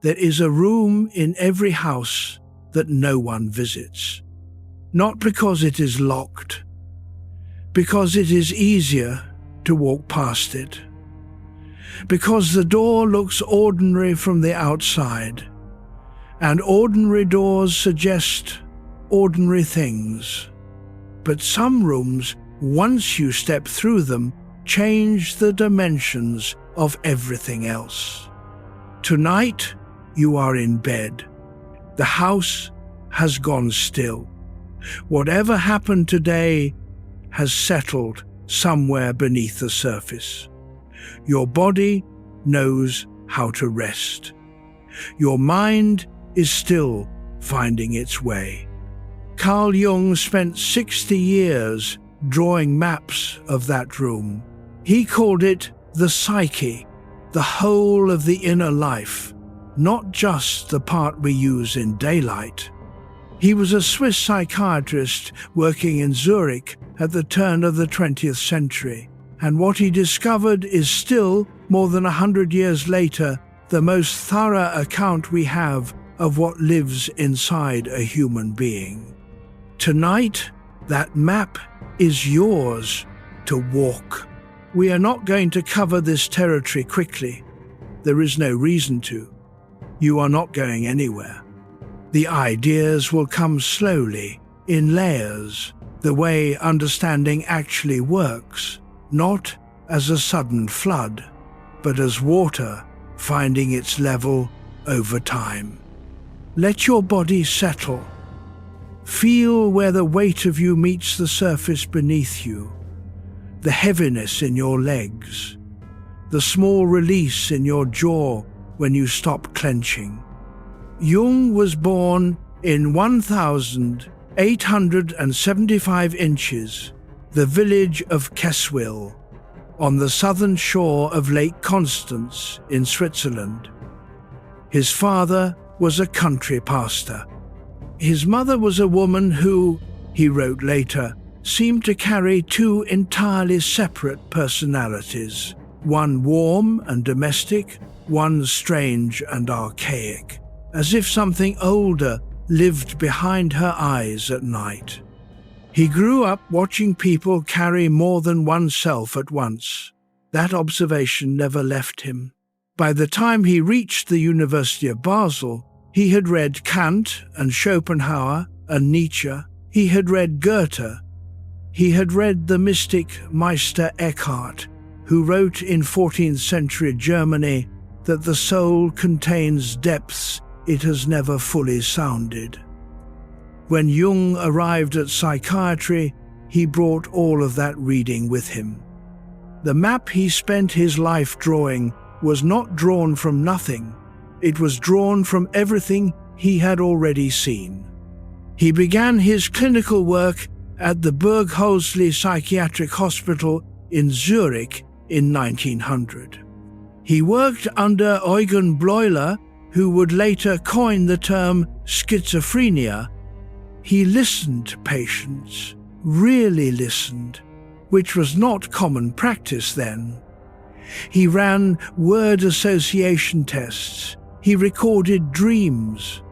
There is a room in every house that no one visits. Not because it is locked, because it is easier to walk past it. Because the door looks ordinary from the outside, and ordinary doors suggest ordinary things. But some rooms, once you step through them, change the dimensions of everything else. Tonight, you are in bed. The house has gone still. Whatever happened today has settled somewhere beneath the surface. Your body knows how to rest. Your mind is still finding its way. Carl Jung spent 60 years drawing maps of that room. He called it the psyche, the whole of the inner life, not just the part we use in daylight. He was a Swiss psychiatrist working in Zurich at the turn of the 20th century, and what he discovered is still, more than 100 years later, the most thorough account we have of what lives inside a human being. Tonight, that map is yours to walk. We are not going to cover this territory quickly. There is no reason to. You are not going anywhere. The ideas will come slowly, in layers, the way understanding actually works, not as a sudden flood, but as water finding its level over time. Let your body settle. Feel where the weight of you meets the surface beneath you, the heaviness in your legs, the small release in your jaw when you stop clenching. Jung was born in 1,875 inches, the village of Keswil, on the southern shore of Lake Constance in Switzerland. His father was a country pastor. His mother was a woman who, he wrote later, seemed to carry two entirely separate personalities, one warm and domestic, one strange and archaic, as if something older lived behind her eyes at night. He grew up watching people carry more than oneself at once. That observation never left him. By the time he reached the University of Basel, he had read Kant and Schopenhauer and Nietzsche. He had read Goethe. He had read the mystic Meister Eckhart, who wrote in 14th century Germany that the soul contains depths it has never fully sounded. When Jung arrived at psychiatry, he brought all of that reading with him. The map he spent his life drawing was not drawn from nothing. It was drawn from everything he had already seen. He began his clinical work at the Burghölzli Psychiatric Hospital in Zurich in 1900. He worked under Eugen Bleuler, who would later coin the term schizophrenia. He listened to patients, really listened, which was not common practice then. He ran word association tests. He recorded dreams.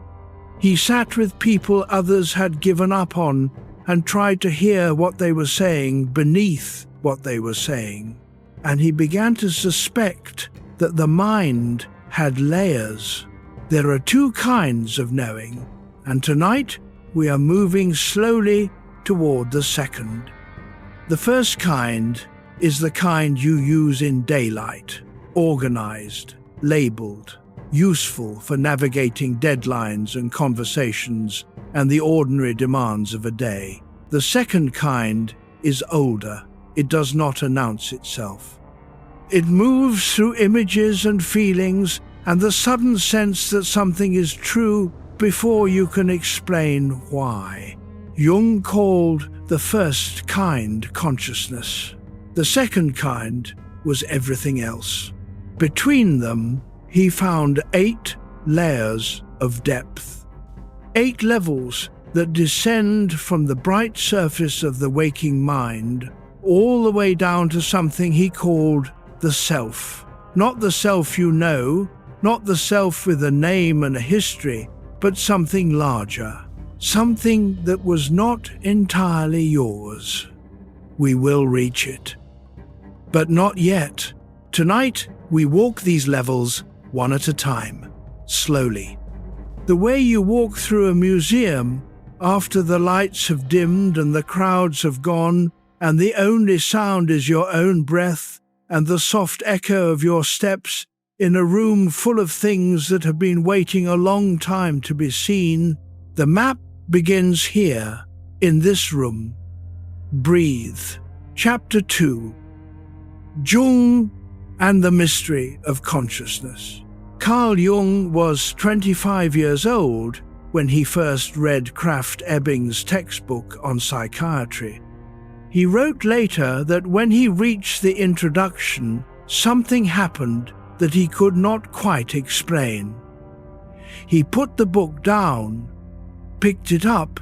He sat with people others had given up on and tried to hear what they were saying beneath what they were saying. And he began to suspect that the mind had layers. There are two kinds of knowing, and tonight we are moving slowly toward the second. The first kind is the kind you use in daylight, organized, labeled, useful for navigating deadlines and conversations and the ordinary demands of a day. The second kind is older. It does not announce itself. It moves through images and feelings and the sudden sense that something is true before you can explain why. Jung called the first kind consciousness. The second kind was everything else. Between them, he found 8 layers of depth. 8 levels that descend from the bright surface of the waking mind all the way down to something he called the self. Not the self you know, not the self with a name and a history, but something larger, something that was not entirely yours. We will reach it. But not yet. Tonight, we walk these levels one at a time, slowly. The way you walk through a museum after the lights have dimmed and the crowds have gone, and the only sound is your own breath and the soft echo of your steps in a room full of things that have been waiting a long time to be seen. The map begins here, in this room. Breathe. Chapter 2. Jung and the Mystery of Consciousness. Carl Jung was 25 years old when he first read Krafft Ebing's textbook on psychiatry. He wrote later that when he reached the introduction, something happened that he could not quite explain. He put the book down, picked it up,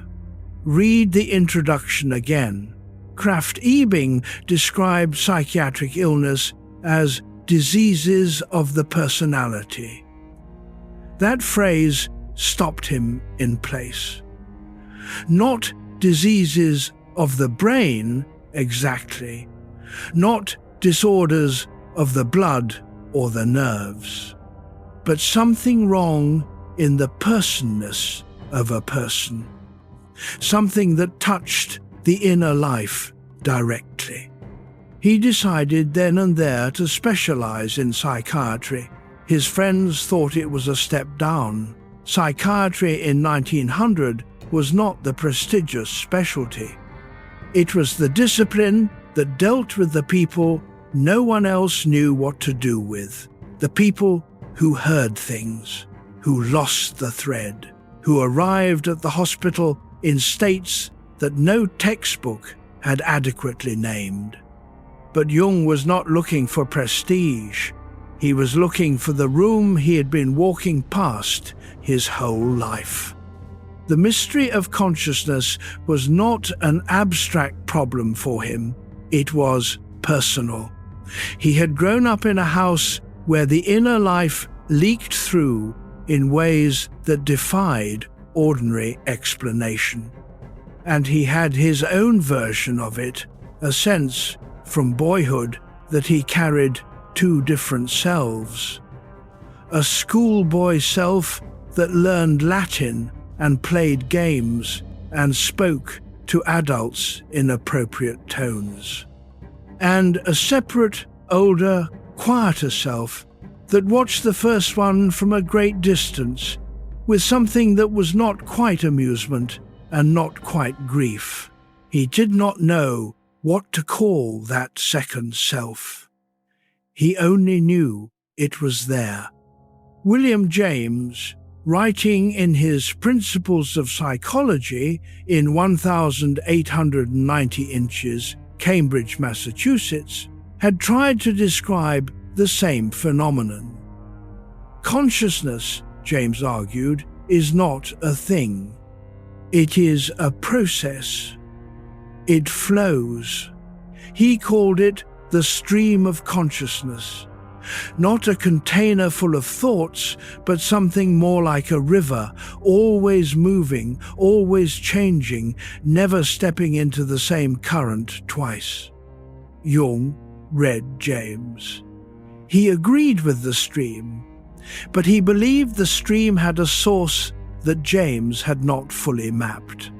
read the introduction again. Krafft Ebing described psychiatric illness as diseases of the personality. That phrase stopped him in place. Not diseases of the brain exactly, not disorders of the blood or the nerves, but something wrong in the personness of a person, something that touched the inner life directly. He decided then and there to specialize in psychiatry. His friends thought it was a step down. Psychiatry in 1900 was not the prestigious specialty. It was the discipline that dealt with the people no one else knew what to do with, the people who heard things, who lost the thread, who arrived at the hospital in states that no textbook had adequately named. But Jung was not looking for prestige. He was looking for the room he had been walking past his whole life. The mystery of consciousness was not an abstract problem for him. It was personal. He had grown up in a house where the inner life leaked through in ways that defied ordinary explanation. And he had his own version of it, a sense from boyhood that he carried two different selves. A schoolboy self that learned Latin and played games and spoke to adults in appropriate tones. And a separate, older, quieter self that watched the first one from a great distance, with something that was not quite amusement and not quite grief. He did not know what to call that second self. He only knew it was there. William James, writing in his Principles of Psychology in 1890 inches, Cambridge, Massachusetts, had tried to describe the same phenomenon. Consciousness, James argued, is not a thing. It is a process. It flows. He called it the stream of consciousness. Not a container full of thoughts, but something more like a river, always moving, always changing, never stepping into the same current twice. Jung read James. He agreed with the stream, but he believed the stream had a source that James had not fully mapped.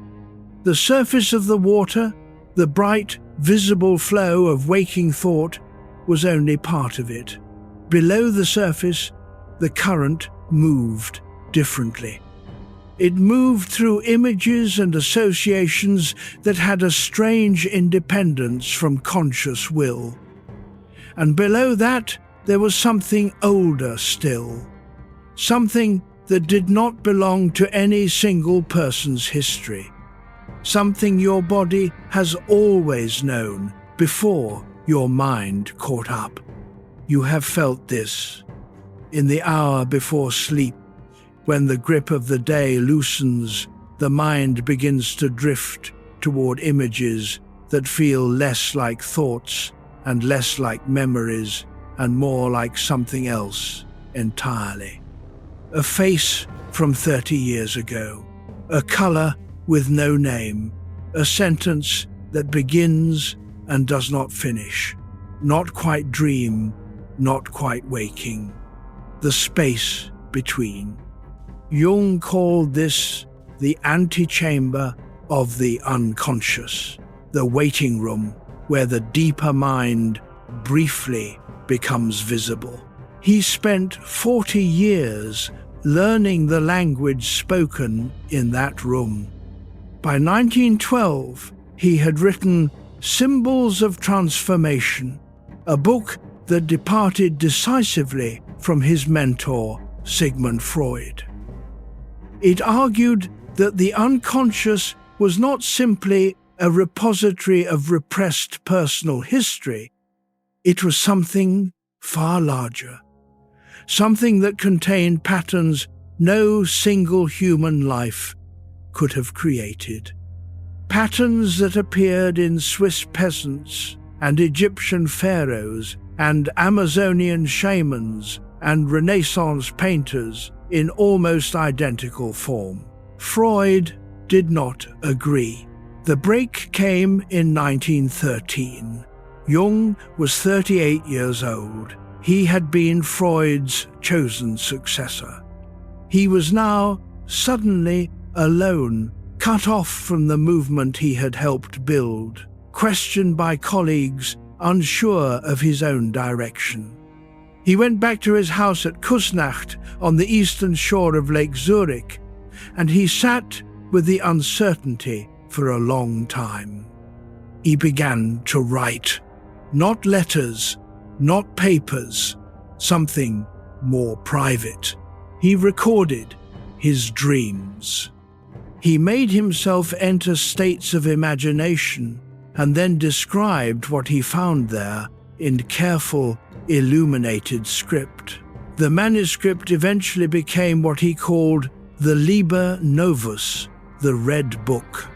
The surface of the water, the bright, visible flow of waking thought, was only part of it. Below the surface, the current moved differently. It moved through images and associations that had a strange independence from conscious will. And below that, there was something older still, something that did not belong to any single person's history, something your body has always known before your mind caught up. You have felt this in the hour before sleep, when the grip of the day loosens, the mind begins to drift toward images that feel less like thoughts and less like memories and more like something else, entirely. A face from 30 years ago, a color with no name, a sentence that begins and does not finish, not quite dream, not quite waking, the space between. Jung called this the antechamber of the unconscious, the waiting room where the deeper mind briefly becomes visible. He spent 40 years learning the language spoken in that room. By 1912, he had written Symbols of Transformation, a book that departed decisively from his mentor, Sigmund Freud. It argued that the unconscious was not simply a repository of repressed personal history. It was something far larger, something that contained patterns no single human life could have created. Patterns that appeared in Swiss peasants and Egyptian pharaohs and Amazonian shamans and Renaissance painters in almost identical form. Freud did not agree. The break came in 1913. Jung was 38 years old. He had been Freud's chosen successor. He was now suddenly alone, cut off from the movement he had helped build, questioned by colleagues, unsure of his own direction. He went back to his house at Kusnacht on the eastern shore of Lake Zurich, and he sat with the uncertainty for a long time. He began to write, not letters, not papers, something more private. He recorded his dreams. He made himself enter states of imagination and then described what he found there in careful, illuminated script. The manuscript eventually became what he called the Liber Novus, the Red Book,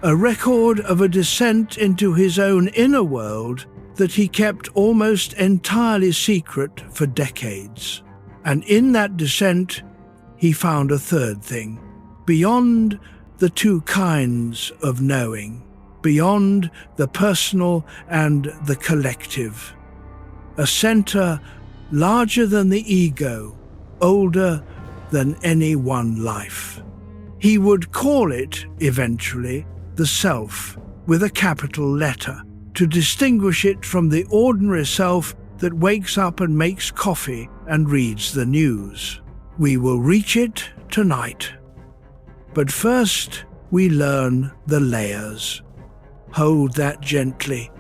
a record of a descent into his own inner world that he kept almost entirely secret for decades. And in that descent, he found a third thing, beyond the two kinds of knowing, beyond the personal and the collective. A center larger than the ego, older than any one life. He would call it, eventually, the self, with a capital letter, to distinguish it from the ordinary self that wakes up and makes coffee and reads the news. We will reach it tonight. But first, we learn the layers. Hold that gently.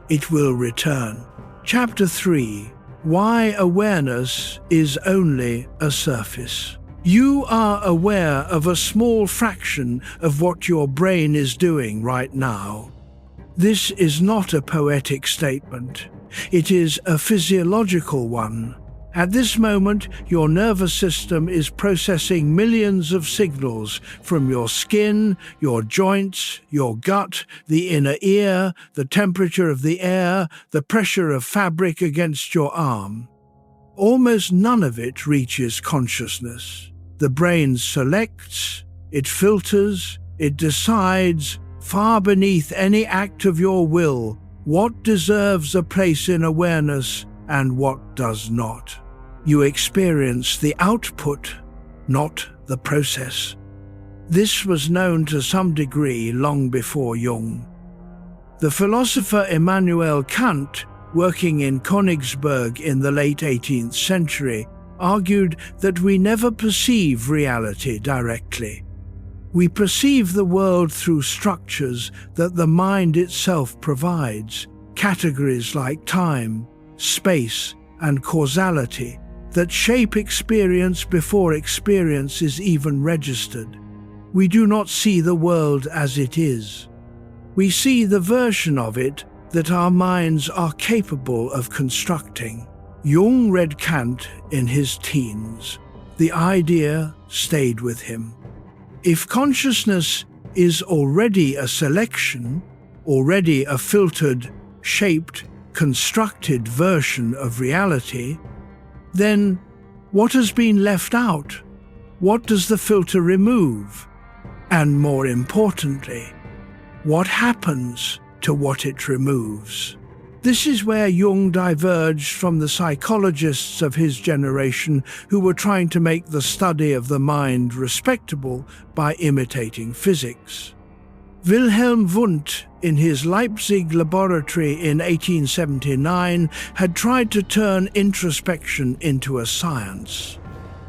It will return. Chapter 3. Why awareness is only a surface. You are aware of a small fraction of what your brain is doing right now. This is not a poetic statement. It is a physiological one. At this moment, your nervous system is processing millions of signals from your skin, your joints, your gut, the inner ear, the temperature of the air, the pressure of fabric against your arm. Almost none of it reaches consciousness. The brain selects, it filters, it decides, far beneath any act of your will, what deserves a place in awareness and what does not. You experience the output, not the process. This was known to some degree long before Jung. The philosopher Immanuel Kant, working in Königsberg in the late 18th century, argued that we never perceive reality directly. We perceive the world through structures that the mind itself provides, categories like time, space, and causality that shape experience before experience is even registered. We do not see the world as it is. We see the version of it that our minds are capable of constructing. Jung read Kant in his teens. The idea stayed with him. If consciousness is already a selection, already a filtered, shaped, constructed version of reality, then What has been left out? What does the filter remove? And more importantly, what happens to what it removes? This is where Jung diverged from the psychologists of his generation who were trying to make the study of the mind respectable by imitating physics. Wilhelm Wundt, in his Leipzig laboratory in 1879, had tried to turn introspection into a science.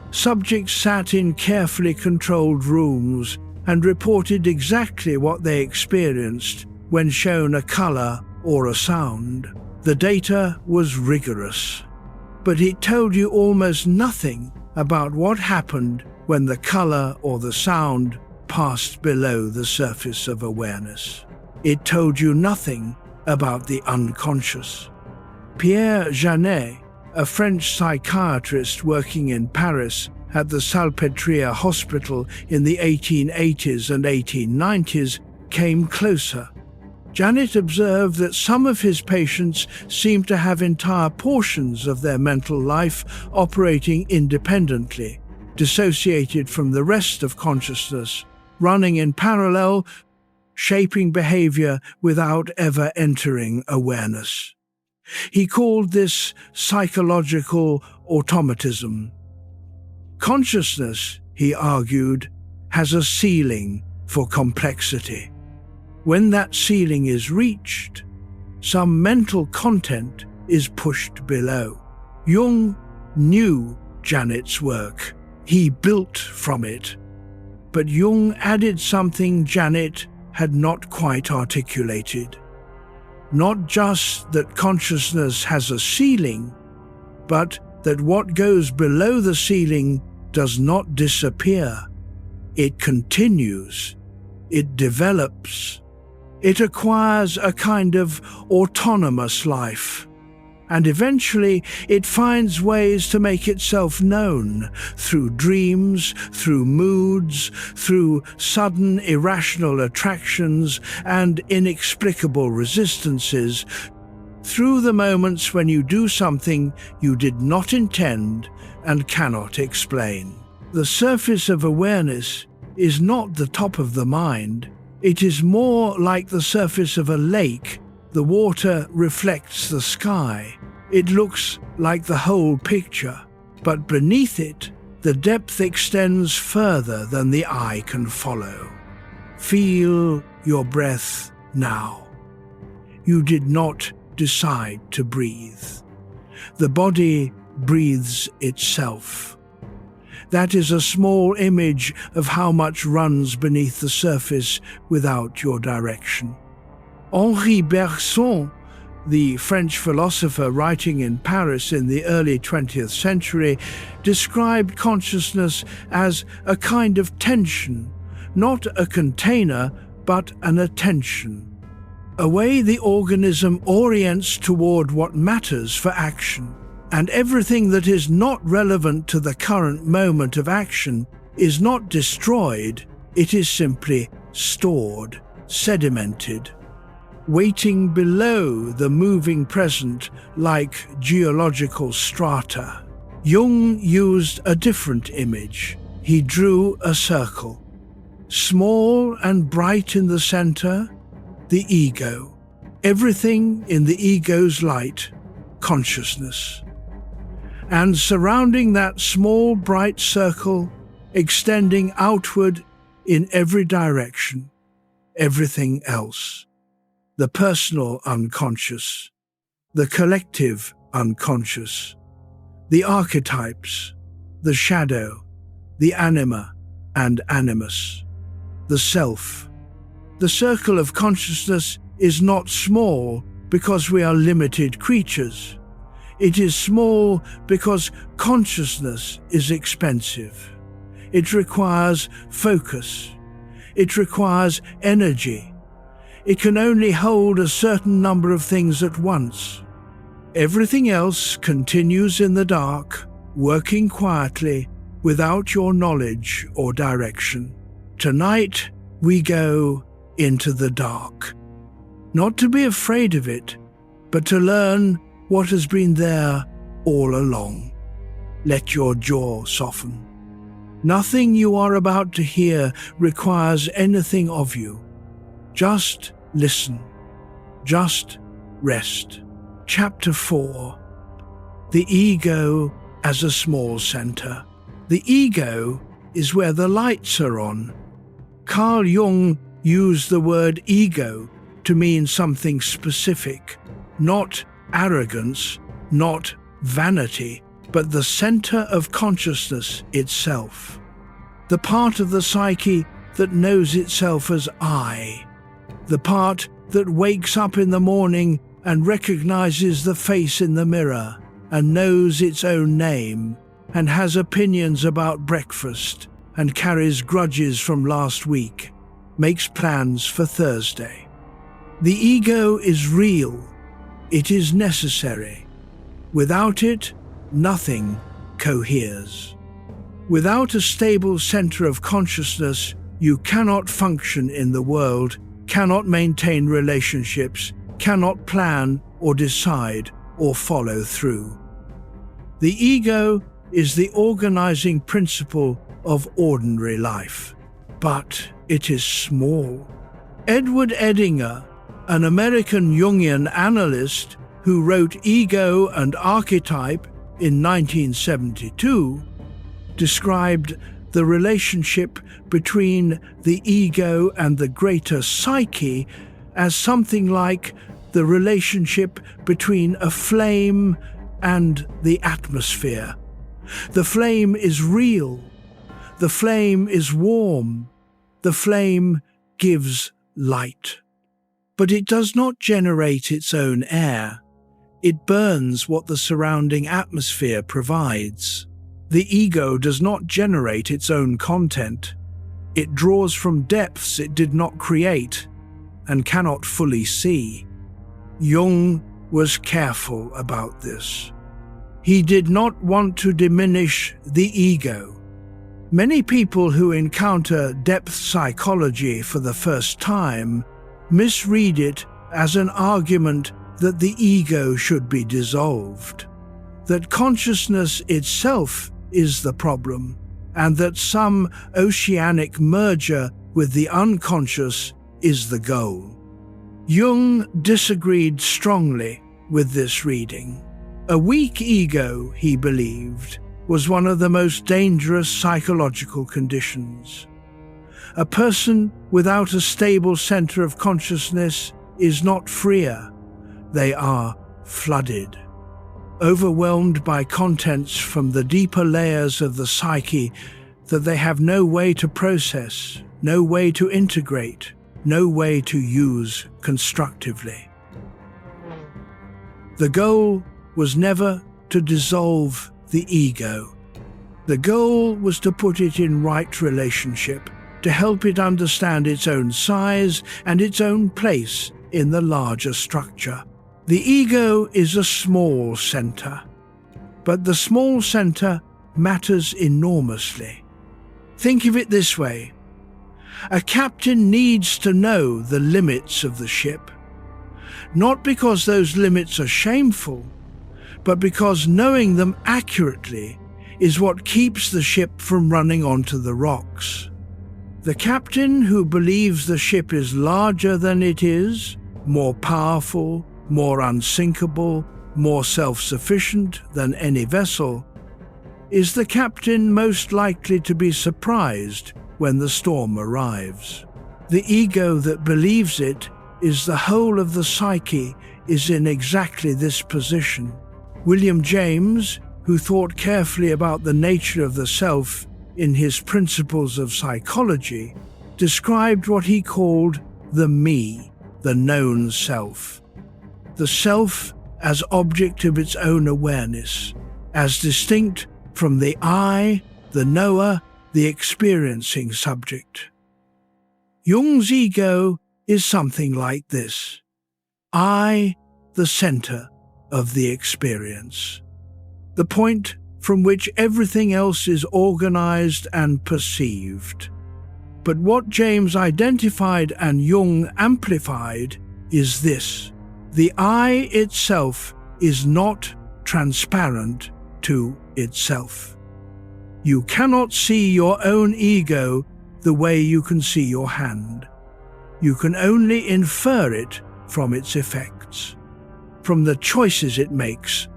Subjects sat in carefully controlled rooms and reported exactly what they experienced when shown a color or a sound. The data was rigorous, but it told you almost nothing about what happened when the color or the sound passed below the surface of awareness. It told you nothing about the unconscious. Pierre Janet, a French psychiatrist working in Paris at the Salpêtrière Hospital in the 1880s and 1890s, came closer. Janet observed that some of his patients seemed to have entire portions of their mental life operating independently, dissociated from the rest of consciousness, running in parallel, shaping behavior without ever entering awareness. He called this psychological automatism. Consciousness, he argued, has a ceiling for complexity. When that ceiling is reached, some mental content is pushed below. Jung knew Janet's work. He built from it. But Jung added something Janet had not quite articulated. Not just that consciousness has a ceiling, but that what goes below the ceiling does not disappear. It continues. It develops. It acquires a kind of autonomous life. And eventually it finds ways to make itself known through dreams, through moods, through sudden irrational attractions and inexplicable resistances, through the moments when you do something you did not intend and cannot explain. The surface of awareness is not the top of the mind. It is more like the surface of a lake. The water reflects the sky. It looks like the whole picture, but beneath it, the depth extends further than the eye can follow. Feel your breath now. You did not decide to breathe. The body breathes itself. That is a small image of how much runs beneath the surface without your direction. Henri Bergson, the French philosopher writing in Paris in the early 20th century, described consciousness as a kind of tension, not a container, but an attention, a way the organism orients toward what matters for action. And everything that is not relevant to the current moment of action is not destroyed, it is simply stored, sedimented, waiting below the moving present like geological strata. Jung used a different image. He drew a circle. Small and bright in the center, the ego. Everything in the ego's light, consciousness. And surrounding that small bright circle, extending outward in every direction, everything else. The personal unconscious, the collective unconscious, the archetypes, the shadow, the anima and animus, the self. The circle of consciousness is not small because we are limited creatures. It is small because consciousness is expensive. It requires focus. It requires energy. It can only hold a certain number of things at once. Everything else continues in the dark, working quietly, without your knowledge or direction. Tonight, we go into the dark. Not to be afraid of it, but to learn what has been there all along. let your jaw soften. Nothing you are about to hear requires anything of you. Just listen. Just rest. Chapter 4. The ego as a small center. The ego is where the lights are on. Carl Jung used the word ego to mean something specific, not arrogance, not vanity, but the center of consciousness itself. The part of the psyche that knows itself as I. The part that wakes up in the morning and recognizes the face in the mirror and knows its own name and has opinions about breakfast and carries grudges from last week, makes plans for Thursday. The ego is real. It is necessary. Without it, nothing coheres. Without a stable center of consciousness, you cannot function in the world, cannot maintain relationships, cannot plan or decide or follow through. The ego is the organizing principle of ordinary life, but it is small. Edward Edinger, an American Jungian analyst who wrote Ego and Archetype in 1972, described the relationship between the ego and the greater psyche as something like the relationship between a flame and the atmosphere. The flame is real. The flame is warm. The flame gives light. But it does not generate its own air. It burns what the surrounding atmosphere provides. The ego does not generate its own content. It draws from depths it did not create and cannot fully see. Jung was careful about this. He did not want to diminish the ego. Many people who encounter depth psychology for the first time misread it as an argument that the ego should be dissolved, that consciousness itself is the problem, and that some oceanic merger with the unconscious is the goal. Jung disagreed strongly with this reading. A weak ego, he believed, was one of the most dangerous psychological conditions. A person without a stable center of consciousness is not freer. They are flooded, overwhelmed by contents from the deeper layers of the psyche that they have no way to process, no way to integrate, no way to use constructively. The goal was never to dissolve the ego. The goal was to put it in right relationship, to help it understand its own size and its own place in the larger structure. The ego is a small center, but the small center matters enormously. Think of it this way. A captain needs to know the limits of the ship, not because those limits are shameful, but because knowing them accurately is what keeps the ship from running onto the rocks. The captain who believes the ship is larger than it is, more powerful, more unsinkable, more self-sufficient than any vessel, is the captain most likely to be surprised when the storm arrives. The ego that believes it is the whole of the psyche is in exactly this position. William James, who thought carefully about the nature of the self in his Principles of Psychology, described what he called the me, the known self. The self as object of its own awareness, as distinct from the I, the knower, the experiencing subject. Jung's ego is something like this. I, the center of the experience. The point from which everything else is organized and perceived. But what James identified and Jung amplified is this. The I itself is not transparent, to itself. You cannot see your own ego the way you can see your hand. You can only infer it from its effects, from the choices it makes,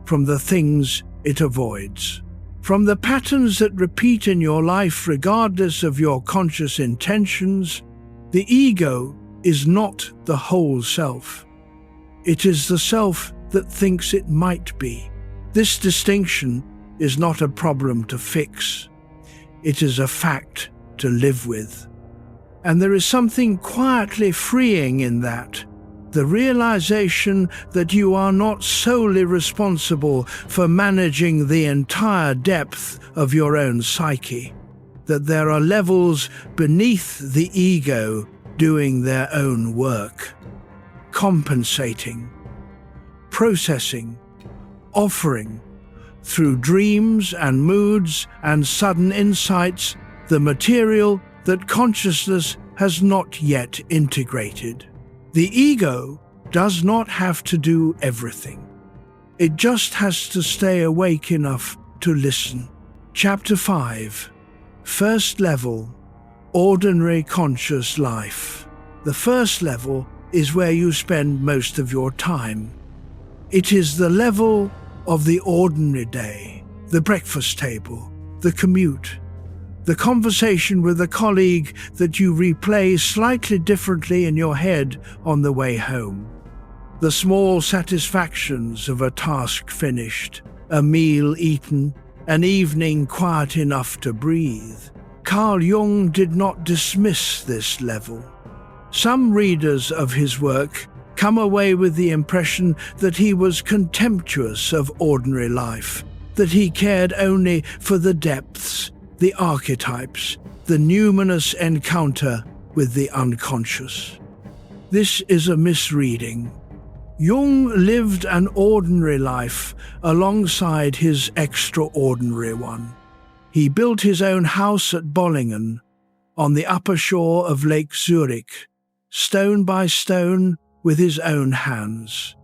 from the things it avoids, from the patterns that repeat in your life regardless of your conscious intentions. The ego is not the whole self. It is the self that thinks it might be. This distinction is not a problem to fix. It is a fact to live with. And there is something quietly freeing in that. The realization that you are not solely responsible for managing the entire depth of your own psyche, that there are levels beneath the ego doing their own work, compensating, processing, offering, through dreams and moods and sudden insights, the material that consciousness has not yet integrated. The ego does not have to do everything. It just has to stay awake enough to listen. Chapter 5. First level, ordinary conscious life. The first level is where you spend most of your time. It is the level of the ordinary day, the breakfast table, the commute, the conversation with a colleague that you replay slightly differently in your head on the way home, the small satisfactions of a task finished, a meal eaten, an evening quiet enough to breathe. Carl Jung did not dismiss this level. Some readers of his work come away with the impression that he was contemptuous of ordinary life, that he cared only for the depths, the archetypes, the numinous encounter with the unconscious. This is a misreading. Jung lived an ordinary life alongside his extraordinary one. He built his own house at Bollingen, on the upper shore of Lake Zurich, stone by stone with his own hands.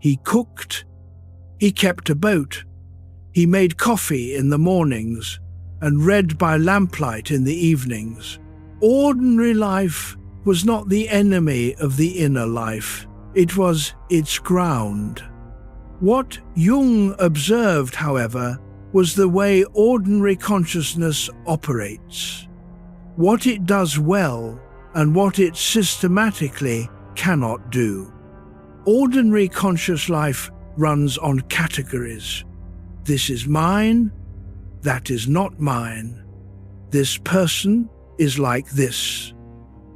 He cooked, he kept a boat, he made coffee in the mornings, and read by lamplight in the evenings. Ordinary life was not the enemy of the inner life, it was its ground. What Jung observed, however, was the way ordinary consciousness operates, what it does well and what it systematically cannot do. Ordinary conscious life runs on categories. This is mine, that is not mine. This person is like this.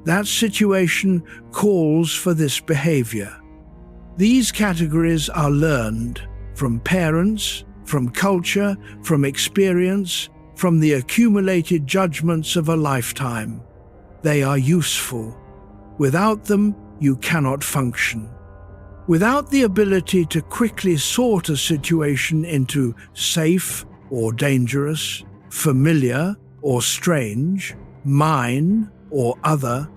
That situation calls for this behavior. These categories are learned from parents, from culture, from experience, from the accumulated judgments of a lifetime. They are useful. Without them, you cannot function. Without the ability to quickly sort a situation into safe or dangerous, familiar or strange, mine or other,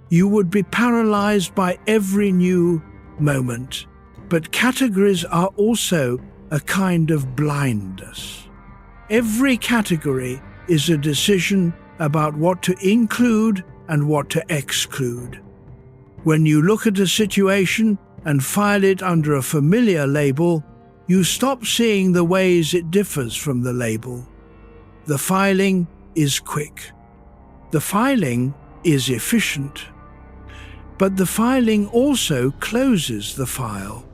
you would be paralyzed by every new moment. But categories are also a kind of blindness. Every category is a decision about what to include and what to exclude. When you look at a situation and file it under a familiar label, you stop seeing the ways it differs from the label. The filing is quick. The filing is efficient. But the filing also closes the file.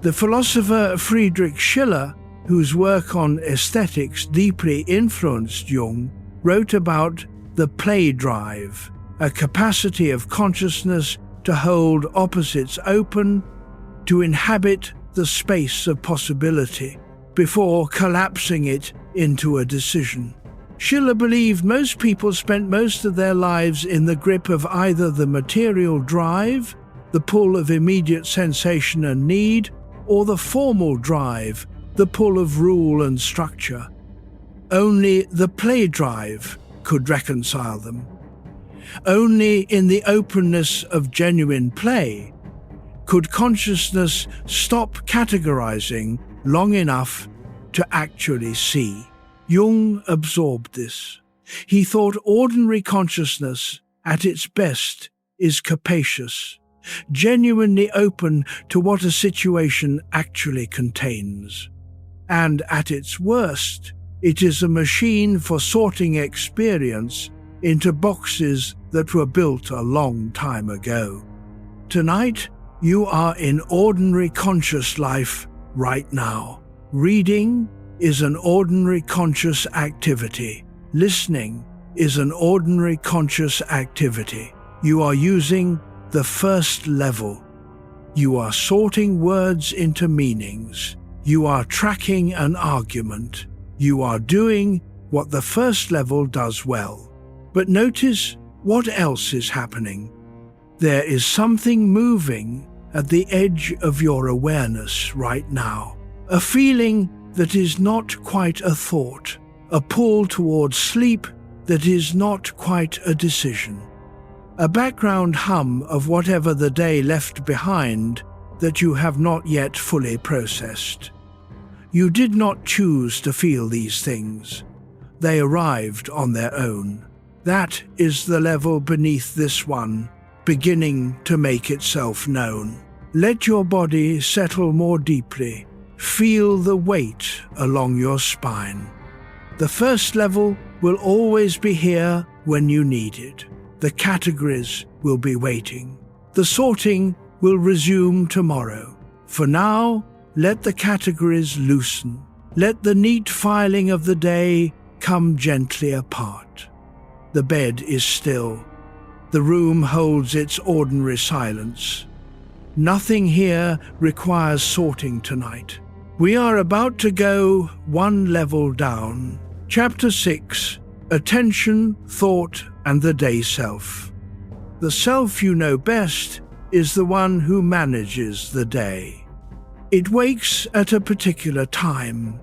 The philosopher Friedrich Schiller, whose work on aesthetics deeply influenced Jung, wrote about the play drive, a capacity of consciousness to hold opposites open, to inhabit the space of possibility before collapsing it into a decision. Schiller believed most people spent most of their lives in the grip of either the material drive, the pull of immediate sensation and need, or the formal drive, the pull of rule and structure. Only the play drive could reconcile them. Only in the openness of genuine play could consciousness stop categorizing long enough to actually see. Jung absorbed this. He thought ordinary consciousness, at its best, is capacious, genuinely open to what a situation actually contains. And at its worst, it is a machine for sorting experience into boxes that were built a long time ago. Tonight, you are in ordinary conscious life right now. Reading is an ordinary conscious activity. Listening is an ordinary conscious activity. You are using the first level. You are sorting words into meanings. You are tracking an argument. You are doing what the first level does well. But notice what else is happening. There is something moving at the edge of your awareness right now. A feeling that is not quite a thought. A pull towards sleep that is not quite a decision. A background hum of whatever the day left behind that you have not yet fully processed. You did not choose to feel these things. They arrived on their own. That is the level beneath this one, beginning to make itself known. Let your body settle more deeply. Feel the weight along your spine. The first level will always be here when you need it. The categories will be waiting. The sorting will resume tomorrow. For now, let the categories loosen. Let the neat filing of the day come gently apart. The bed is still. The room holds its ordinary silence. Nothing here requires sorting tonight. We are about to go one level down. Chapter 6. Attention, Thought, and the Day Self. The self you know best is the one who manages the day. It wakes at a particular time.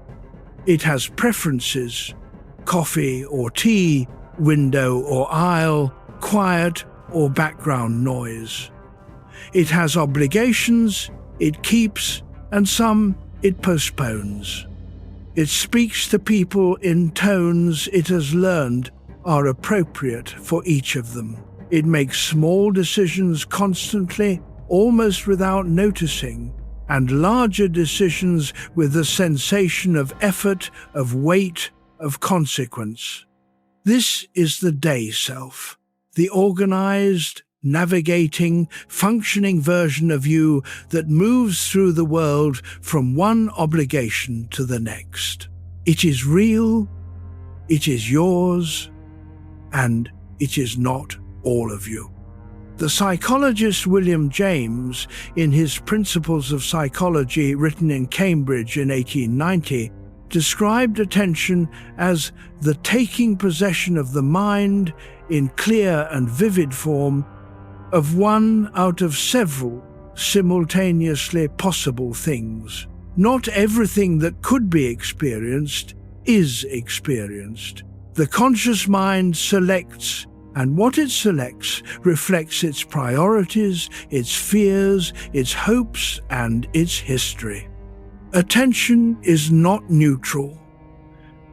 It has preferences: coffee or tea, window or aisle, quiet or background noise. It has obligations it keeps, and some it postpones. It speaks to people in tones it has learned are appropriate for each of them. It makes small decisions constantly, almost without noticing, and larger decisions with the sensation of effort, of weight, of consequence. This is the day self, the organized, navigating, functioning version of you that moves through the world from one obligation to the next. It is real, it is yours, and it is not all of you. The psychologist William James, in his Principles of Psychology written in Cambridge in 1890, described attention as the taking possession of the mind in clear and vivid form of one out of several simultaneously possible things. Not everything that could be experienced is experienced. The conscious mind selects, and what it selects reflects its priorities, its fears, its hopes, and its history. Attention is not neutral.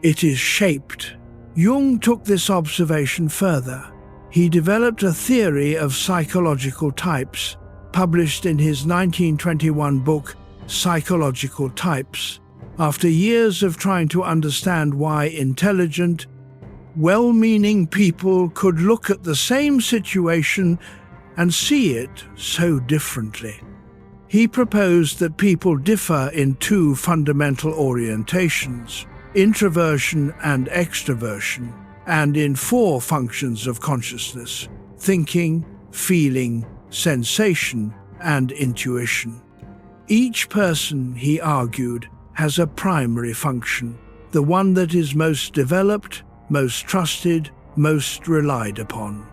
It is shaped. Jung took this observation further. He developed a theory of psychological types, published in his 1921 book, Psychological Types, after years of trying to understand why intelligent, well-meaning people could look at the same situation and see it so differently. He proposed that people differ in two fundamental orientations, introversion and extroversion, and in four functions of consciousness: thinking, feeling, sensation, and intuition. Each person, he argued, has a primary function, the one that is most developed, most trusted, most relied upon.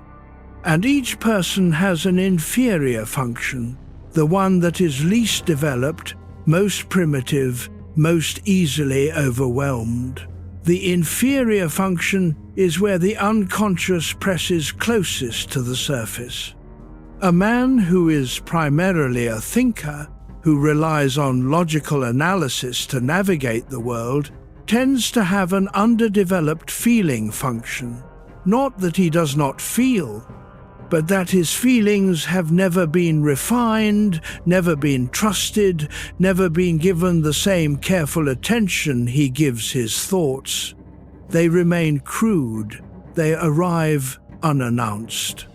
And each person has an inferior function, the one that is least developed, most primitive, most easily overwhelmed. The inferior function is where the unconscious presses closest to the surface. A man who is primarily a thinker, who relies on logical analysis to navigate the world, tends to have an underdeveloped feeling function. Not that he does not feel, but that his feelings have never been refined, never been trusted, never been given the same careful attention he gives his thoughts. They remain crude, they arrive unannounced.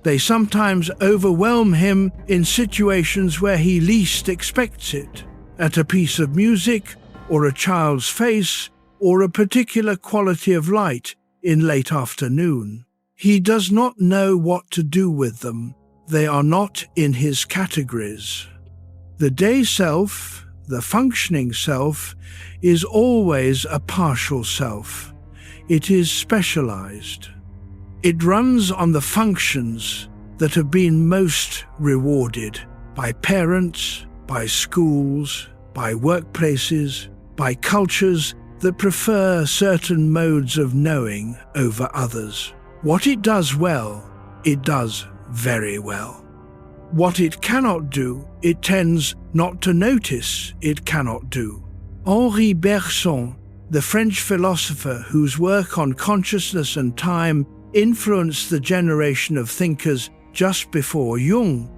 They sometimes overwhelm him in situations where he least expects it, at a piece of music, or a child's face, or a particular quality of light in late afternoon. He does not know what to do with them. They are not in his categories. The day self, the functioning self, is always a partial self. It is specialized. It runs on the functions that have been most rewarded by parents, by schools, by workplaces, by cultures that prefer certain modes of knowing over others. What it does well, it does very well. What it cannot do, it tends not to notice it cannot do. Henri Bergson, the French philosopher whose work on consciousness and time influenced the generation of thinkers just before Jung,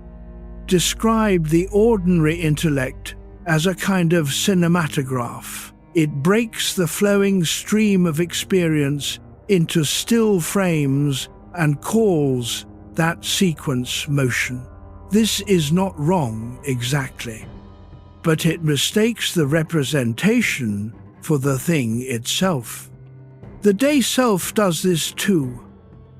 described the ordinary intellect as a kind of cinematograph. It breaks the flowing stream of experience into still frames and calls that sequence motion. This is not wrong exactly, but it mistakes the representation for the thing itself. The day self does this too.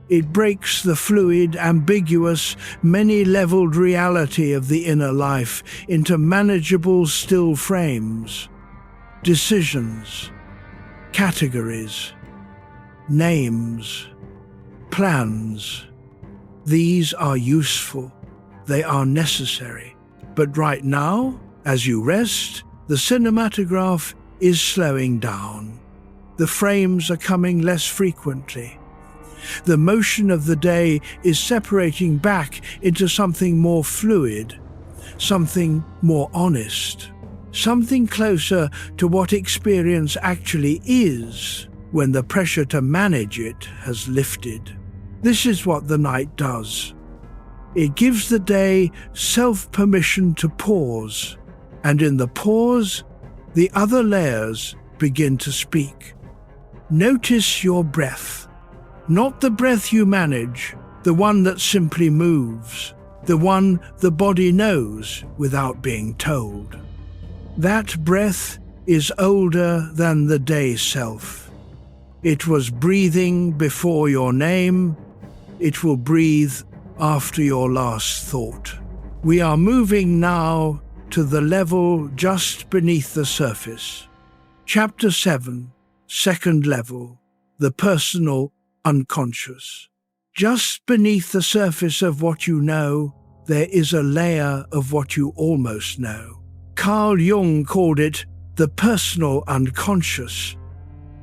It breaks the fluid, ambiguous, many-leveled reality of the inner life into manageable still frames, decisions, categories, names, plans. These are useful. They are necessary. But right now, as you rest, the cinematograph is slowing down. The frames are coming less frequently. The motion of the day is separating back into something more fluid, something more honest, something closer to what experience actually is when the pressure to manage it has lifted. This is what the night does. It gives the day self-permission to pause, and in the pause, the other layers begin to speak. Notice your breath. Not the breath you manage, the one that simply moves, the one the body knows without being told. That breath is older than the day self. It was breathing before your name. It will breathe after your last thought. We are moving now to the level just beneath the surface. Chapter 7, second level, the personal unconscious. Just beneath the surface of what you know, there is a layer of what you almost know. Carl Jung called it the personal unconscious.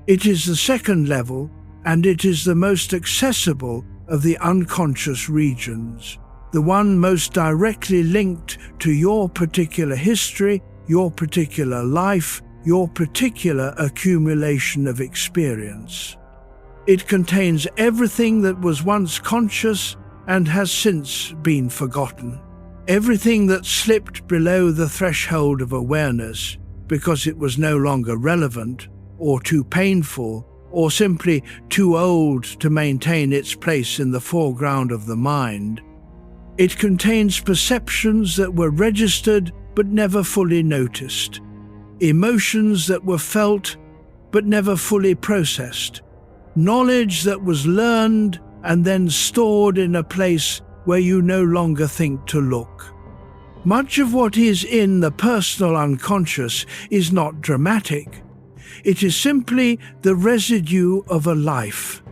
It is the second level, and it is the most accessible of the unconscious regions, the one most directly linked to your particular history, your particular life, your particular accumulation of experience. It contains everything that was once conscious and has since been forgotten. Everything that slipped below the threshold of awareness because it was no longer relevant, or too painful, or simply too old to maintain its place in the foreground of the mind. It contains perceptions that were registered but never fully noticed, emotions that were felt but never fully processed, knowledge that was learned and then stored in a place where you no longer think to look. Much of what is in the personal unconscious is not dramatic. It is simply the residue of a life.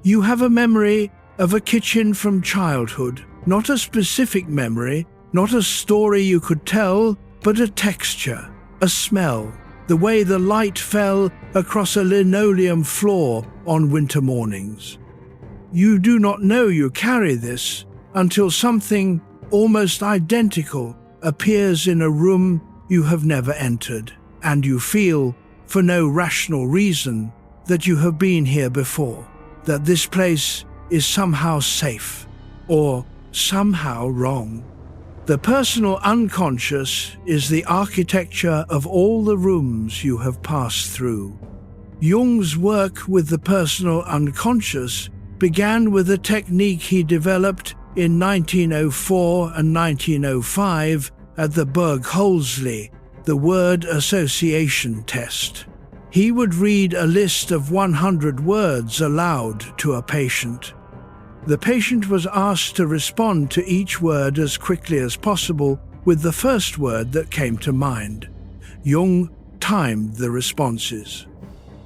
You have a memory of a kitchen from childhood, not a specific memory, not a story you could tell, but a texture, a smell, the way the light fell across a linoleum floor on winter mornings. You do not know you carry this until something almost identical appears in a room you have never entered, and you feel, for no rational reason, that you have been here before, that this place is somehow safe, or somehow wrong. The personal unconscious is the architecture of all the rooms you have passed through. Jung's work with the personal unconscious began with a technique he developed in 1904 and 1905 at the Berg-Holzli, the word association test. He would read a list of 100 words aloud to a patient. The patient was asked to respond to each word as quickly as possible with the first word that came to mind. Jung timed the responses.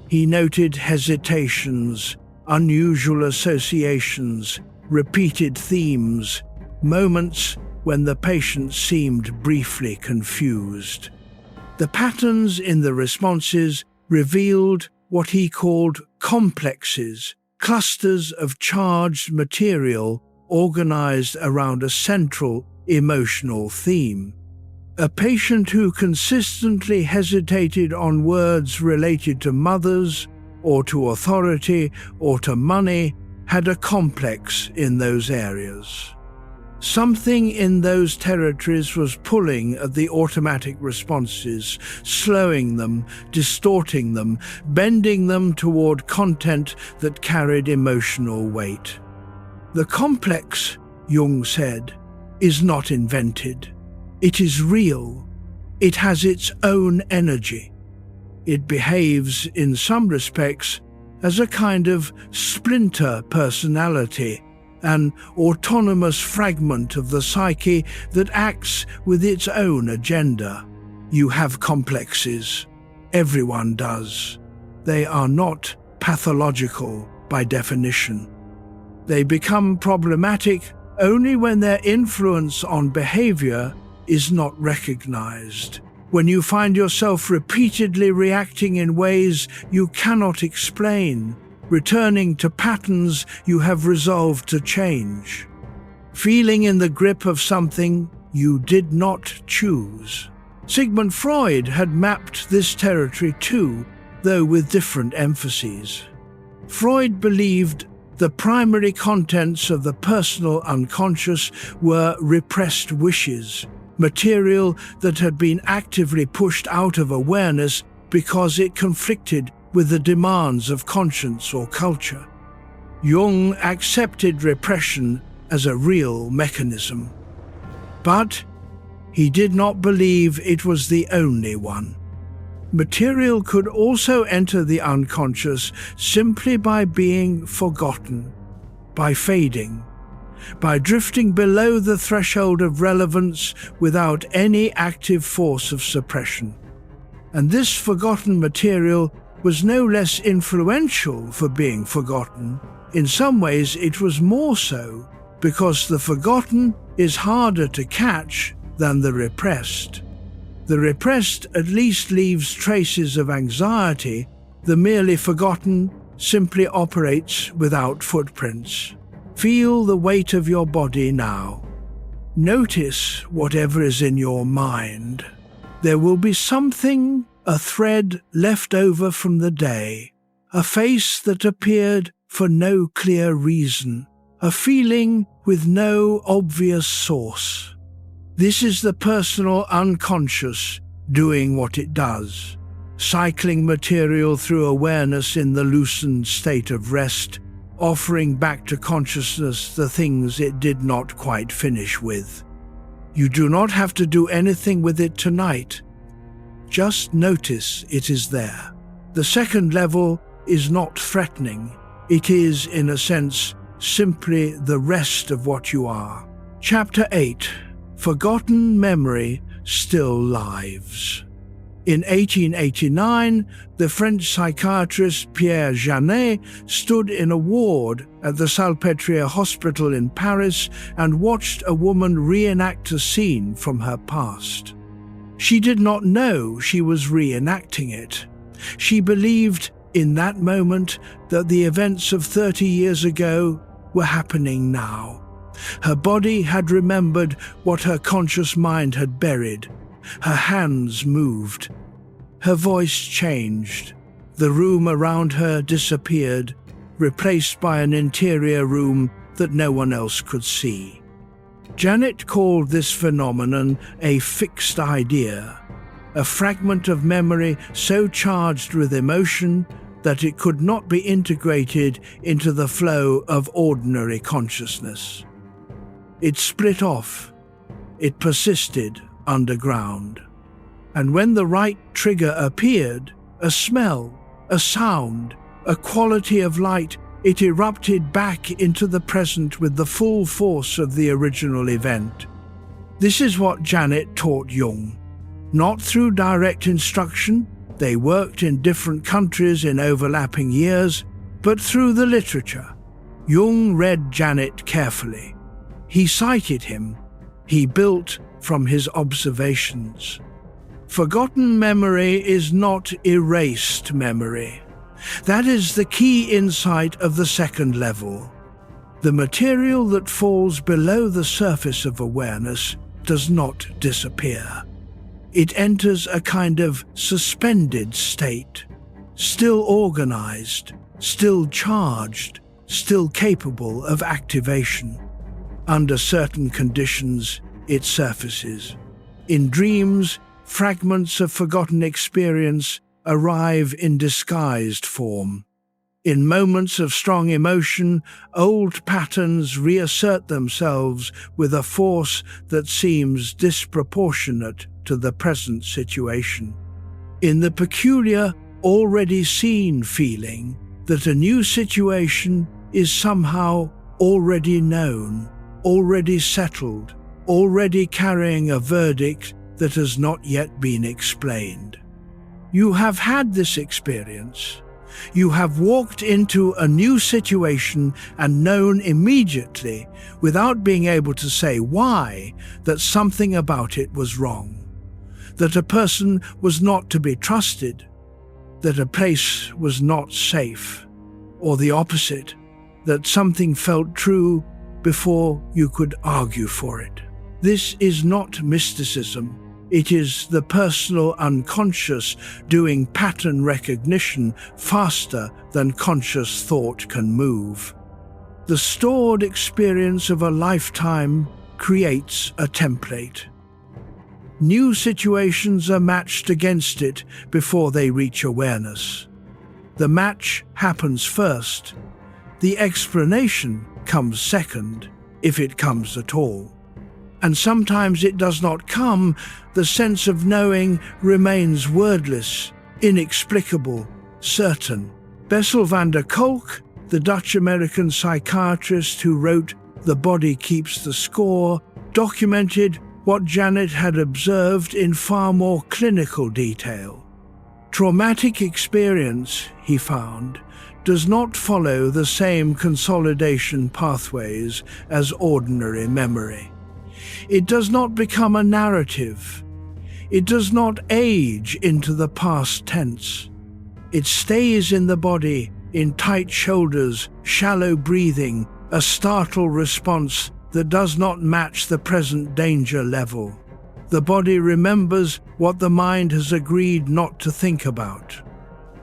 He noted hesitations, unusual associations, repeated themes, moments when the patient seemed briefly confused. The patterns in the responses revealed what he called complexes, clusters of charged material organized around a central emotional theme. A patient who consistently hesitated on words related to mothers, or to authority, or to money, had a complex in those areas. Something in those territories was pulling at the automatic responses, slowing them, distorting them, bending them toward content that carried emotional weight. The complex, Jung said, is not invented. It is real. It has its own energy. It behaves, in some respects, as a kind of splinter personality, an autonomous fragment of the psyche that acts with its own agenda. You have complexes. Everyone does. They are not pathological by definition. They become problematic only when their influence on behavior is not recognized. When you find yourself repeatedly reacting in ways you cannot explain, returning to patterns you have resolved to change, feeling in the grip of something you did not choose. Sigmund Freud had mapped this territory too, though with different emphases. Freud believed the primary contents of the personal unconscious were repressed wishes, material that had been actively pushed out of awareness because it conflicted with the demands of conscience or culture. Jung accepted repression as a real mechanism. But he did not believe it was the only one. Material could also enter the unconscious simply by being forgotten, by fading, by drifting below the threshold of relevance without any active force of suppression. And this forgotten material was no less influential for being forgotten. In some ways it was more so, because the forgotten is harder to catch than the repressed. The repressed at least leaves traces of anxiety. The merely forgotten simply operates without footprints. Feel the weight of your body now. Notice whatever is in your mind. There will be something, a thread left over from the day, a face that appeared for no clear reason, a feeling with no obvious source. This is the personal unconscious doing what it does, cycling material through awareness in the loosened state of rest, offering back to consciousness the things it did not quite finish with. You do not have to do anything with it tonight. Just notice it is there. The second level is not threatening. It is, in a sense, simply the rest of what you are. Chapter 8. Forgotten Memory Still Lives. In 1889, the French psychiatrist Pierre Janet stood in a ward at the Salpêtrière Hospital in Paris and watched a woman reenact a scene from her past. She did not know she was reenacting it. She believed in that moment that the events of 30 years ago were happening now. Her body had remembered what her conscious mind had buried. Her hands moved. Her voice changed. The room around her disappeared, replaced by an interior room that no one else could see. Janet called this phenomenon a fixed idea, a fragment of memory so charged with emotion that it could not be integrated into the flow of ordinary consciousness. It split off. It persisted underground. And when the right trigger appeared, a smell, a sound, a quality of light, it erupted back into the present with the full force of the original event. This is what Janet taught Jung. Not through direct instruction, they worked in different countries in overlapping years, but through the literature. Jung read Janet carefully. He cited him. He built from his observations. Forgotten memory is not erased memory. That is the key insight of the second level. The material that falls below the surface of awareness does not disappear. It enters a kind of suspended state, still organized, still charged, still capable of activation. Under certain conditions, it surfaces. In dreams, fragments of forgotten experience arrive in disguised form. In moments of strong emotion, old patterns reassert themselves with a force that seems disproportionate to the present situation. In the peculiar, already seen feeling that a new situation is somehow already known, already settled, already carrying a verdict that has not yet been explained. You have had this experience. You have walked into a new situation and known immediately, without being able to say why, that something about it was wrong, that a person was not to be trusted, that a place was not safe, or the opposite, that something felt true before you could argue for it. This is not mysticism. It is the personal unconscious doing pattern recognition faster than conscious thought can move. The stored experience of a lifetime creates a template. New situations are matched against it before they reach awareness. The match happens first. The explanation comes second, if it comes at all. And sometimes it does not come. The sense of knowing remains wordless, inexplicable, certain. Bessel van der Kolk, the Dutch-American psychiatrist who wrote The Body Keeps the Score, documented what Janet had observed in far more clinical detail. Traumatic experience, he found, does not follow the same consolidation pathways as ordinary memory. It does not become a narrative. It does not age into the past tense. It stays in the body, in tight shoulders, shallow breathing, a startled response that does not match the present danger level. The body remembers what the mind has agreed not to think about.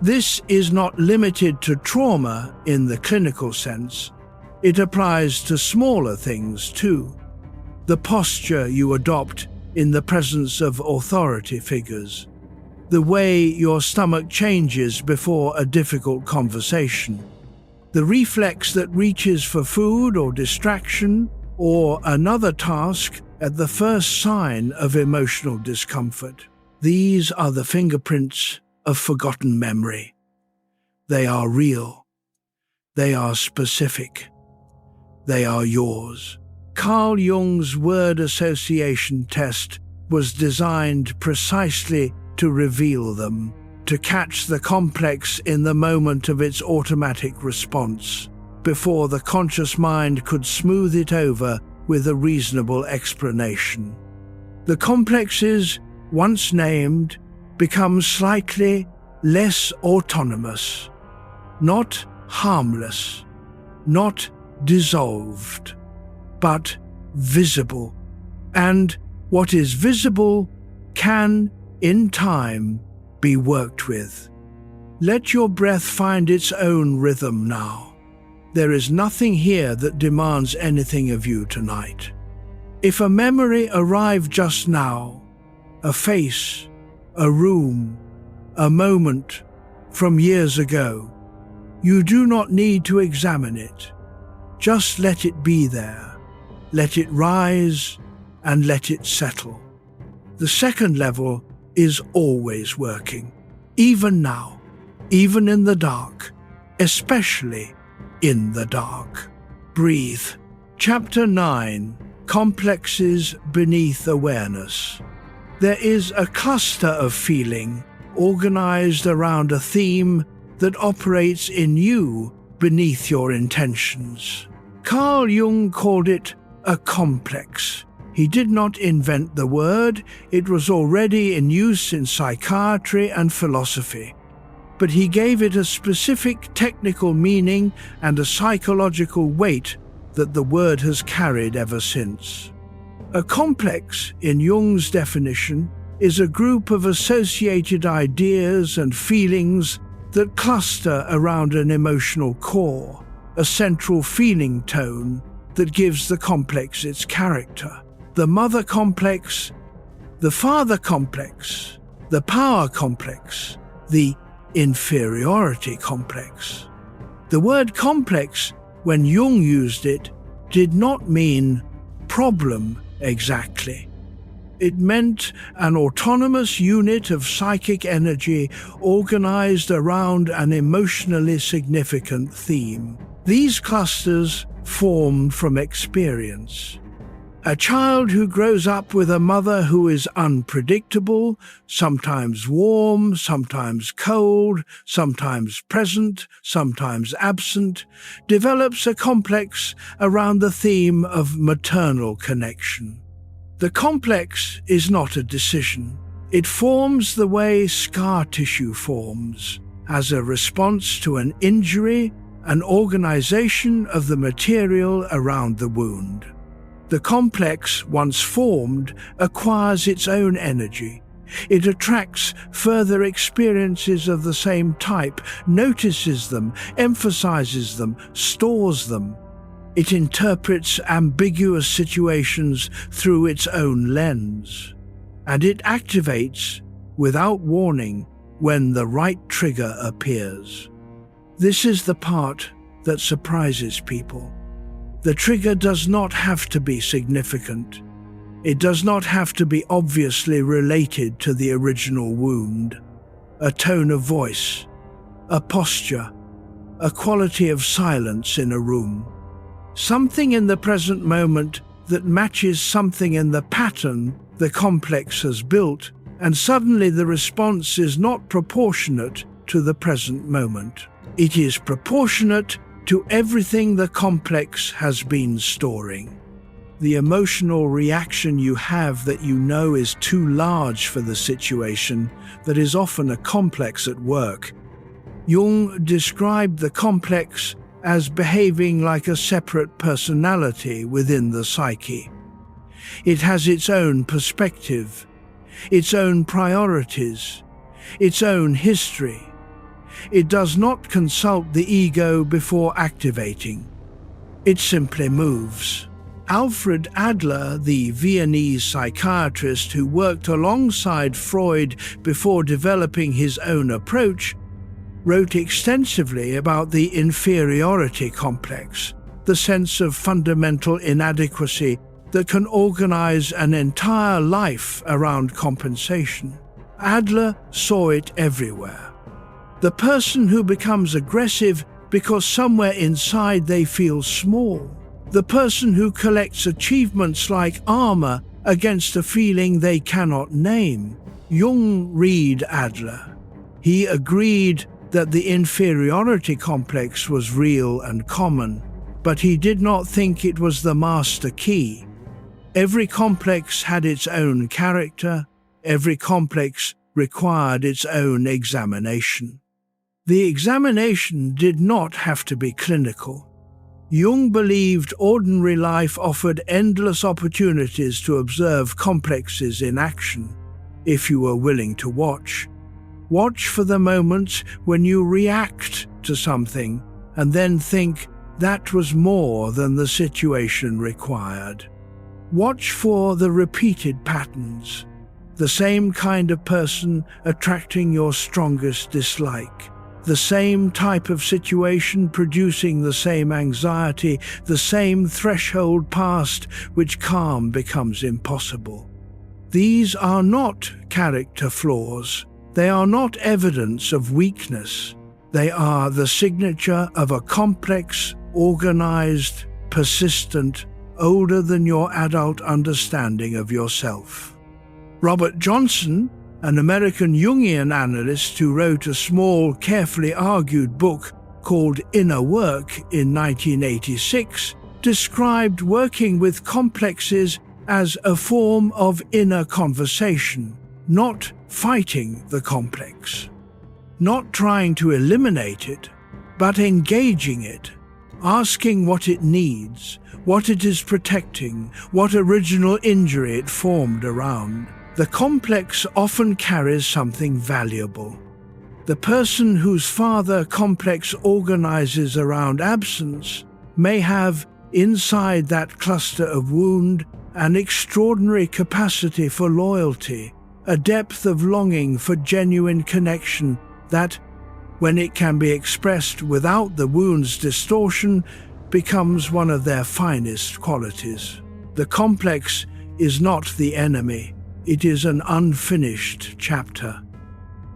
This is not limited to trauma in the clinical sense. It applies to smaller things too. The posture you adopt in the presence of authority figures, the way your stomach changes before a difficult conversation, the reflex that reaches for food or distraction or another task at the first sign of emotional discomfort. These are the fingerprints of forgotten memory. They are real. They are specific. They are yours. Carl Jung's word association test was designed precisely to reveal them, to catch the complex in the moment of its automatic response, before the conscious mind could smooth it over with a reasonable explanation. The complexes, once named, become slightly less autonomous, not harmless, not dissolved. but visible. And what is visible can, in time, be worked with. Let your breath find its own rhythm now. There is nothing here that demands anything of you tonight. If a memory arrived just now, a face, a room, a moment from years ago, you do not need to examine it. Just let it be there. Let it rise and let it settle. The second level is always working, even now, even in the dark, especially in the dark. Breathe. Chapter 9. Complexes beneath awareness. There is a cluster of feeling organized around a theme that operates in you beneath your intentions. Carl Jung called it a complex. He did not invent the word, it was already in use in psychiatry and philosophy. But he gave it a specific technical meaning and a psychological weight that the word has carried ever since. A complex, in Jung's definition, is a group of associated ideas and feelings that cluster around an emotional core, a central feeling tone that gives the complex its character. The mother complex, the father complex, the power complex, the inferiority complex. The word complex, when Jung used it, did not mean problem exactly. It meant an autonomous unit of psychic energy organized around an emotionally significant theme. These clusters formed from experience. A child who grows up with a mother who is unpredictable, sometimes warm, sometimes cold, sometimes present, sometimes absent, develops a complex around the theme of maternal connection. The complex is not a decision. It forms the way scar tissue forms, as a response to an injury, an organization of the material around the wound. The complex, once formed, acquires its own energy. It attracts further experiences of the same type, notices them, emphasizes them, stores them. It interprets ambiguous situations through its own lens. And it activates, without warning, when the right trigger appears. This is the part that surprises people. The trigger does not have to be significant. It does not have to be obviously related to the original wound. A tone of voice, a posture, a quality of silence in a room. Something in the present moment that matches something in the pattern the complex has built, and suddenly the response is not proportionate to the present moment. It is proportionate to everything the complex has been storing. The emotional reaction you have that you know is too large for the situation, that is often a complex at work. Jung described the complex as behaving like a separate personality within the psyche. It has its own perspective, its own priorities, its own history. It does not consult the ego before activating. It simply moves. Alfred Adler, the Viennese psychiatrist who worked alongside Freud before developing his own approach, wrote extensively about the inferiority complex, the sense of fundamental inadequacy that can organize an entire life around compensation. Adler saw it everywhere. The person who becomes aggressive because somewhere inside they feel small. The person who collects achievements like armor against a feeling they cannot name. Jung read Adler. He agreed that the inferiority complex was real and common, but he did not think it was the master key. Every complex had its own character. Every complex required its own examination. The examination did not have to be clinical. Jung believed ordinary life offered endless opportunities to observe complexes in action, if you were willing to watch. Watch for the moments when you react to something and then think that was more than the situation required. Watch for the repeated patterns, the same kind of person attracting your strongest dislike, the same type of situation producing the same anxiety, the same threshold past which calm becomes impossible. These are not character flaws. They are not evidence of weakness. They are the signature of a complex, organized, persistent, older than your adult understanding of yourself. Robert Johnson, an American Jungian analyst who wrote a small, carefully argued book called Inner Work in 1986, described working with complexes as a form of inner conversation, not fighting the complex, not trying to eliminate it, but engaging it, asking what it needs, what it is protecting, what original injury it formed around. The complex often carries something valuable. The person whose father complex organizes around absence may have, inside that cluster of wound, an extraordinary capacity for loyalty, a depth of longing for genuine connection that, when it can be expressed without the wound's distortion, becomes one of their finest qualities. The complex is not the enemy. It is an unfinished chapter.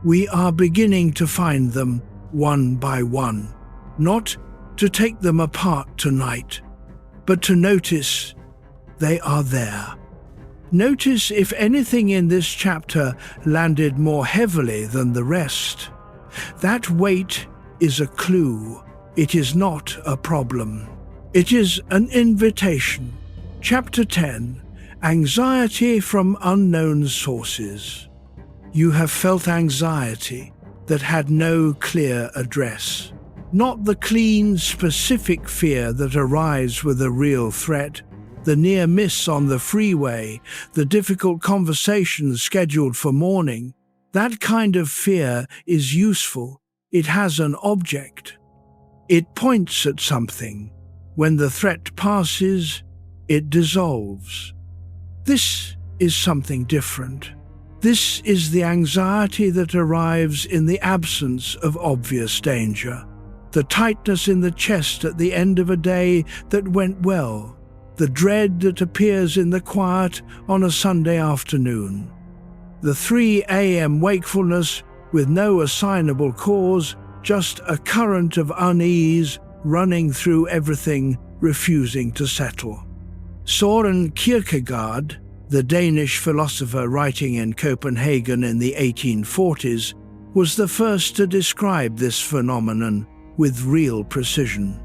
We are beginning to find them one by one, not to take them apart tonight, but to notice they are there. Notice if anything in this chapter landed more heavily than the rest. That weight is a clue. It is not a problem. It is an invitation. Chapter 10. Anxiety from unknown sources. You have felt anxiety that had no clear address. Not the clean, specific fear that arrives with a real threat, the near miss on the freeway, the difficult conversations scheduled for morning. That kind of fear is useful. It has an object. It points at something. When the threat passes, it dissolves. This is something different. This is the anxiety that arrives in the absence of obvious danger. The tightness in the chest at the end of a day that went well. The dread that appears in the quiet on a Sunday afternoon. The 3 a.m. wakefulness with no assignable cause, just a current of unease running through everything, refusing to settle. Søren Kierkegaard, the Danish philosopher writing in Copenhagen in the 1840s, was the first to describe this phenomenon with real precision.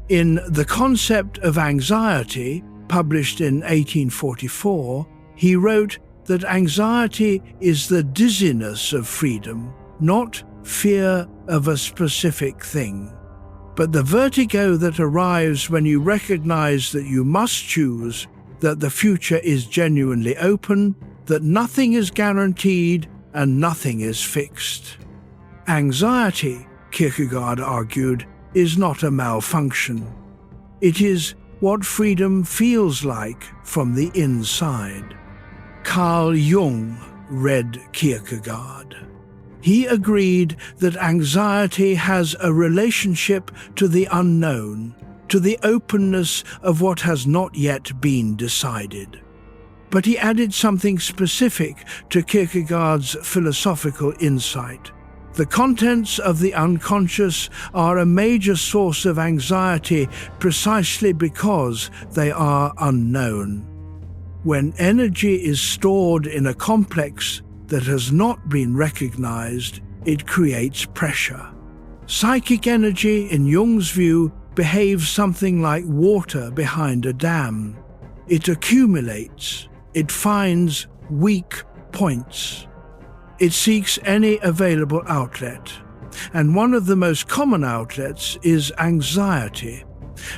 In The Concept of Anxiety, published in 1844, he wrote that anxiety is the dizziness of freedom, not fear of a specific thing, but the vertigo that arrives when you recognize that you must choose, that the future is genuinely open, that nothing is guaranteed and nothing is fixed. Anxiety, Kierkegaard argued, is not a malfunction. It is what freedom feels like from the inside. Carl Jung read Kierkegaard. He agreed that anxiety has a relationship to the unknown, to the openness of what has not yet been decided. But he added something specific to Kierkegaard's philosophical insight. The contents of the unconscious are a major source of anxiety precisely because they are unknown. When energy is stored in a complex that has not been recognized, it creates pressure. Psychic energy, in Jung's view, behaves something like water behind a dam. It accumulates. It finds weak points. It seeks any available outlet. And one of the most common outlets is anxiety.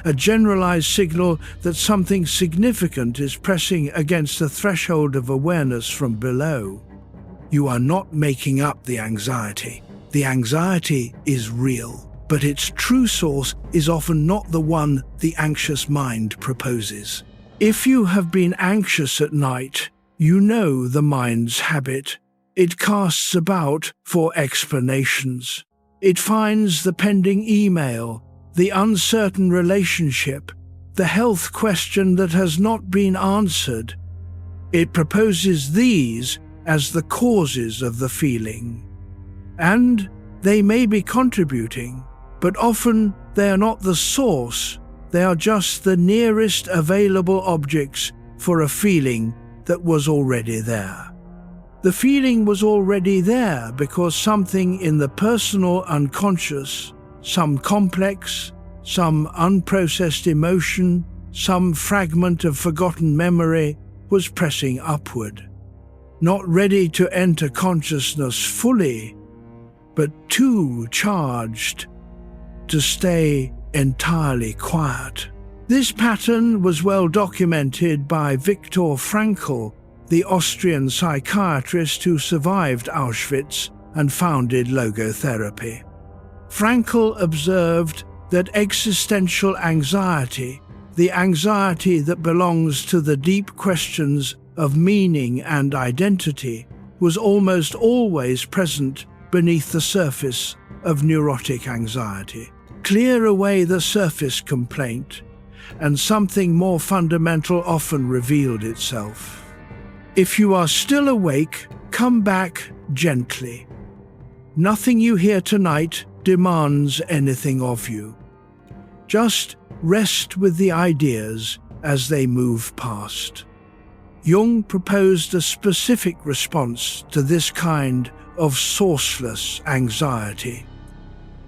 a generalized signal that something significant is pressing against the threshold of awareness from below. You are not making up the anxiety. The anxiety is real, but its true source is often not the one the anxious mind proposes. If you have been anxious at night, you know the mind's habit. It casts about for explanations. It finds the pending email, the uncertain relationship, the health question that has not been answered. It proposes these as the causes of the feeling. And they may be contributing, but often they are not the source. They are just the nearest available objects for a feeling that was already there. The feeling was already there because something in the personal unconscious, some complex, some unprocessed emotion, some fragment of forgotten memory was pressing upward. Not ready to enter consciousness fully, but too charged to stay entirely quiet. This pattern was well documented by Viktor Frankl, the Austrian psychiatrist who survived Auschwitz and founded logotherapy. Frankl observed that existential anxiety, the anxiety that belongs to the deep questions of meaning and identity, was almost always present beneath the surface of neurotic anxiety. Clear away the surface complaint, and something more fundamental often revealed itself. If you are still awake, come back gently. Nothing you hear tonight demands anything of you. Just rest with the ideas as they move past. Jung proposed a specific response to this kind of sourceless anxiety.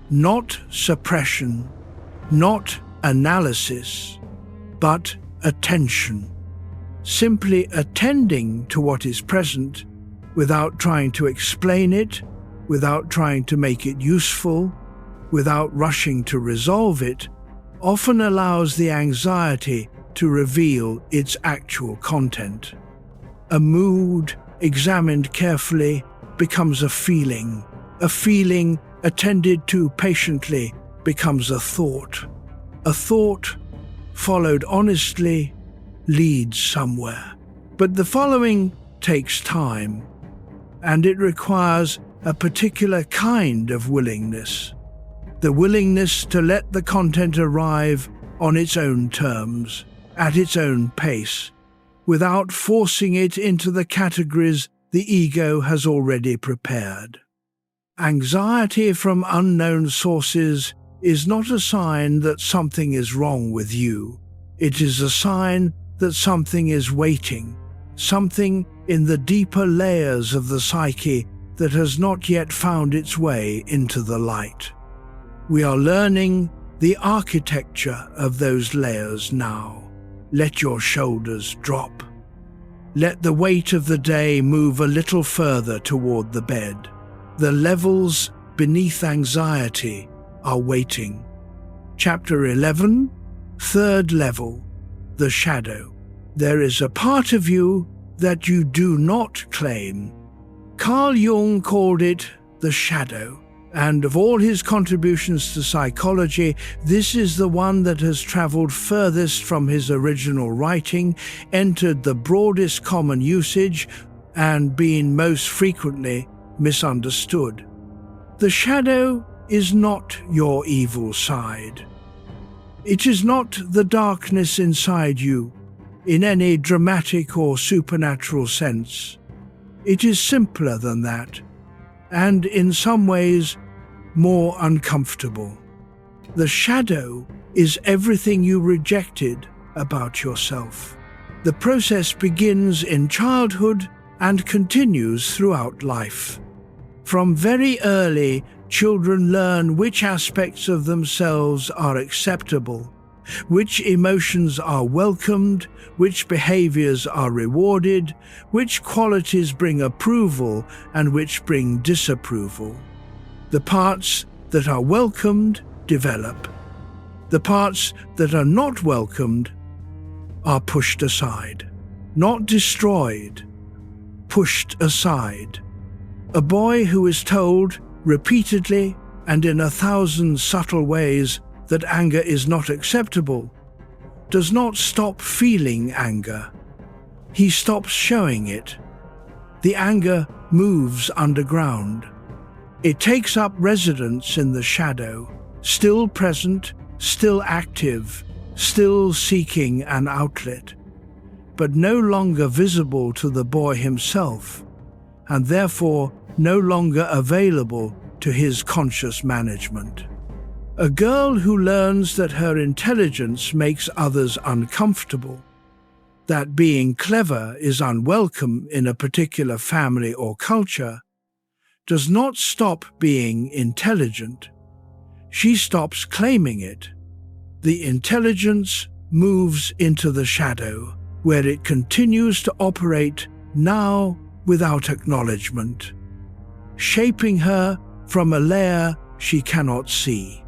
Not suppression, not analysis, but attention. Simply attending to what is present without trying to explain it, without trying to make it useful, without rushing to resolve it, often allows the anxiety to reveal its actual content. A mood, examined carefully, becomes a feeling attended to patiently becomes a thought followed honestly leads somewhere. But the following takes time, and it requires a particular kind of willingness. The willingness to let the content arrive on its own terms, at its own pace, without forcing it into the categories the ego has already prepared. Anxiety from unknown sources is not a sign that something is wrong with you. It is a sign that something is waiting, something in the deeper layers of the psyche that has not yet found its way into the light. We are learning the architecture of those layers now. Let your shoulders drop. Let the weight of the day move a little further toward the bed. The levels beneath anxiety are waiting. Chapter 11, third level, the shadow. There is a part of you that you do not claim. Carl Jung called it the shadow, and of all his contributions to psychology, this is the one that has traveled furthest from his original writing, entered the broadest common usage, and been most frequently misunderstood. The shadow is not your evil side. It is not the darkness inside you, in any dramatic or supernatural sense. It is simpler than that, and in some ways more uncomfortable. The shadow is everything you rejected about yourself. The process begins in childhood and continues throughout life. From very early, children learn which aspects of themselves are acceptable, which emotions are welcomed, which behaviors are rewarded, which qualities bring approval and which bring disapproval. The parts that are welcomed develop. The parts that are not welcomed are pushed aside, not destroyed, pushed aside. A boy who is told repeatedly and in 1,000 subtle ways that anger is not acceptable does not stop feeling anger. He stops showing it. The anger moves underground. It takes up residence in the shadow, still present, still active, still seeking an outlet, but no longer visible to the boy himself, and therefore no longer available to his conscious management. A girl who learns that her intelligence makes others uncomfortable, that being clever is unwelcome in a particular family or culture, does not stop being intelligent. She stops claiming it. The intelligence moves into the shadow, where it continues to operate now without acknowledgement, shaping her from a layer she cannot see.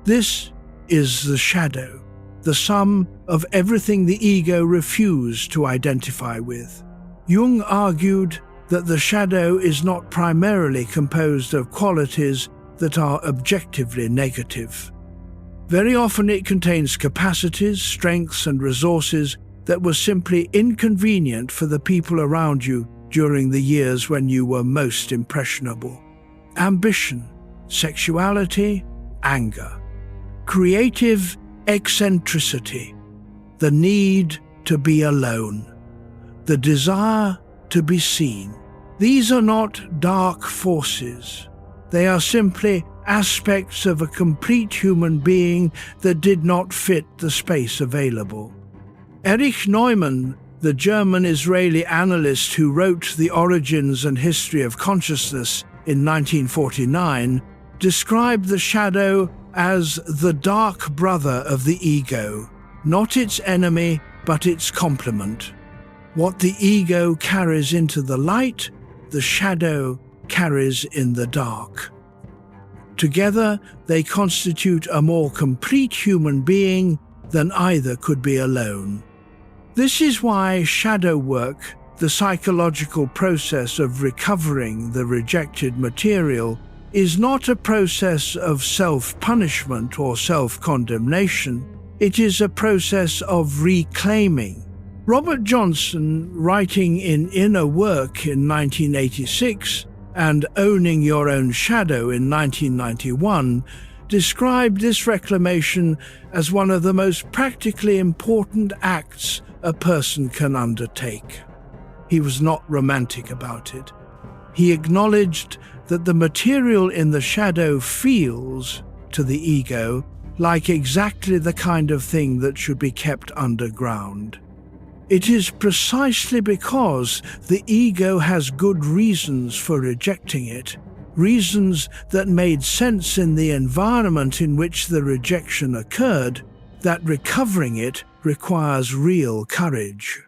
This is the shadow, the sum of everything the ego refused to identify with. Jung argued that the shadow is not primarily composed of qualities that are objectively negative. Very often it contains capacities, strengths, and resources that were simply inconvenient for the people around you during the years when you were most impressionable. Ambition, sexuality, anger, creative eccentricity, the need to be alone, the desire to be seen. These are not dark forces. They are simply aspects of a complete human being that did not fit the space available. Erich Neumann, the German-Israeli analyst who wrote The Origins and History of Consciousness in 1949, described the shadow as the dark brother of the ego, not its enemy, but its complement. What the ego carries into the light, the shadow carries in the dark. Together, they constitute a more complete human being than either could be alone. This is why shadow work, the psychological process of recovering the rejected material, is not a process of self-punishment or self-condemnation. It is a process of reclaiming. Robert Johnson, writing in Inner Work in 1986 and Owning Your Own Shadow in 1991, described this reclamation as one of the most practically important acts a person can undertake. He was not romantic about it. He acknowledged that the material in the shadow feels, to the ego, like exactly the kind of thing that should be kept underground. It is precisely because the ego has good reasons for rejecting it, reasons that made sense in the environment in which the rejection occurred, that recovering it requires real courage.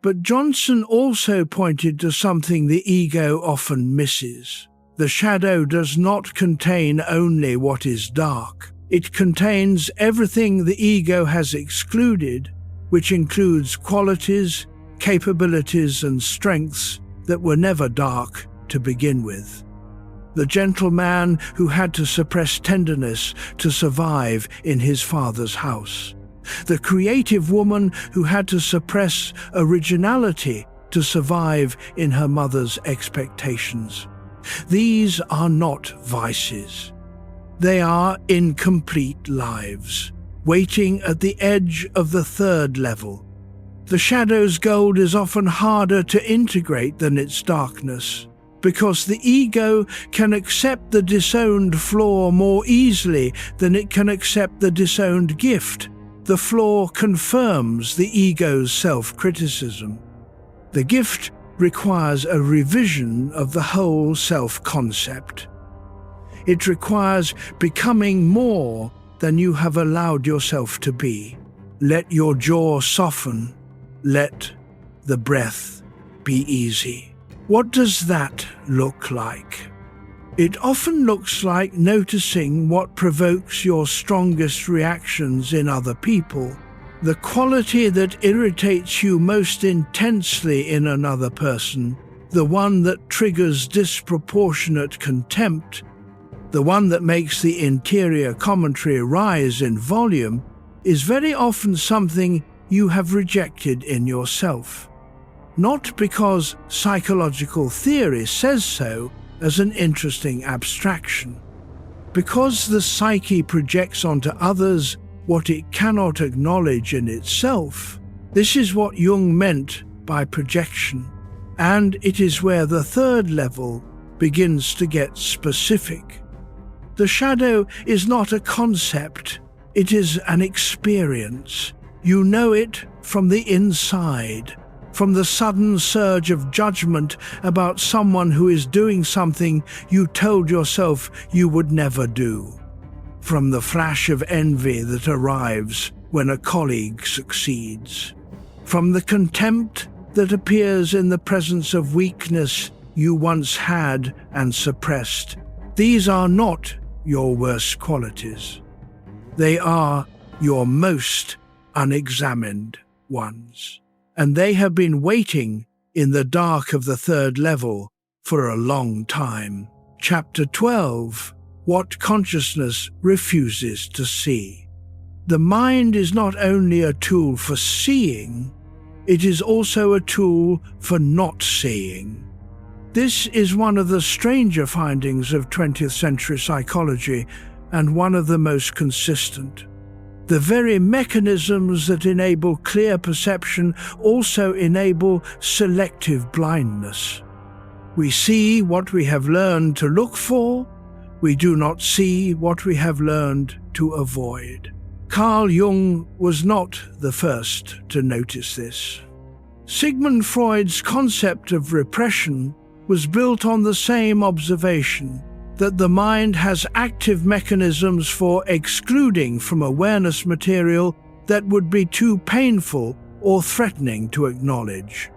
But Johnson also pointed to something the ego often misses. The shadow does not contain only what is dark. It contains everything the ego has excluded, which includes qualities, capabilities, and strengths that were never dark to begin with. The gentleman who had to suppress tenderness to survive in his father's house. The creative woman who had to suppress originality to survive in her mother's expectations. These are not vices. They are incomplete lives, waiting at the edge of the third level. The shadow's gold is often harder to integrate than its darkness, because the ego can accept the disowned flaw more easily than it can accept the disowned gift. The flaw confirms the ego's self-criticism. The gift requires a revision of the whole self-concept. It requires becoming more than you have allowed yourself to be. Let your jaw soften. Let the breath be easy. What does that look like? It often looks like noticing what provokes your strongest reactions in other people. The quality that irritates you most intensely in another person, the one that triggers disproportionate contempt, the one that makes the interior commentary rise in volume, is very often something you have rejected in yourself. Not because psychological theory says so as an interesting abstraction. Because the psyche projects onto others what it cannot acknowledge in itself. This is what Jung meant by projection, and it is where the third level begins to get specific. The shadow is not a concept, it is an experience. You know it from the inside, from the sudden surge of judgment about someone who is doing something you told yourself you would never do. From the flash of envy that arrives when a colleague succeeds. From the contempt that appears in the presence of weakness you once had and suppressed. These are not your worst qualities. They are your most unexamined ones. And they have been waiting in the dark of the third level for a long time. Chapter 12. What consciousness refuses to see. The mind is not only a tool for seeing, it is also a tool for not seeing. This is one of the stranger findings of 20th century psychology and one of the most consistent. The very mechanisms that enable clear perception also enable selective blindness. We see what we have learned to look for, we do not see what we have learned to avoid. Carl Jung was not the first to notice this. Sigmund Freud's concept of repression was built on the same observation, that the mind has active mechanisms for excluding from awareness material that would be too painful or threatening to acknowledge.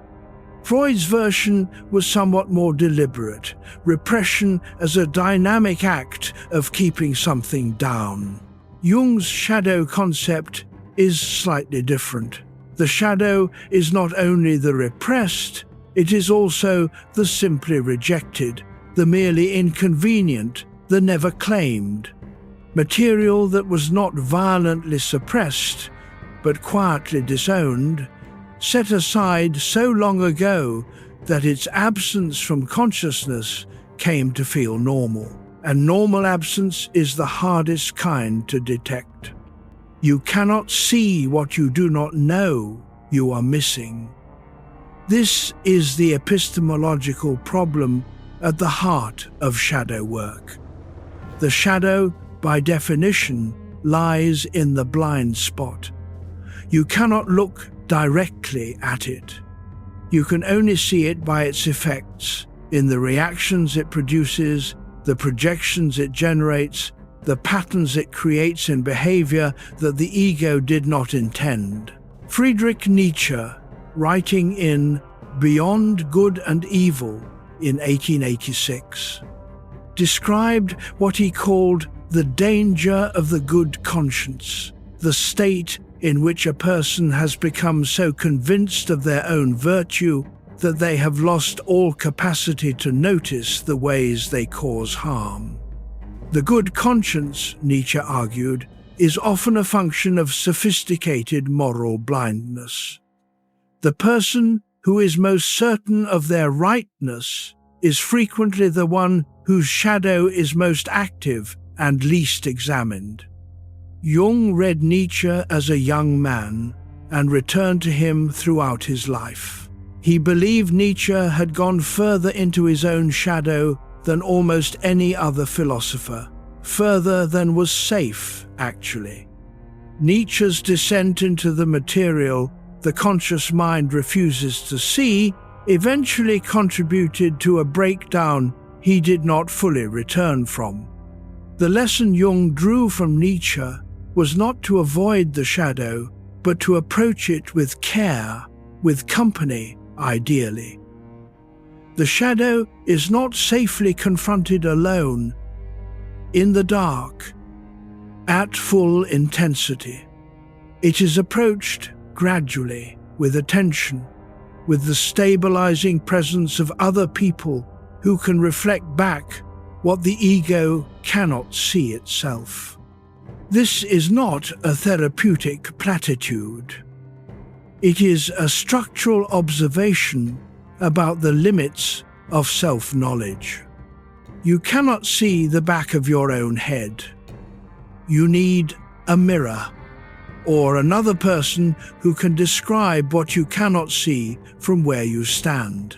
Freud's version was somewhat more deliberate, repression as a dynamic act of keeping something down. Jung's shadow concept is slightly different. The shadow is not only the repressed, it is also the simply rejected, the merely inconvenient, the never claimed. Material that was not violently suppressed, but quietly disowned, set aside so long ago that its absence from consciousness came to feel normal. And normal absence is the hardest kind to detect. You cannot see what you do not know you are missing. This is the epistemological problem at the heart of shadow work. The shadow, by definition, lies in the blind spot. You cannot look directly at it. You can only see it by its effects, in the reactions it produces, the projections it generates, the patterns it creates in behavior that the ego did not intend. Friedrich Nietzsche, writing in Beyond Good and Evil in 1886, described what he called the danger of the good conscience, the state in which a person has become so convinced of their own virtue that they have lost all capacity to notice the ways they cause harm. The good conscience, Nietzsche argued, is often a function of sophisticated moral blindness. The person who is most certain of their rightness is frequently the one whose shadow is most active and least examined. Jung read Nietzsche as a young man and returned to him throughout his life. He believed Nietzsche had gone further into his own shadow than almost any other philosopher, further than was safe, actually. Nietzsche's descent into the material the conscious mind refuses to see eventually contributed to a breakdown he did not fully return from. The lesson Jung drew from Nietzsche was not to avoid the shadow, but to approach it with care, with company, ideally. The shadow is not safely confronted alone, in the dark, at full intensity. It is approached gradually, with attention, with the stabilizing presence of other people who can reflect back what the ego cannot see itself. This is not a therapeutic platitude. It is a structural observation about the limits of self-knowledge. You cannot see the back of your own head. You need a mirror, or another person who can describe what you cannot see from where you stand.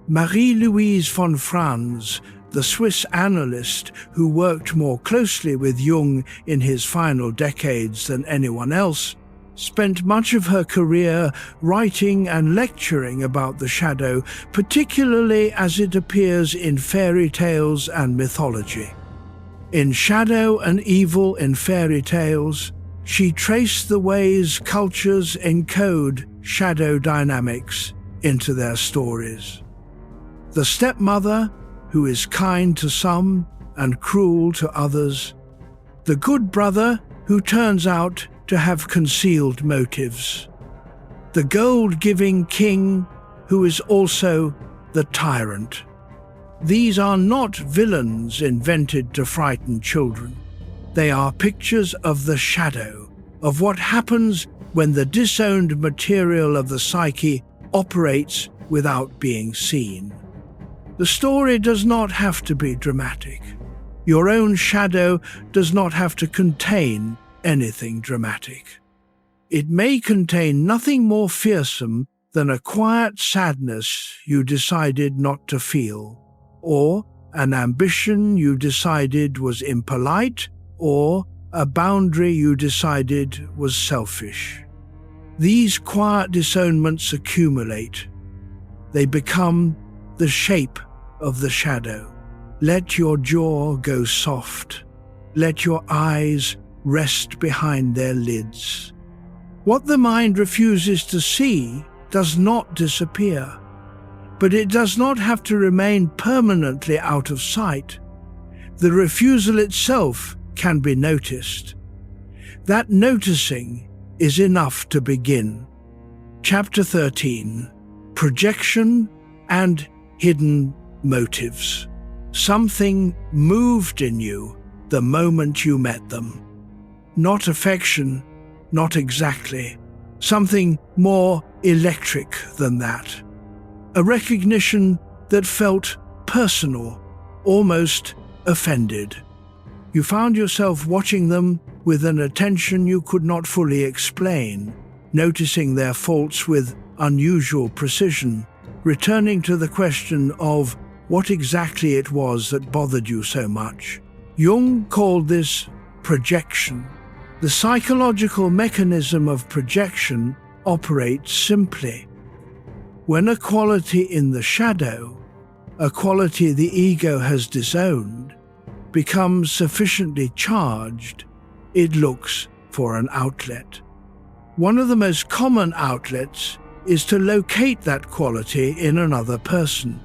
Marie-Louise von Franz, the Swiss analyst who worked more closely with Jung in his final decades than anyone else, spent much of her career writing and lecturing about the shadow, particularly as it appears in fairy tales and mythology. In Shadow and Evil in Fairy Tales, she traced the ways cultures encode shadow dynamics into their stories. The stepmother, who is kind to some and cruel to others. The good brother, who turns out to have concealed motives. The gold-giving king, who is also the tyrant. These are not villains invented to frighten children. They are pictures of the shadow, of what happens when the disowned material of the psyche operates without being seen. The story does not have to be dramatic. Your own shadow does not have to contain anything dramatic. It may contain nothing more fearsome than a quiet sadness you decided not to feel, or an ambition you decided was impolite, or a boundary you decided was selfish. These quiet disownments accumulate. They become the shape of the shadow. Let your jaw go soft. Let your eyes rest behind their lids. What the mind refuses to see does not disappear, but it does not have to remain permanently out of sight. The refusal itself can be noticed. That noticing is enough to begin. Chapter 13. Projection and Hidden Motives. Something moved in you the moment you met them. Not affection, not exactly. Something more electric than that. A recognition that felt personal, almost offended. You found yourself watching them with an attention you could not fully explain, noticing their faults with unusual precision, returning to the question of what exactly it was that bothered you so much. Jung called this projection. The psychological mechanism of projection operates simply. When a quality in the shadow, a quality the ego has disowned, becomes sufficiently charged, it looks for an outlet. One of the most common outlets is to locate that quality in another person,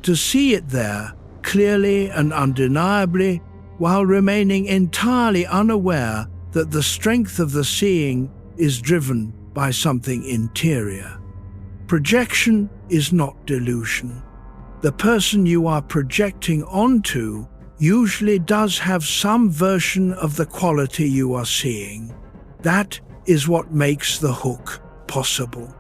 to see it there clearly and undeniably while remaining entirely unaware that the strength of the seeing is driven by something interior. Projection is not delusion. The person you are projecting onto usually does have some version of the quality you are seeing. That is what makes the hook possible.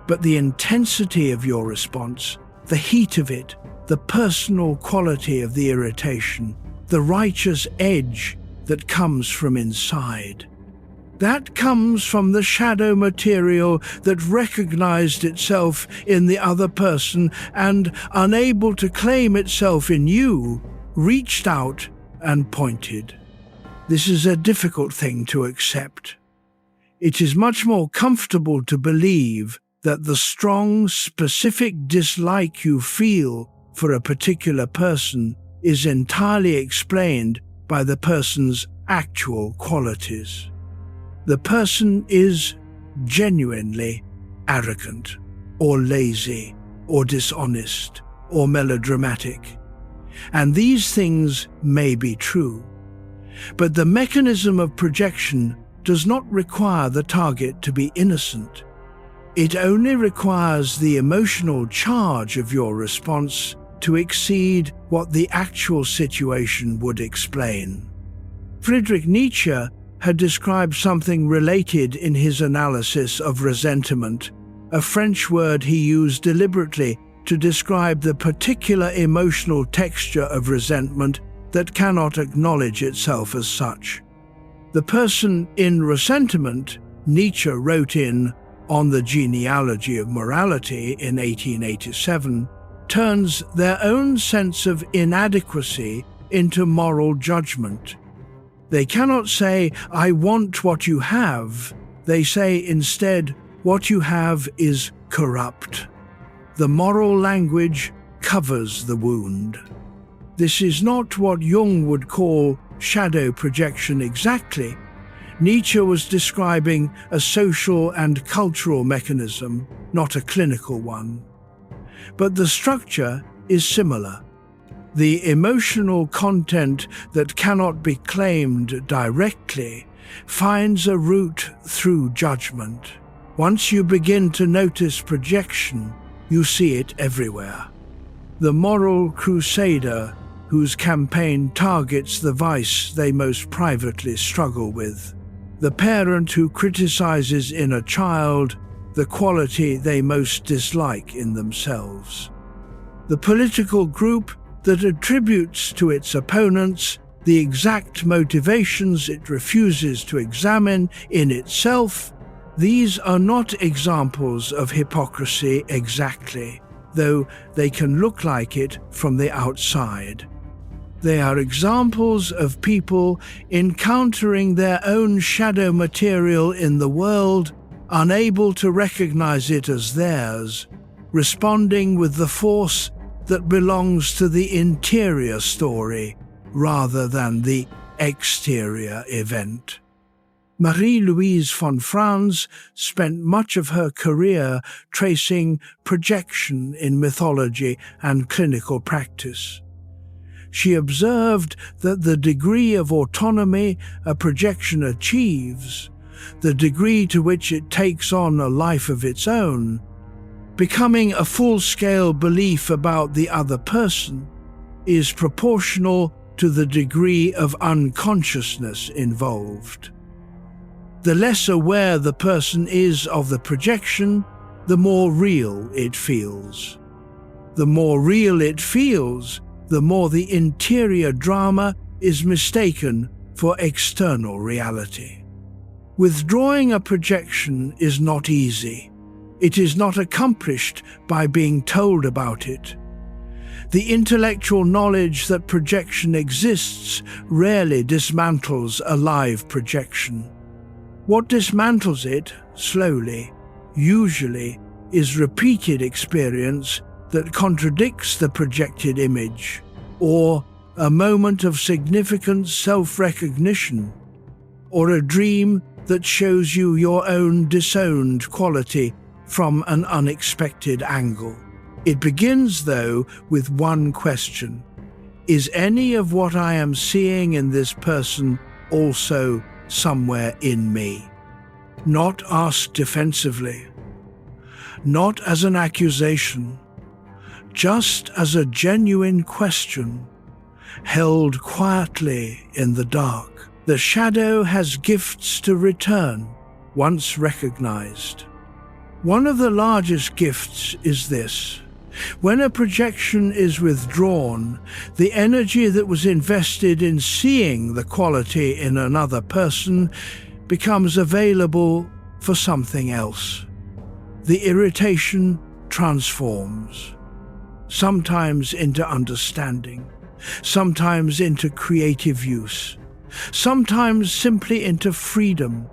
But the intensity of your response, the heat of it, the personal quality of the irritation, the righteous edge that comes from inside, that comes from the shadow material that recognized itself in the other person and, unable to claim itself in you, reached out and pointed. This is a difficult thing to accept. It is much more comfortable to believe that the strong, specific dislike you feel for a particular person is entirely explained by the person's actual qualities. The person is genuinely arrogant, or lazy, or dishonest, or melodramatic. And these things may be true. But the mechanism of projection does not require the target to be innocent. It only requires the emotional charge of your response to exceed what the actual situation would explain. Friedrich Nietzsche had described something related in his analysis of resentment, a French word he used deliberately to describe the particular emotional texture of resentment that cannot acknowledge itself as such. The person in resentment, Nietzsche wrote in On the Genealogy of Morality in 1887, turns their own sense of inadequacy into moral judgment. They cannot say, "I want what you have." They say instead, "What you have is corrupt." The moral language covers the wound. This is not what Jung would call shadow projection exactly. Nietzsche was describing a social and cultural mechanism, not a clinical one. But the structure is similar. The emotional content that cannot be claimed directly finds a route through judgment. Once you begin to notice projection, you see it everywhere. The moral crusader whose campaign targets the vice they most privately struggle with. The parent who criticizes in a child the quality they most dislike in themselves. The political group that attributes to its opponents the exact motivations it refuses to examine in itself. These are not examples of hypocrisy exactly, though they can look like it from the outside. They are examples of people encountering their own shadow material in the world, unable to recognize it as theirs, responding with the force that belongs to the interior story rather than the exterior event. Marie-Louise von Franz spent much of her career tracing projection in mythology and clinical practice. She observed that the degree of autonomy a projection achieves, the degree to which it takes on a life of its own, becoming a full-scale belief about the other person, is proportional to the degree of unconsciousness involved. The less aware the person is of the projection, the more real it feels. The more real it feels, the more the interior drama is mistaken for external reality. Withdrawing a projection is not easy. It is not accomplished by being told about it. The intellectual knowledge that projection exists rarely dismantles a live projection. What dismantles it, slowly, usually, is repeated experience that contradicts the projected image, or a moment of significant self-recognition, or a dream that shows you your own disowned quality from an unexpected angle. It begins, though, with one question. Is any of what I am seeing in this person also somewhere in me? Not asked defensively, not as an accusation, just as a genuine question, held quietly in the dark. The shadow has gifts to return once recognized. One of the largest gifts is this. When a projection is withdrawn, the energy that was invested in seeing the quality in another person becomes available for something else. The irritation transforms, sometimes into understanding, sometimes into creative use, sometimes simply into freedom,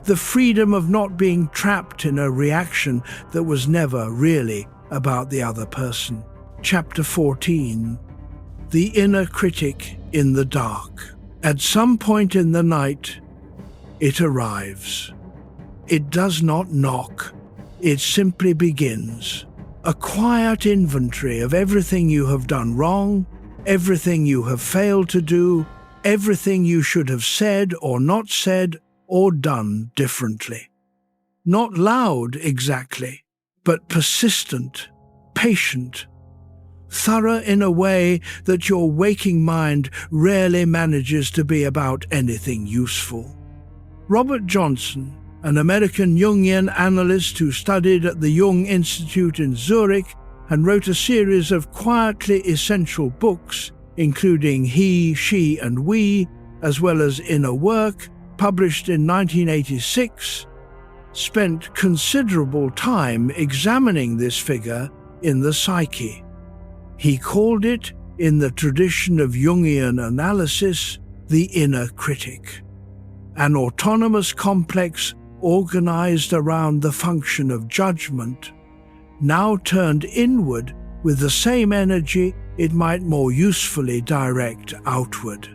the freedom of not being trapped in a reaction that was never really about the other person. Chapter 14. The inner critic in the dark. At some point in the night, it arrives. It does not knock. It simply begins. a quiet inventory of everything you have done wrong, everything you have failed to do, everything you should have said or not said or done differently. Not loud exactly, but persistent, patient, thorough in a way that your waking mind rarely manages to be about anything useful. Robert Johnson, an American Jungian analyst who studied at the Jung Institute in Zurich and wrote a series of quietly essential books, including He, She and We, as well as Inner Work, published in 1986, spent considerable time examining this figure in the psyche. He called it, in the tradition of Jungian analysis, the inner critic, an autonomous complex organized around the function of judgment, now turned inward with the same energy it might more usefully direct outward.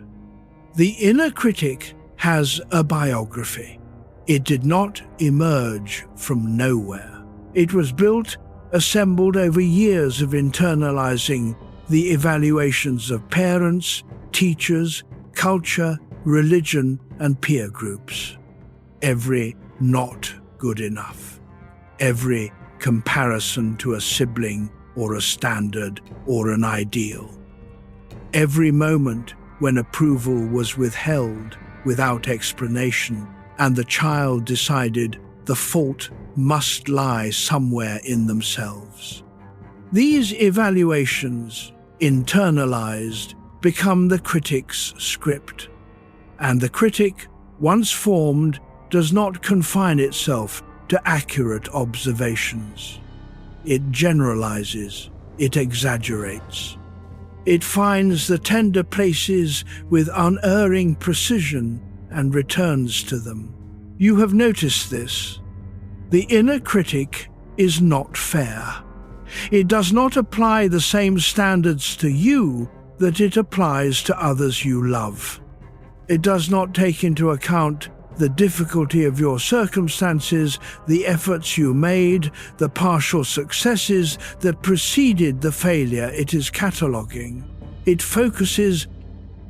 The inner critic has a biography. It did not emerge from nowhere. It was built, assembled over years of internalizing the evaluations of parents, teachers, culture, religion, and peer groups. Every not good enough. Every comparison to a sibling or a standard or an ideal. Every moment when approval was withheld without explanation and the child decided the fault must lie somewhere in themselves. These evaluations, internalized, become the critic's script. And the critic, once formed, does not confine itself to accurate observations. It generalizes, it exaggerates. It finds the tender places with unerring precision and returns to them. You have noticed this. The inner critic is not fair. It does not apply the same standards to you that it applies to others you love. It does not take into account the difficulty of your circumstances, the efforts you made, the partial successes that preceded the failure it is cataloguing. It focuses,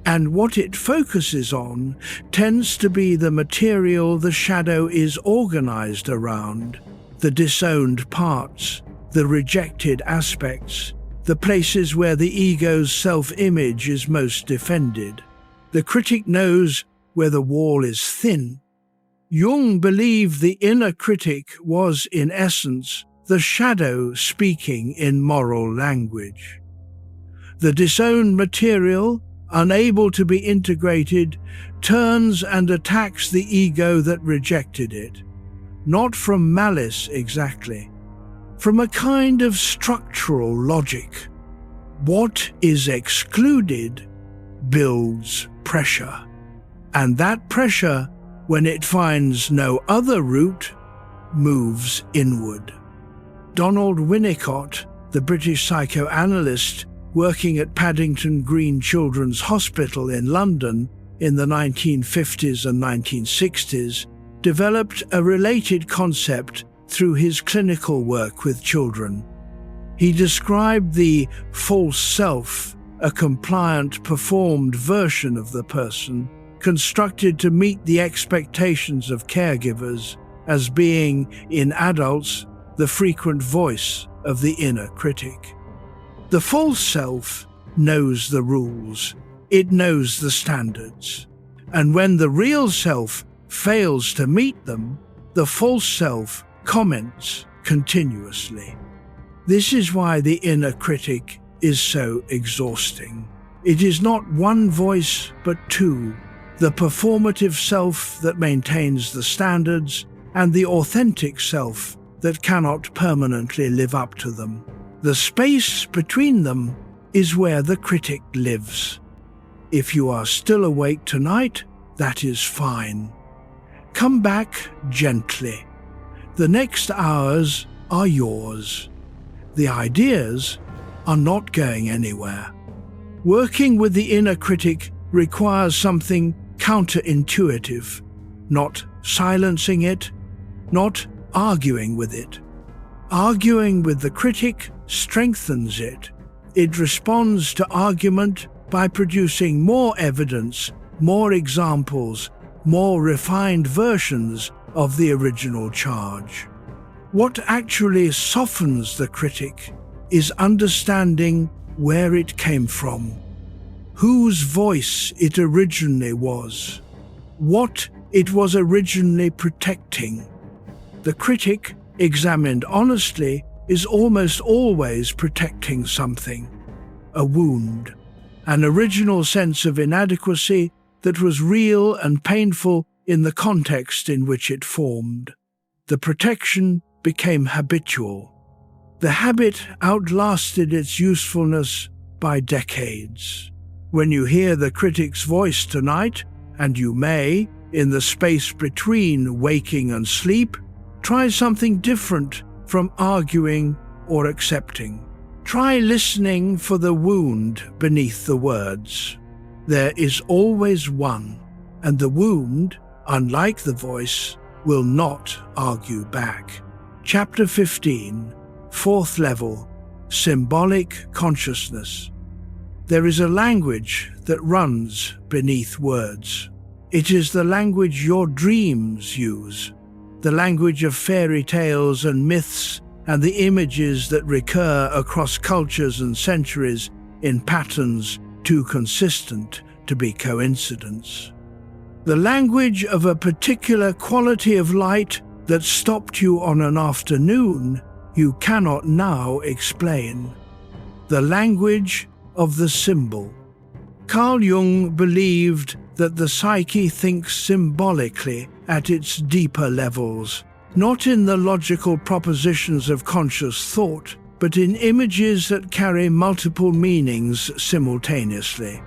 and what it focuses on tends to be the material the shadow is organized around, the disowned parts, the rejected aspects, the places where the ego's self-image is most defended. The critic knows where the wall is thin. Jung believed the inner critic was, in essence, the shadow speaking in moral language. The disowned material, unable to be integrated, turns and attacks the ego that rejected it, not from malice exactly, from a kind of structural logic. What is excluded builds pressure, and that pressure, when it finds no other route, moves inward. Donald Winnicott, the British psychoanalyst working at Paddington Green Children's Hospital in London in the 1950s and 1960s, developed a related concept through his clinical work with children. He described the false self, a compliant, performed version of the person, constructed to meet the expectations of caregivers, as being, in adults, the frequent voice of the inner critic. The false self knows the rules, it knows the standards, and when the real self fails to meet them, the false self comments continuously. This is why the inner critic is so exhausting. It is not one voice but two, the performative self that maintains the standards and the authentic self that cannot permanently live up to them. The space between them is where the critic lives. If you are still awake tonight, that is fine. Come back gently. The next hours are yours. The ideas are not going anywhere. Working with the inner critic requires something counterintuitive, not silencing it, not arguing with it. Arguing with the critic strengthens it. It responds to argument by producing more evidence, more examples, more refined versions of the original charge. What actually softens the critic is understanding where it came from, whose voice it originally was, what it was originally protecting. The critic, examined honestly, is almost always protecting something: a wound, an original sense of inadequacy that was real and painful in the context in which it formed. The protection became habitual. The habit outlasted its usefulness by decades. When you hear the critic's voice tonight, and you may, in the space between waking and sleep, try something different from arguing or accepting. Try listening for the wound beneath the words. There is always one, and the wound, unlike the voice, will not argue back. Chapter 15, 4th level, Symbolic Consciousness. There is a language that runs beneath words. It is the language your dreams use, the language of fairy tales and myths and the images that recur across cultures and centuries in patterns too consistent to be coincidence. The language of a particular quality of light that stopped you on an afternoon you cannot now explain. The language of the symbol. Carl Jung believed that the psyche thinks symbolically at its deeper levels, not in the logical propositions of conscious thought, but in images that carry multiple meanings simultaneously.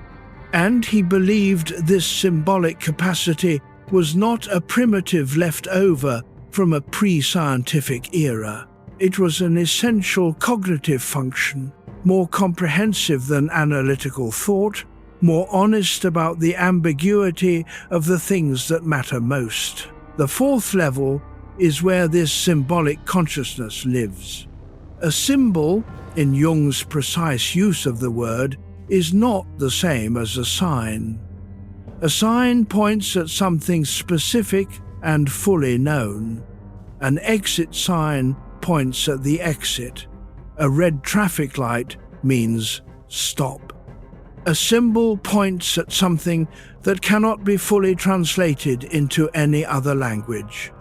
And he believed this symbolic capacity was not a primitive left over from a pre-scientific era. It was an essential cognitive function, more comprehensive than analytical thought, more honest about the ambiguity of the things that matter most. The 4th level is where this symbolic consciousness lives. A symbol, in Jung's precise use of the word, is not the same as a sign. A sign points at something specific and fully known. An exit sign points at the exit. A red traffic light means stop. A symbol points at something that cannot be fully translated into any other language.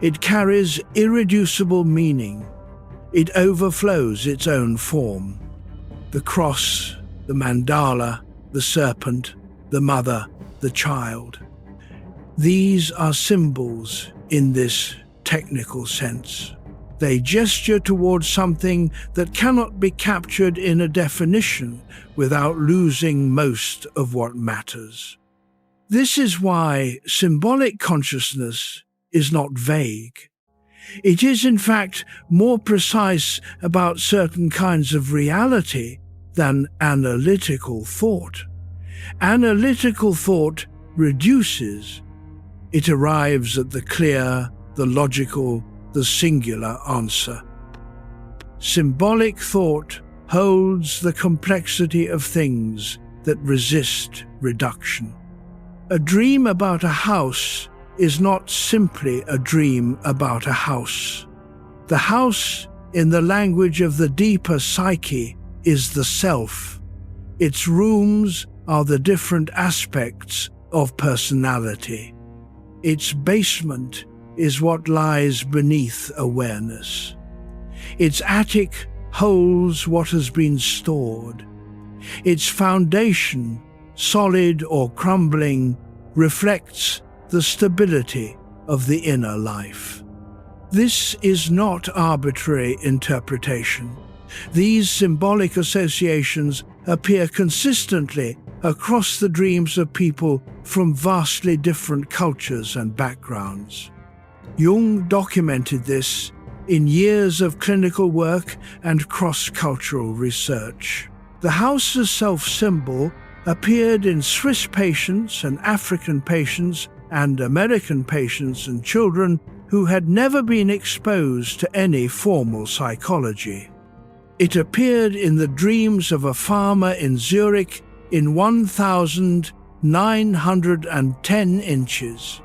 It carries irreducible meaning. It overflows its own form. The cross, the mandala, the serpent, the mother, the child. These are symbols in this technical sense. They gesture towards something that cannot be captured in a definition without losing most of what matters. This is why symbolic consciousness is not vague. It is, in fact, more precise about certain kinds of reality than analytical thought. Analytical thought reduces. It arrives at the clear, the logical, the singular answer. Symbolic thought holds the complexity of things that resist reduction. A dream about a house is not simply a dream about a house. The house, in the language of the deeper psyche, is the self. Its rooms are the different aspects of personality. Its basement is what lies beneath awareness. Its attic holds what has been stored. Its foundation, solid or crumbling, reflects the stability of the inner life. This is not arbitrary interpretation. These symbolic associations appear consistently across the dreams of people from vastly different cultures and backgrounds. Jung documented this in years of clinical work and cross-cultural research. The house's self-symbol appeared in Swiss patients and African patients and American patients and children who had never been exposed to any formal psychology. It appeared in the dreams of a farmer in Zurich in 1,910 inches.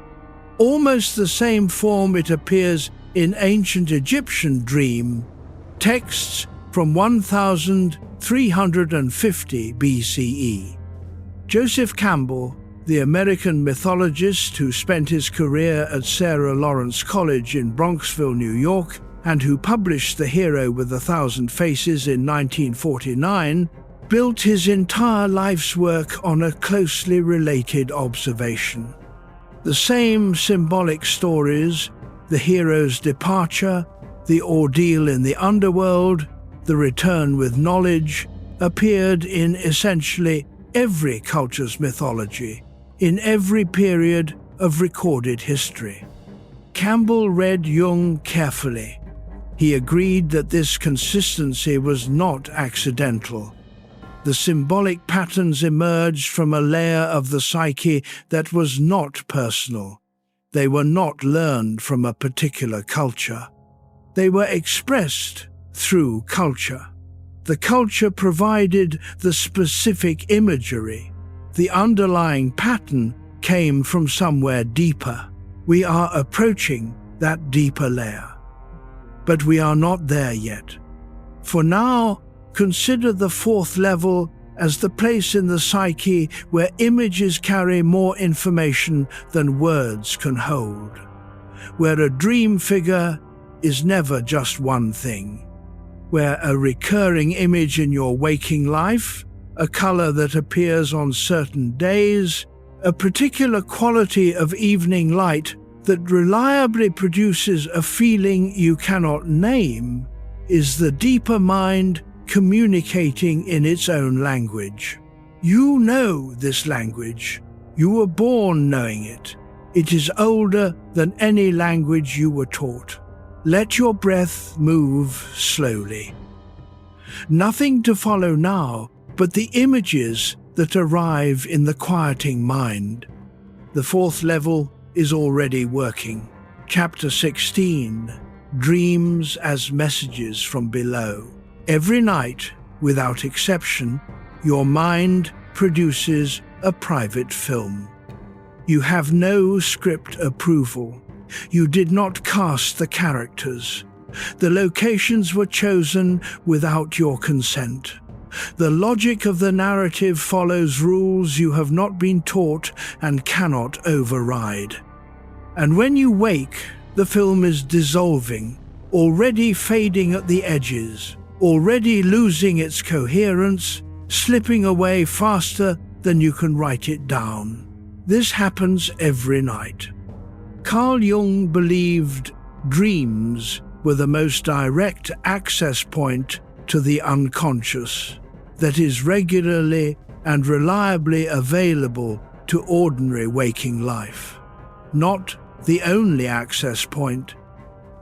Almost the same form it appears in ancient Egyptian dream texts from 1350 BCE. Joseph Campbell, the American mythologist who spent his career at Sarah Lawrence College in Bronxville, New York, and who published The Hero with 1,000 Faces in 1949, built his entire life's work on a closely related observation. The same symbolic stories, the hero's departure, the ordeal in the underworld, the return with knowledge, appeared in essentially every culture's mythology, in every period of recorded history. Campbell read Jung carefully. He agreed that this consistency was not accidental. The symbolic patterns emerged from a layer of the psyche that was not personal. They were not learned from a particular culture. They were expressed through culture. The culture provided the specific imagery. The underlying pattern came from somewhere deeper. We are approaching that deeper layer. But we are not there yet. For now, consider the fourth level as the place in the psyche where images carry more information than words can hold, where a dream figure is never just one thing, where a recurring image in your waking life, a color that appears on certain days, a particular quality of evening light that reliably produces a feeling you cannot name, is the deeper mind communicating in its own language. You know this language. You were born knowing it. It is older than any language you were taught. Let your breath move slowly. Nothing to follow now but the images that arrive in the quieting mind. The fourth level is already working. Chapter 16, Dreams as Messages from Below. Every night, without exception, your mind produces a private film. You have no script approval. You did not cast the characters. The locations were chosen without your consent. The logic of the narrative follows rules you have not been taught and cannot override. And when you wake, the film is dissolving, already fading at the edges, already losing its coherence, slipping away faster than you can write it down. This happens every night. Carl Jung believed dreams were the most direct access point to the unconscious that is regularly and reliably available to ordinary waking life. Not the only access point,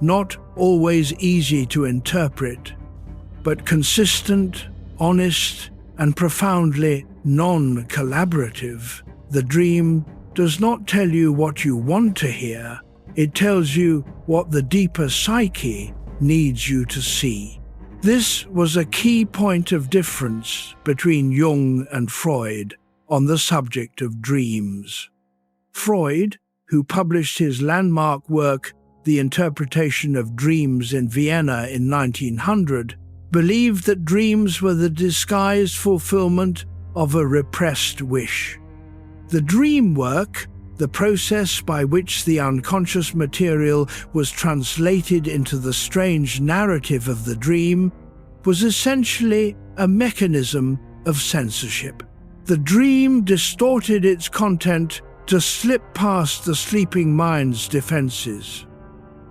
not always easy to interpret, but consistent, honest, and profoundly non-collaborative. The dream does not tell you what you want to hear, it tells you what the deeper psyche needs you to see. This was a key point of difference between Jung and Freud on the subject of dreams. Freud, who published his landmark work, The Interpretation of Dreams in Vienna in 1900, believed that dreams were the disguised fulfillment of a repressed wish. The dream work, the process by which the unconscious material was translated into the strange narrative of the dream, was essentially a mechanism of censorship. The dream distorted its content to slip past the sleeping mind's defenses.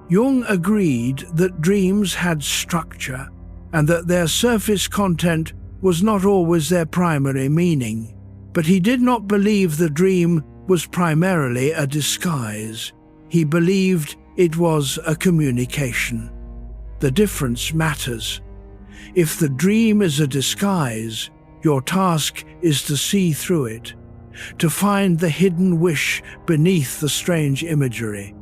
Jung agreed that dreams had structure, and that their surface content was not always their primary meaning. But he did not believe the dream was primarily a disguise. He believed it was a communication. The difference matters. If the dream is a disguise, your task is to see through it, to find the hidden wish beneath the strange imagery.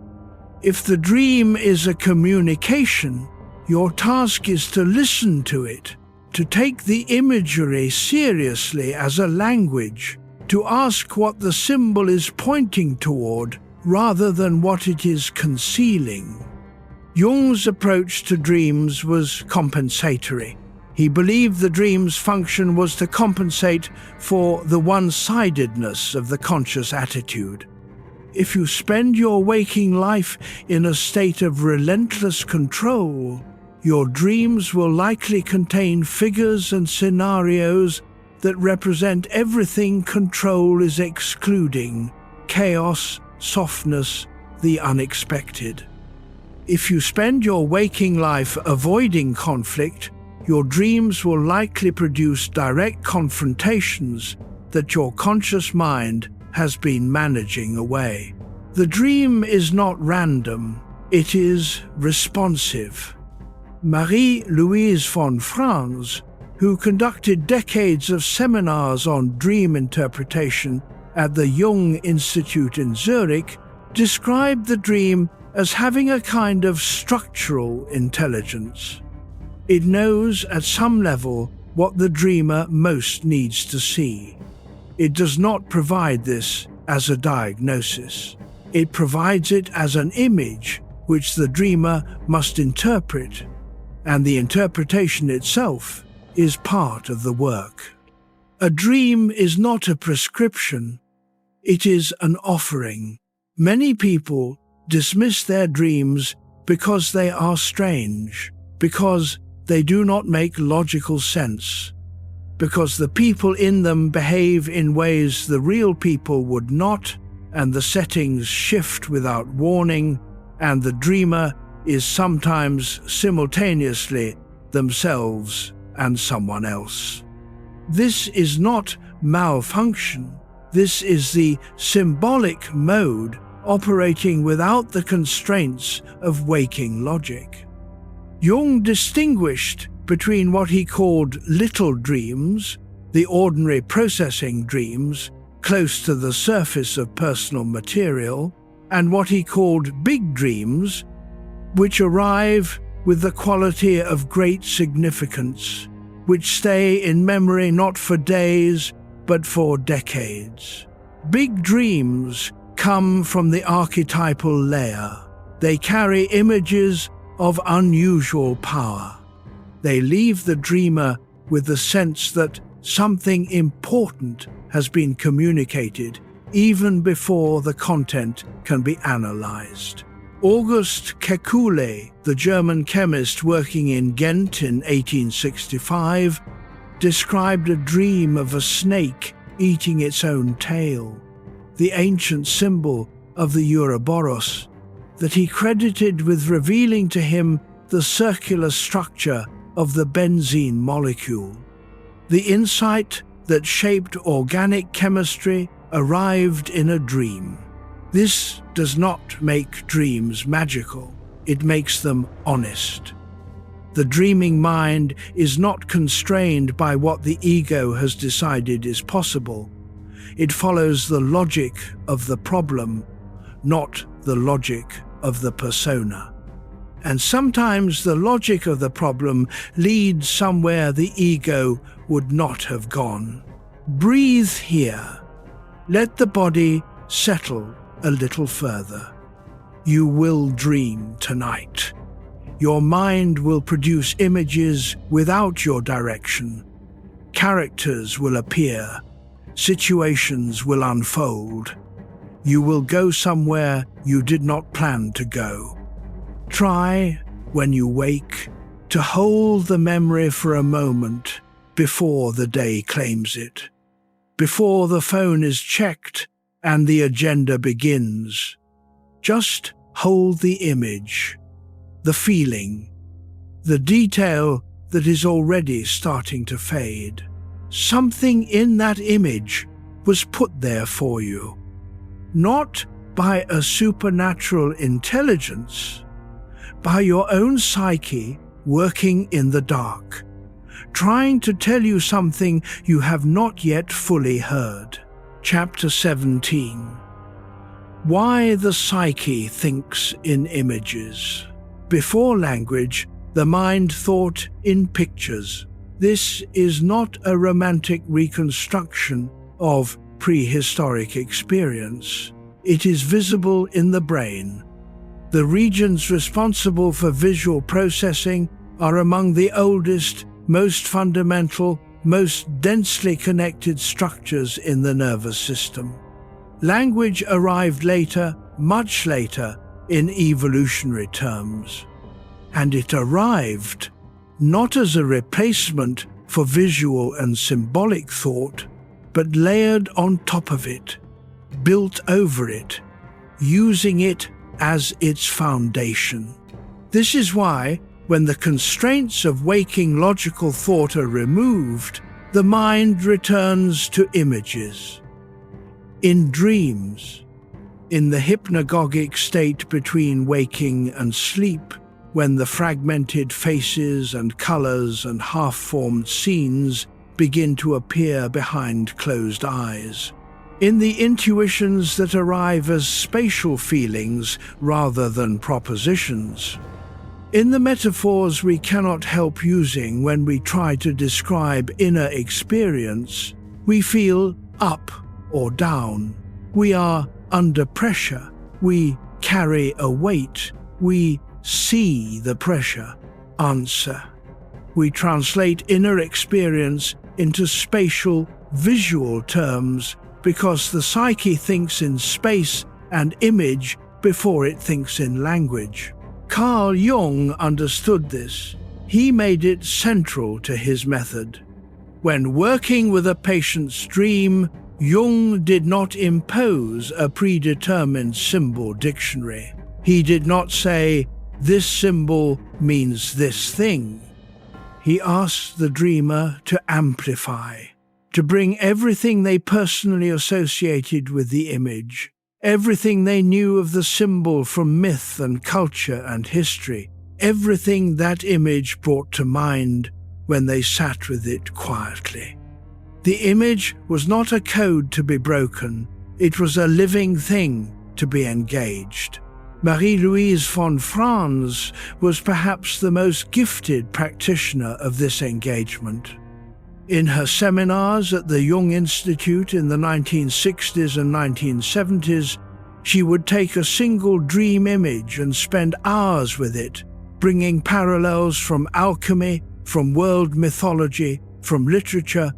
If the dream is a communication, your task is to listen to it, to take the imagery seriously as a language, to ask what the symbol is pointing toward rather than what it is concealing. Jung's approach to dreams was compensatory. He believed the dream's function was to compensate for the one-sidedness of the conscious attitude. If you spend your waking life in a state of relentless control, your dreams will likely contain figures and scenarios that represent everything control is excluding: chaos, softness, the unexpected. If you spend your waking life avoiding conflict, your dreams will likely produce direct confrontations that your conscious mind has been managing away. The dream is not random, it is responsive. Marie-Louise von Franz, who conducted decades of seminars on dream interpretation at the Jung Institute in Zurich, described the dream as having a kind of structural intelligence. It knows at some level what the dreamer most needs to see. It does not provide this as a diagnosis. It provides it as an image which the dreamer must interpret, and the interpretation itself is part of the work. A dream is not a prescription, it is an offering. Many people dismiss their dreams because they are strange, because they do not make logical sense, because the people in them behave in ways the real people would not, and the settings shift without warning, and the dreamer is sometimes simultaneously themselves and someone else. This is not malfunction. This is the symbolic mode operating without the constraints of waking logic. Jung distinguished between what he called little dreams, the ordinary processing dreams, close to the surface of personal material, and what he called big dreams, which arrive with the quality of great significance, which stay in memory not for days, but for decades. Big dreams come from the archetypal layer. They carry images of unusual power. They leave the dreamer with the sense that something important has been communicated even before the content can be analyzed. August Kekulé, the German chemist working in Ghent in 1865, described a dream of a snake eating its own tail, the ancient symbol of the Ouroboros, that he credited with revealing to him the circular structure of the benzene molecule. The insight that shaped organic chemistry arrived in a dream. This does not make dreams magical, it makes them honest. The dreaming mind is not constrained by what the ego has decided is possible. It follows the logic of the problem, not the logic of the persona. And sometimes the logic of the problem leads somewhere the ego would not have gone. Breathe here. Let the body settle a little further. You will dream tonight. Your mind will produce images without your direction. Characters will appear. Situations will unfold. You will go somewhere you did not plan to go. Try, when you wake, to hold the memory for a moment before the day claims it, before the phone is checked and the agenda begins. Just hold the image, the feeling, the detail that is already starting to fade. Something in that image was put there for you, not by a supernatural intelligence, by your own psyche working in the dark, trying to tell you something you have not yet fully heard. Chapter 17. Why the psyche thinks in images. Before language, the mind thought in pictures. This is not a romantic reconstruction of prehistoric experience. It is visible in the brain. The regions responsible for visual processing are among the oldest, most fundamental, most densely connected structures in the nervous system. Language arrived later, much later, in evolutionary terms. And it arrived not as a replacement for visual and symbolic thought, but layered on top of it, built over it, using it as its foundation. This is why, when the constraints of waking logical thought are removed, the mind returns to images. In dreams, in the hypnagogic state between waking and sleep, when the fragmented faces and colors and half-formed scenes begin to appear behind closed eyes. In the intuitions that arrive as spatial feelings rather than propositions. In the metaphors we cannot help using when we try to describe inner experience, we feel up or down. We are under pressure. We carry a weight. We see the pressure. Answer. We translate inner experience into spatial, visual terms because the psyche thinks in space and image before it thinks in language. Carl Jung understood this. He made it central to his method. When working with a patient's dream, Jung did not impose a predetermined symbol dictionary. He did not say, "This symbol means this thing." He asked the dreamer to amplify, to bring everything they personally associated with the image, everything they knew of the symbol from myth and culture and history, everything that image brought to mind when they sat with it quietly. The image was not a code to be broken, it was a living thing to be engaged. Marie-Louise von Franz was perhaps the most gifted practitioner of this engagement. In her seminars at the Jung Institute in the 1960s and 1970s, she would take a single dream image and spend hours with it, bringing parallels from alchemy, from world mythology, from literature,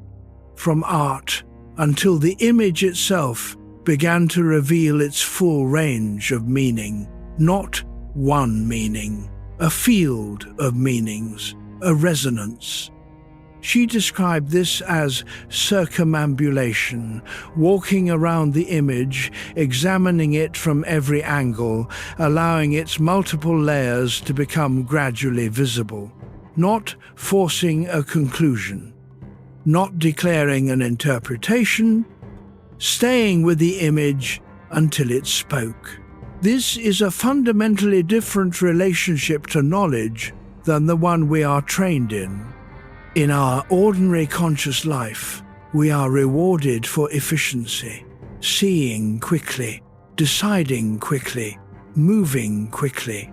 from art, until the image itself began to reveal its full range of meaning. Not one meaning, a field of meanings, a resonance. She described this as circumambulation, walking around the image, examining it from every angle, allowing its multiple layers to become gradually visible, not forcing a conclusion, not declaring an interpretation, staying with the image until it spoke. This is a fundamentally different relationship to knowledge than the one we are trained in. In our ordinary conscious life, we are rewarded for efficiency, seeing quickly, deciding quickly, moving quickly.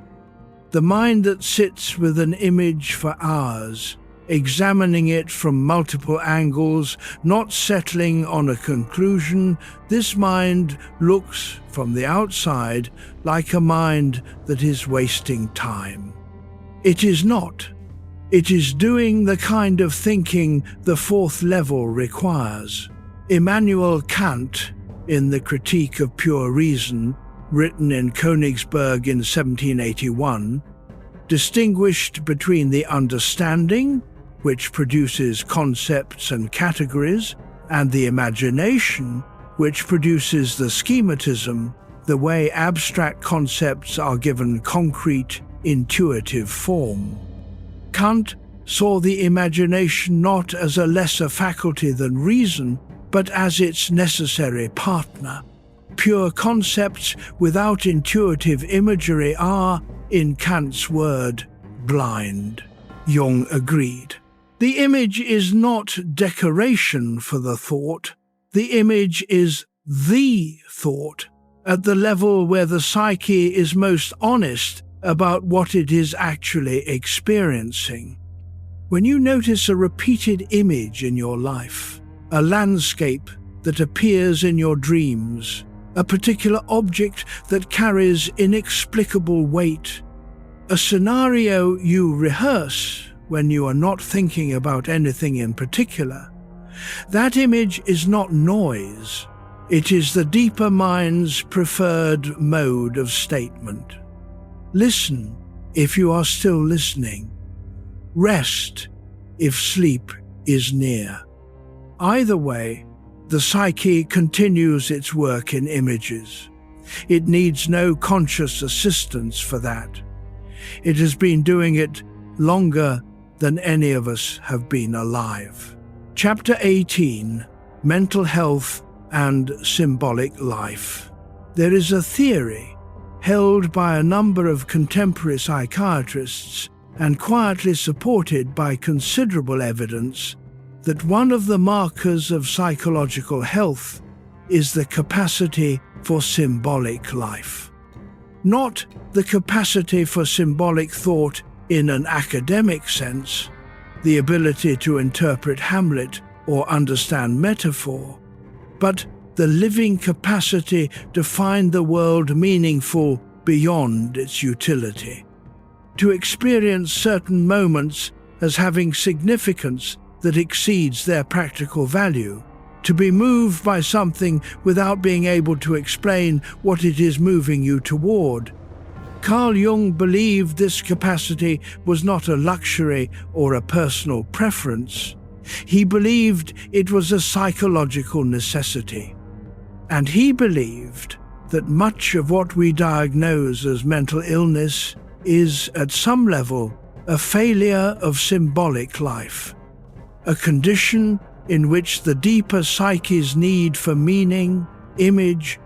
The mind that sits with an image for hours, examining it from multiple angles, not settling on a conclusion, this mind looks from the outside like a mind that is wasting time. It is not. It is doing the kind of thinking the fourth level requires. Immanuel Kant, in the Critic of Pure Reason, written in Königsberg in 1781, distinguished between the understanding, which produces concepts and categories, and the imagination, which produces the schematism, the way abstract concepts are given concrete, intuitive form. Kant saw the imagination not as a lesser faculty than reason, but as its necessary partner. Pure concepts without intuitive imagery are, in Kant's word, blind. Jung agreed. The image is not decoration for the thought. The image is the thought, at the level where the psyche is most honest about what it is actually experiencing. When you notice a repeated image in your life, a landscape that appears in your dreams, a particular object that carries inexplicable weight, a scenario you rehearse when you are not thinking about anything in particular, that image is not noise. It is the deeper mind's preferred mode of statement. Listen if you are still listening. Rest if sleep is near. Either way, the psyche continues its work in images. It needs no conscious assistance for that. It has been doing it longer than any of us have been alive. Chapter 18, Mental Health and Symbolic Life. There is a theory held by a number of contemporary psychiatrists and quietly supported by considerable evidence that one of the markers of psychological health is the capacity for symbolic life. Not the capacity for symbolic thought in an academic sense, the ability to interpret Hamlet or understand metaphor, but the living capacity to find the world meaningful beyond its utility, to experience certain moments as having significance that exceeds their practical value, to be moved by something without being able to explain what it is moving you toward. Carl Jung believed this capacity was not a luxury or a personal preference. He believed it was a psychological necessity. And he believed that much of what we diagnose as mental illness is, at some level, a failure of symbolic life, a condition in which the deeper psyche's need for meaning, image,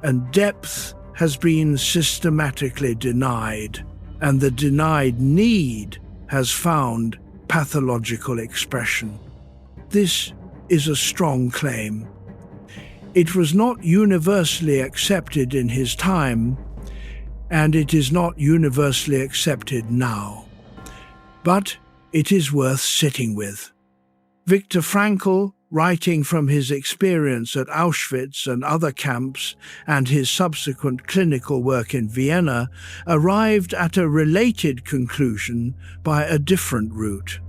and depth has been systematically denied, and the denied need has found pathological expression. This is a strong claim. It was not universally accepted in his time, and it is not universally accepted now. But it is worth sitting with. Viktor Frankl, writing from his experience at Auschwitz and other camps and his subsequent clinical work in Vienna, arrived at a related conclusion by a different route.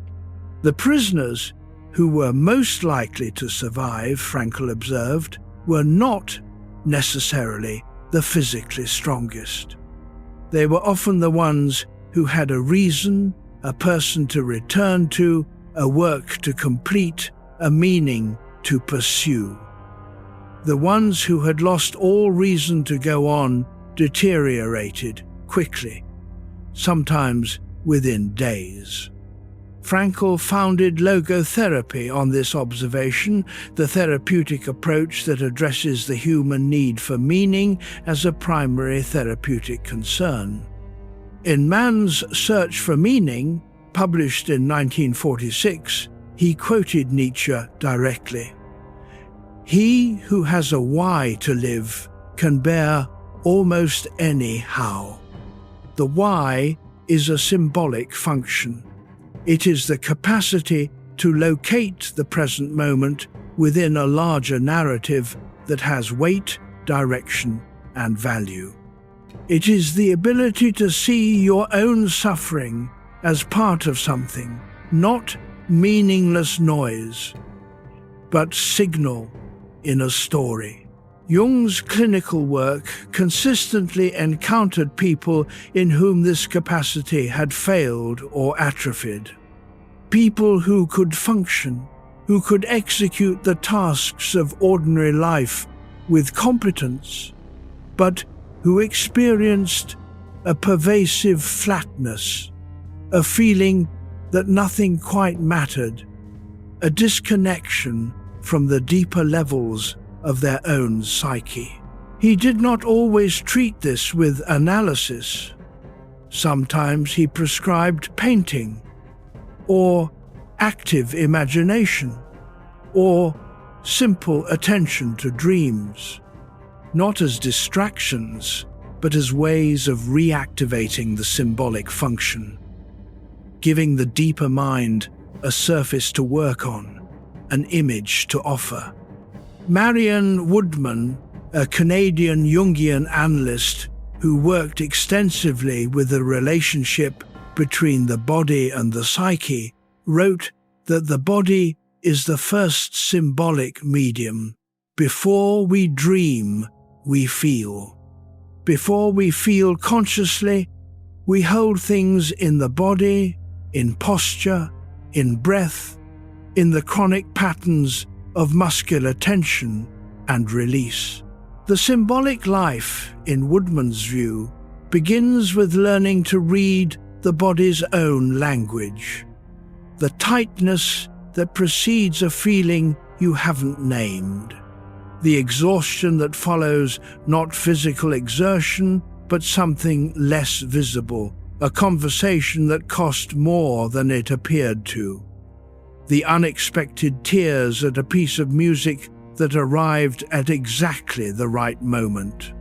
The prisoners who were most likely to survive, Frankl observed, were not necessarily the physically strongest. They were often the ones who had a reason, a person to return to, a work to complete, a meaning to pursue. The ones who had lost all reason to go on deteriorated quickly, sometimes within days. Frankl founded logotherapy on this observation, the therapeutic approach that addresses the human need for meaning as a primary therapeutic concern. In Man's Search for Meaning, published in 1946, he quoted Nietzsche directly. "He who has a why to live can bear almost any how." The why is a symbolic function. It is the capacity to locate the present moment within a larger narrative that has weight, direction, and value. It is the ability to see your own suffering as part of something, not meaningless noise, but signal in a story. Jung's clinical work consistently encountered people in whom this capacity had failed or atrophied. People who could function, who could execute the tasks of ordinary life with competence, but who experienced a pervasive flatness, a feeling that nothing quite mattered, a disconnection from the deeper levels of their own psyche. He did not always treat this with analysis. Sometimes he prescribed painting, or active imagination, or simple attention to dreams. not as distractions, but as ways of reactivating the symbolic function, giving the deeper mind a surface to work on, an image to offer. Marion Woodman, a Canadian Jungian analyst who worked extensively with the relationship between the body and the psyche, wrote that the body is the first symbolic medium. Before we dream, we feel. Before we feel consciously, we hold things in the body, in posture, in breath, in the chronic patterns of muscular tension and release. The symbolic life, in Woodman's view, begins with learning to read the body's own language. The tightness that precedes a feeling you haven't named. The exhaustion that follows not physical exertion, but something less visible, a conversation that cost more than it appeared to. The unexpected tears at a piece of music that arrived at exactly the right moment.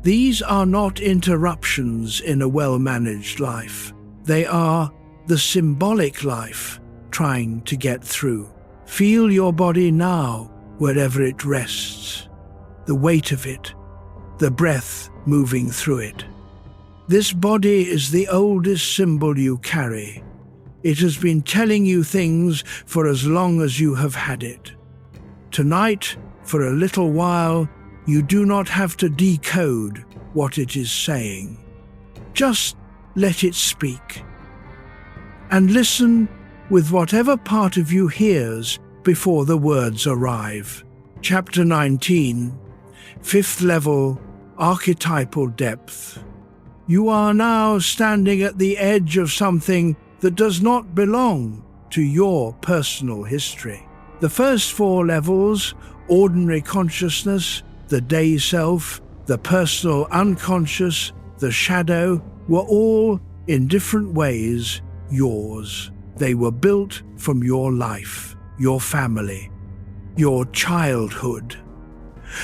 These are not interruptions in a well-managed life. They are the symbolic life trying to get through. Feel your body now, wherever it rests. The weight of it, the breath moving through it. This body is the oldest symbol you carry. It has been telling you things for as long as you have had it. Tonight, for a little while, you do not have to decode what it is saying. Just let it speak. And listen with whatever part of you hears before the words arrive. Chapter 19, 5th level, Archetypal Depth. You are now standing at the edge of something that does not belong to your personal history. The first 4 levels, ordinary consciousness, the day self, the personal unconscious, the shadow, were all, in different ways, yours. They were built from your life, your family, your childhood,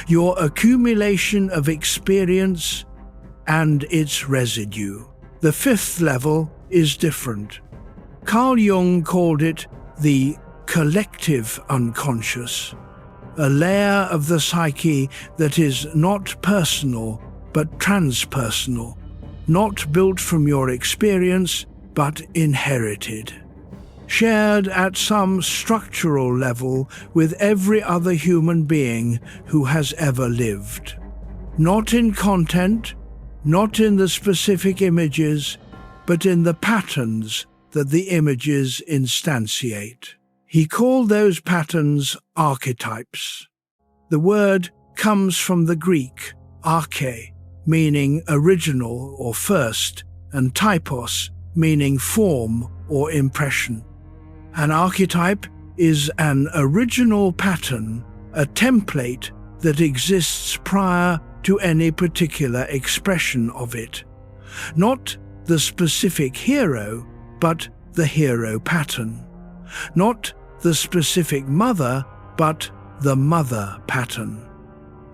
your accumulation of experience and its residue. The 5th level is different. Carl Jung called it the collective unconscious, a layer of the psyche that is not personal but transpersonal, not built from your experience but inherited, shared at some structural level with every other human being who has ever lived. Not in content, not in the specific images, but in the patterns that the images instantiate. He called those patterns archetypes. The word comes from the Greek arche, meaning original or first, and typos, meaning form or impression. An archetype is an original pattern, a template that exists prior to any particular expression of it. Not the specific hero, but the hero pattern. Not the specific mother, but the mother pattern.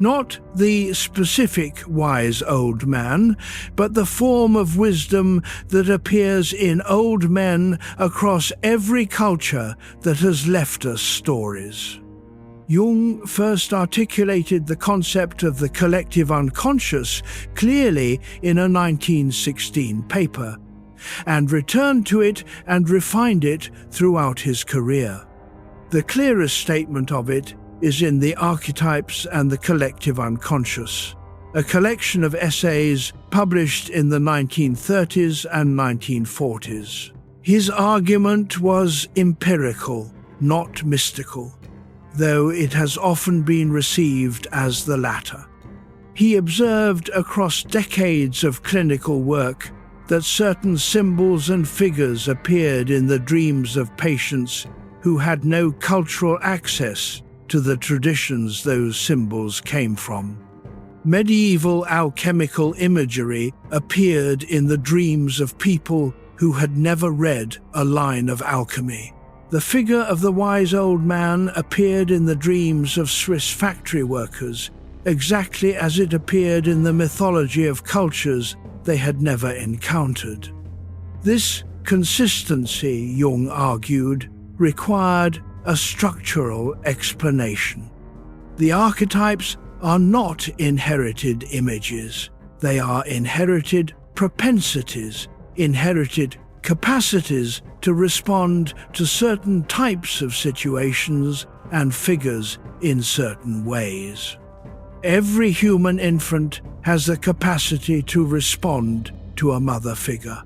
Not the specific wise old man, but the form of wisdom that appears in old men across every culture that has left us stories. Jung first articulated the concept of the collective unconscious clearly in a 1916 paper, and returned to it and refined it throughout his career. The clearest statement of it is in the Archetypes and the Collective Unconscious, a collection of essays published in the 1930s and 1940s. His argument was empirical, not mystical, though it has often been received as the latter. He observed across decades of clinical work that certain symbols and figures appeared in the dreams of patients who had no cultural access to the traditions those symbols came from. Medieval alchemical imagery appeared in the dreams of people who had never read a line of alchemy. The figure of the wise old man appeared in the dreams of Swiss factory workers exactly as it appeared in the mythology of cultures they had never encountered. This consistency, Jung argued, required a structural explanation. The archetypes are not inherited images. They are inherited propensities, inherited capacities to respond to certain types of situations and figures in certain ways. Every human infant has the capacity to respond to a mother figure.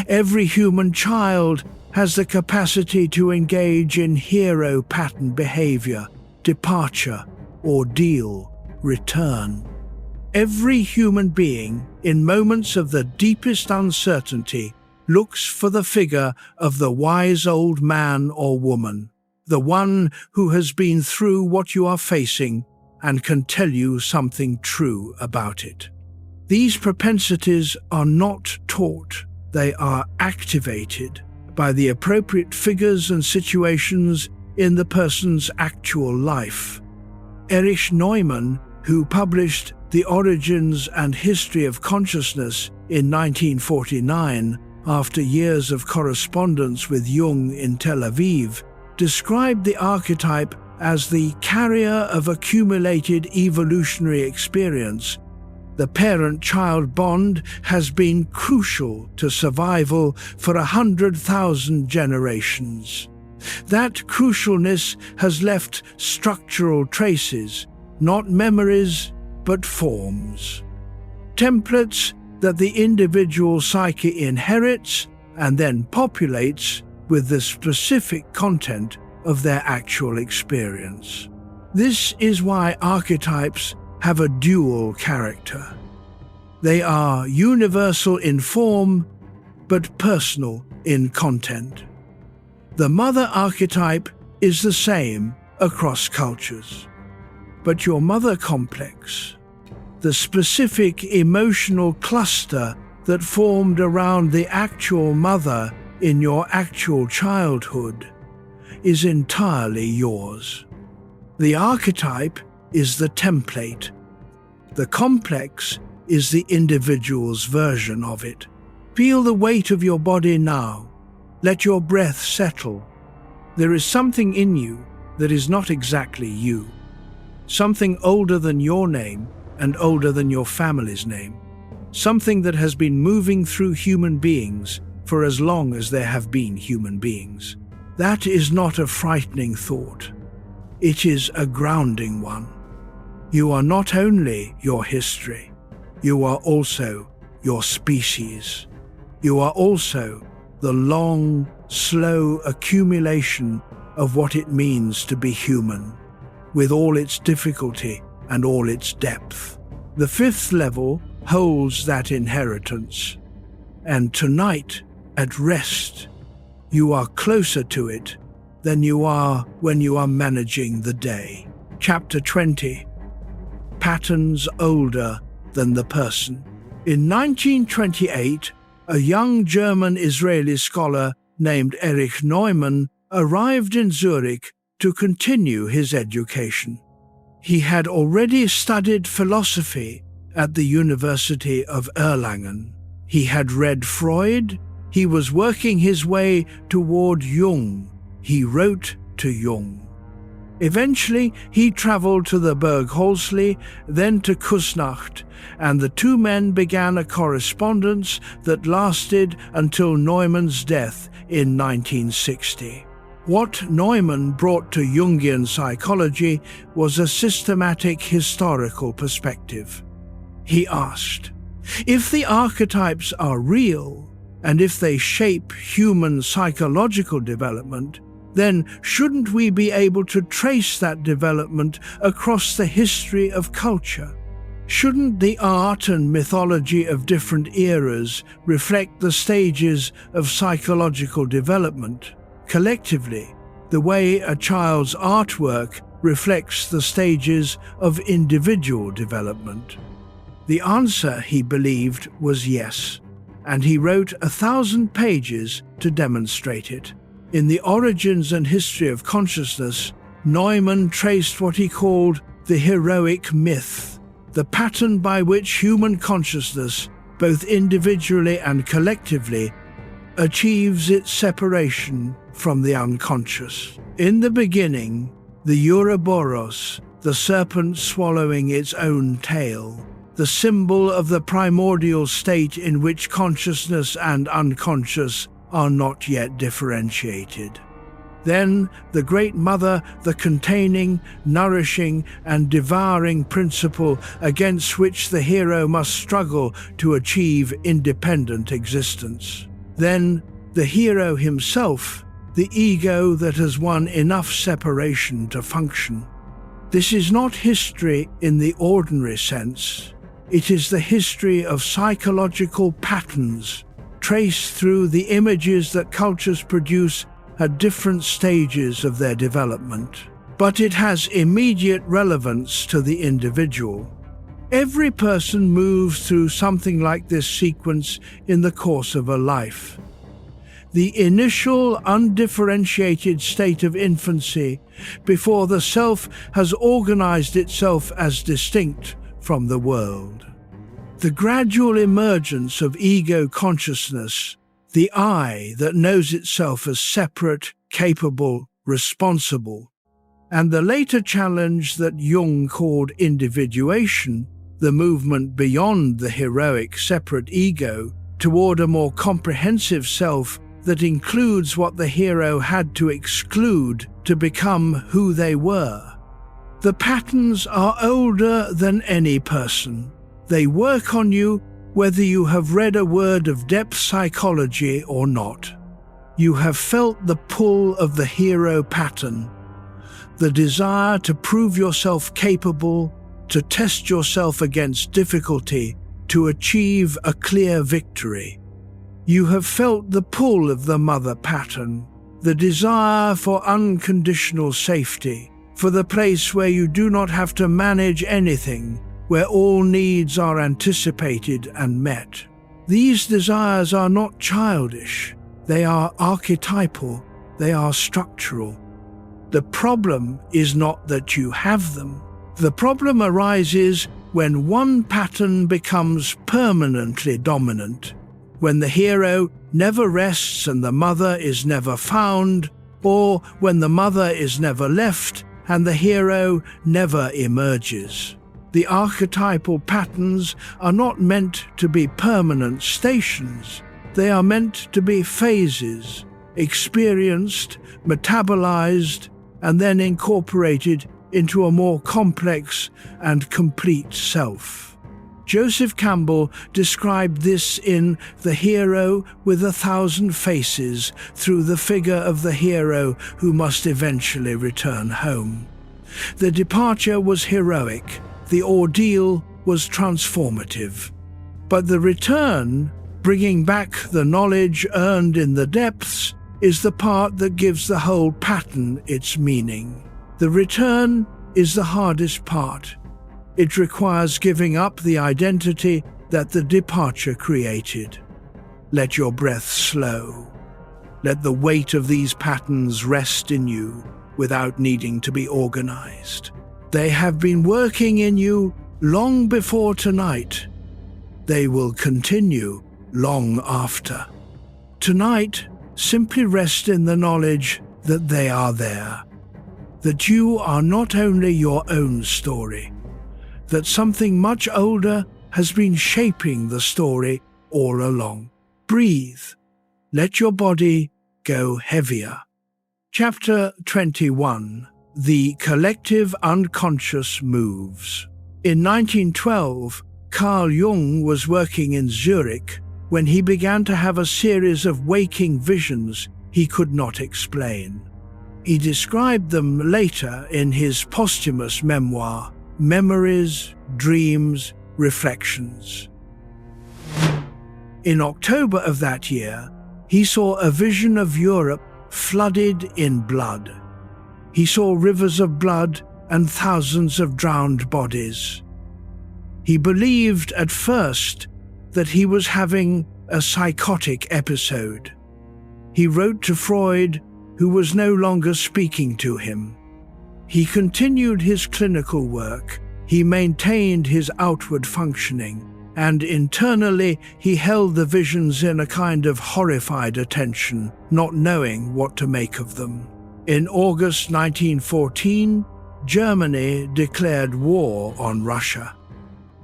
Every human child has the capacity to engage in hero pattern behavior, departure, ordeal, return. Every human being, in moments of the deepest uncertainty, looks for the figure of the wise old man or woman, the one who has been through what you are facing and can tell you something true about it. These propensities are not taught, they are activated by the appropriate figures and situations in the person's actual life. Erich Neumann, who published The Origins and History of Consciousness in 1949, after years of correspondence with Jung in Tel Aviv, described the archetype as the carrier of accumulated evolutionary experience. The parent-child bond has been crucial to survival for 100,000 generations. That crucialness has left structural traces, not memories, but forms. Templates that the individual psyche inherits and then populates with the specific content of their actual experience. This is why archetypes have a dual character. They are universal in form, but personal in content. The mother archetype is the same across cultures. But your mother complex, the specific emotional cluster that formed around the actual mother in your actual childhood, is entirely yours. The archetype is the template. The complex is the individual's version of it. Feel the weight of your body now. Let your breath settle. There is something in you that is not exactly you. Something older than your name and older than your family's name. Something that has been moving through human beings for as long as there have been human beings. That is not a frightening thought. It is a grounding one. You are not only your history, you are also your species. You are also the long, slow accumulation of what it means to be human, with all its difficulty and all its depth. The fifth level holds that inheritance, and tonight, at rest, you are closer to it than you are when you are managing the day. Chapter 20. Patterns older than the person. In 1928, a young German-Israeli scholar named Erich Neumann arrived in Zurich to continue his education. He had already studied philosophy at the University of Erlangen. He had read Freud. He was working his way toward Jung. He wrote to Jung. Eventually, he traveled to the Burg Holzli, then to Kusnacht, and the two men began a correspondence that lasted until Neumann's death in 1960. What Neumann brought to Jungian psychology was a systematic historical perspective. He asked, if the archetypes are real, and if they shape human psychological development, then shouldn't we be able to trace that development across the history of culture? Shouldn't the art and mythology of different eras reflect the stages of psychological development? Collectively, the way a child's artwork reflects the stages of individual development. The answer, he believed, was yes, and he wrote 1,000 pages to demonstrate it. In The Origins and History of Consciousness, Neumann traced what he called the heroic myth, the pattern by which human consciousness, both individually and collectively, achieves its separation from the unconscious. In the beginning, the Ouroboros, the serpent swallowing its own tail, the symbol of the primordial state in which consciousness and unconscious are not yet differentiated. Then the Great Mother, the containing, nourishing, and devouring principle against which the hero must struggle to achieve independent existence. Then the hero himself, the ego that has won enough separation to function. This is not history in the ordinary sense. It is the history of psychological patterns traced through the images that cultures produce at different stages of their development. But it has immediate relevance to the individual. Every person moves through something like this sequence in the course of a life. The initial undifferentiated state of infancy, before the self has organized itself as distinct from the world. The gradual emergence of ego consciousness, the I that knows itself as separate, capable, responsible, and the later challenge that Jung called individuation, the movement beyond the heroic separate ego toward a more comprehensive self that includes what the hero had to exclude to become who they were. The patterns are older than any person. They work on you whether you have read a word of depth psychology or not. You have felt the pull of the hero pattern, the desire to prove yourself capable, to test yourself against difficulty, to achieve a clear victory. You have felt the pull of the mother pattern, the desire for unconditional safety, for the place where you do not have to manage anything, where all needs are anticipated and met. These desires are not childish, they are archetypal, they are structural. The problem is not that you have them. The problem arises when one pattern becomes permanently dominant, when the hero never rests and the mother is never found, or when the mother is never left and the hero never emerges. The archetypal patterns are not meant to be permanent stations. They are meant to be phases, experienced, metabolized, and then incorporated into a more complex and complete self. Joseph Campbell described this in The Hero with 1,000 Faces through the figure of the hero who must eventually return home. The departure was heroic, the ordeal was transformative. But the return, bringing back the knowledge earned in the depths, is the part that gives the whole pattern its meaning. The return is the hardest part. It requires giving up the identity that the departure created. Let your breath slow. Let the weight of these patterns rest in you without needing to be organized. They have been working in you long before tonight. They will continue long after. Tonight, simply rest in the knowledge that they are there, that you are not only your own story, that something much older has been shaping the story all along. Breathe. Let your body go heavier. Chapter 21. The Collective Unconscious Moves. In 1912, Carl Jung was working in Zurich when he began to have a series of waking visions he could not explain. He described them later in his posthumous memoir, Memories, Dreams, Reflections. In October of that year, he saw a vision of Europe flooded in blood. He saw rivers of blood and thousands of drowned bodies. He believed at first that he was having a psychotic episode. He wrote to Freud, who was no longer speaking to him. He continued his clinical work, He maintained his outward functioning, and internally he held the visions in a kind of horrified attention, not knowing what to make of them. In August 1914, Germany declared war on Russia.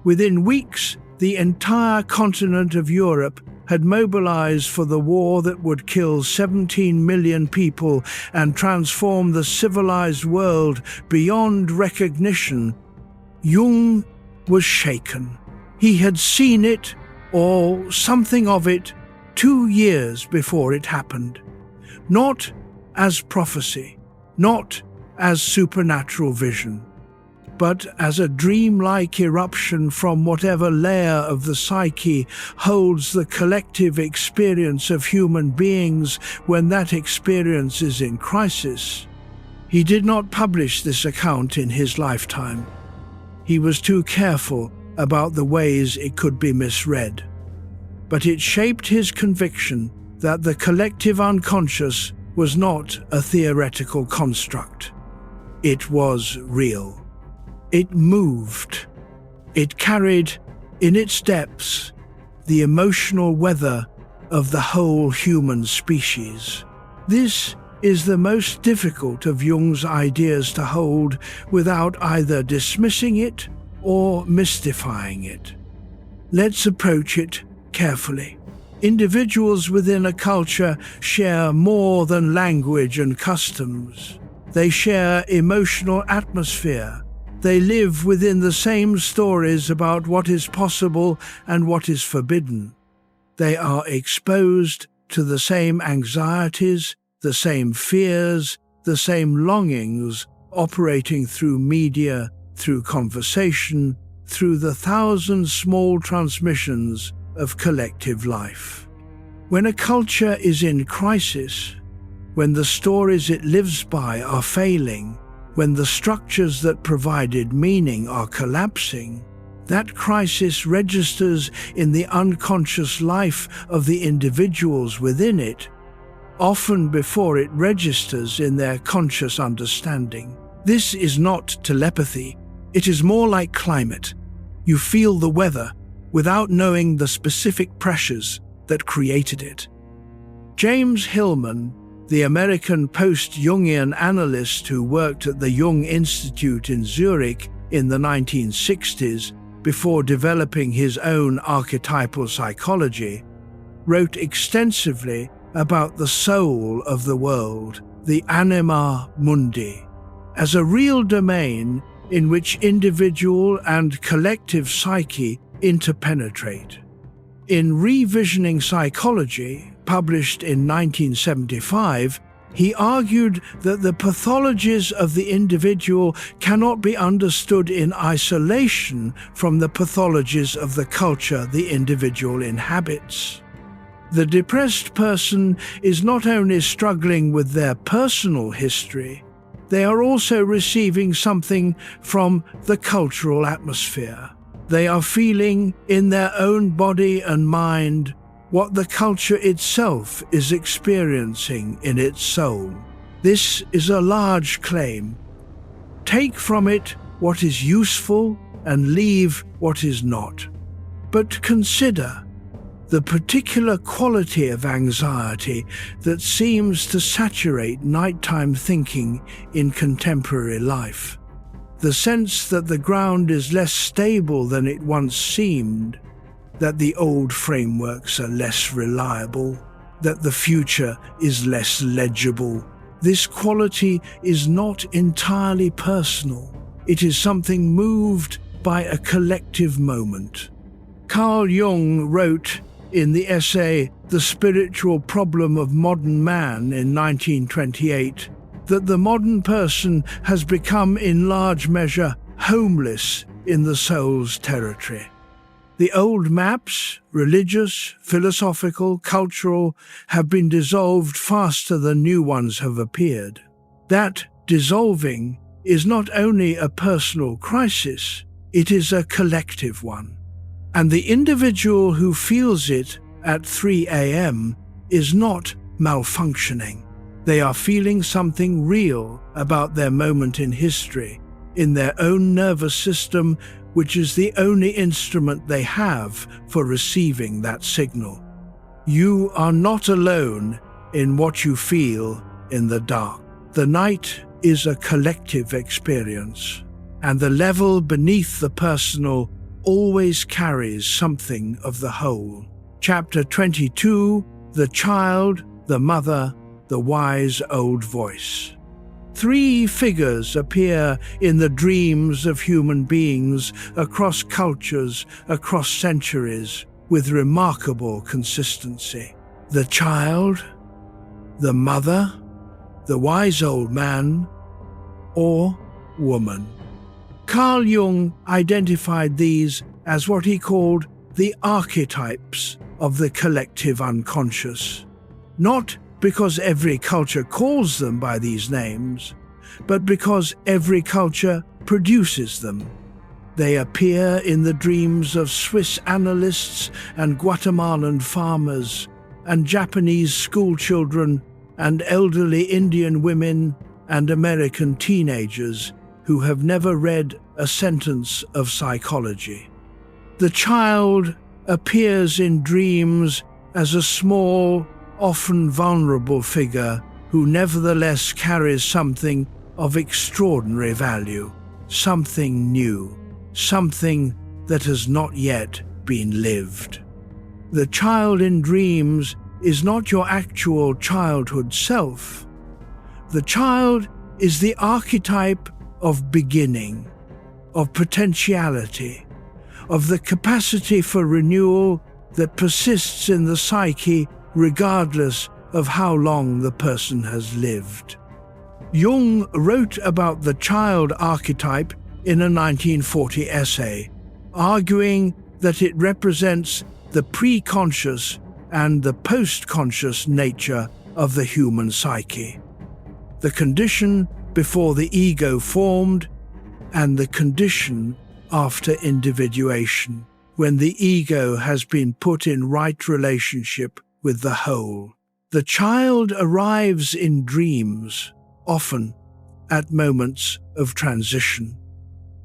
Within weeks, the entire continent of Europe had mobilized for the war that would kill 17 million people and transform the civilized world beyond recognition. Jung was shaken. He had seen it, or something of it, 2 years before it happened. Not as prophecy, not as supernatural vision, but as a dreamlike eruption from whatever layer of the psyche holds the collective experience of human beings when that experience is in crisis. He did not publish this account in his lifetime. He was too careful about the ways it could be misread. But it shaped his conviction that the collective unconscious was not a theoretical construct. It was real. It moved. It carried in its depths the emotional weather of the whole human species. This is the most difficult of Jung's ideas to hold without either dismissing it or mystifying it. Let's approach it carefully. Individuals within a culture share more than language and customs. They share emotional atmosphere. They live within the same stories about what is possible and what is forbidden. They are exposed to the same anxieties, the same fears, the same longings, operating through media, through conversation, through the thousand small transmissions of collective life. When a culture is in crisis, when the stories it lives by are failing, when the structures that provided meaning are collapsing, that crisis registers in the unconscious life of the individuals within it, often before it registers in their conscious understanding. This is not telepathy. It is more like climate. You feel the weather without knowing the specific pressures that created it. James Hillman, the American post-Jungian analyst who worked at the Jung Institute in Zurich in the 1960s before developing his own archetypal psychology, wrote extensively about the soul of the world, the Anima mundi, as a real domain in which individual and collective psyche interpenetrate. In Revisioning Psychology, published in 1975, he argued that the pathologies of the individual cannot be understood in isolation from the pathologies of the culture the individual inhabits. The depressed person is not only struggling with their personal history, they are also receiving something from the cultural atmosphere. They are feeling in their own body and mind what the culture itself is experiencing in its soul. This is a large claim. Take from it what is useful and leave what is not. But consider the particular quality of anxiety that seems to saturate nighttime thinking in contemporary life. The sense that the ground is less stable than it once seemed, that the old frameworks are less reliable, that the future is less legible. This quality is not entirely personal. It is something moved by a collective moment. Carl Jung wrote in the essay The Spiritual Problem of Modern Man in 1928 that the modern person has become in large measure homeless in the soul's territory. The old maps, religious, philosophical, cultural, have been dissolved faster than new ones have appeared. That dissolving is not only a personal crisis, it is a collective one. And the individual who feels it at 3 a.m. is not malfunctioning. They are feeling something real about their moment in history. in their own nervous system, which is the only instrument they have for receiving that signal. You are not alone in what you feel in the dark. The night is a collective experience, and the level beneath the personal always carries something of the whole. Chapter 22, The Child, the Mother, the Wise Old Voice. 3 figures appear in the dreams of human beings across cultures, across centuries, with remarkable consistency. The child, the mother, the wise old man, or woman. Carl Jung identified these as what he called the archetypes of the collective unconscious. Not because every culture calls them by these names, but because every culture produces them. They appear in the dreams of Swiss analysts and Guatemalan farmers, and Japanese schoolchildren, and elderly Indian women, and American teenagers who have never read a sentence of psychology. The child appears in dreams as a small, often vulnerable figure who nevertheless carries something of extraordinary value, something new, something that has not yet been lived. The child in dreams is not your actual childhood self. The child is the archetype of beginning, of potentiality, of the capacity for renewal that persists in the psyche regardless of how long the person has lived. Jung wrote about the child archetype in a 1940 essay, arguing that it represents the pre-conscious and the post-conscious nature of the human psyche, the condition before the ego formed and the condition after individuation, when the ego has been put in right relationship with the whole. The child arrives in dreams, often at moments of transition.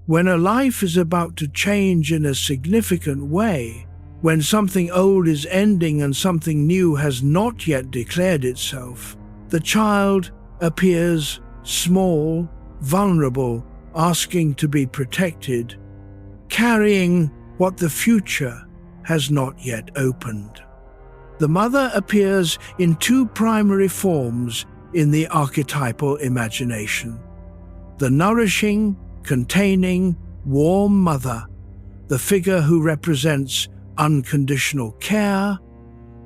When a life is about to change in a significant way, when something old is ending and something new has not yet declared itself, the child appears small, vulnerable, asking to be protected, carrying what the future has not yet opened. The mother appears in 2 primary forms in the archetypal imagination: the nourishing, containing, warm mother, the figure who represents unconditional care,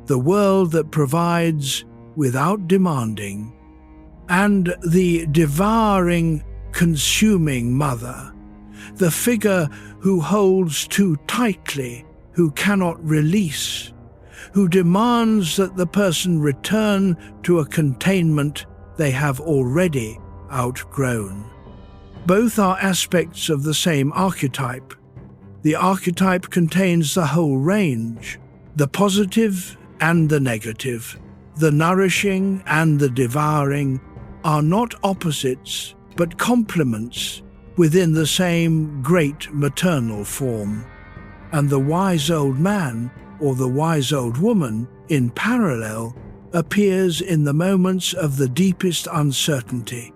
the world that provides without demanding, and the devouring, consuming mother, the figure who holds too tightly, who cannot release, who demands that the person return to a containment they have already outgrown. Both are aspects of the same archetype. The archetype contains the whole range, the positive and the negative. The nourishing and the devouring are not opposites, but complements within the same great maternal form. And the wise old man, or the wise old woman, in parallel, appears in the moments of the deepest uncertainty,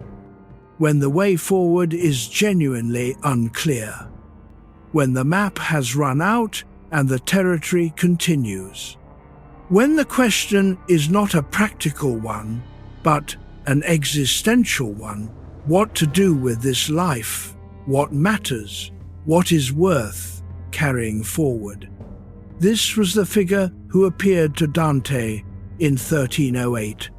when the way forward is genuinely unclear, when the map has run out and the territory continues. When the question is not a practical one, but an existential one: what to do with this life, what matters, what is worth carrying forward. This was the figure who appeared to Dante in 1308.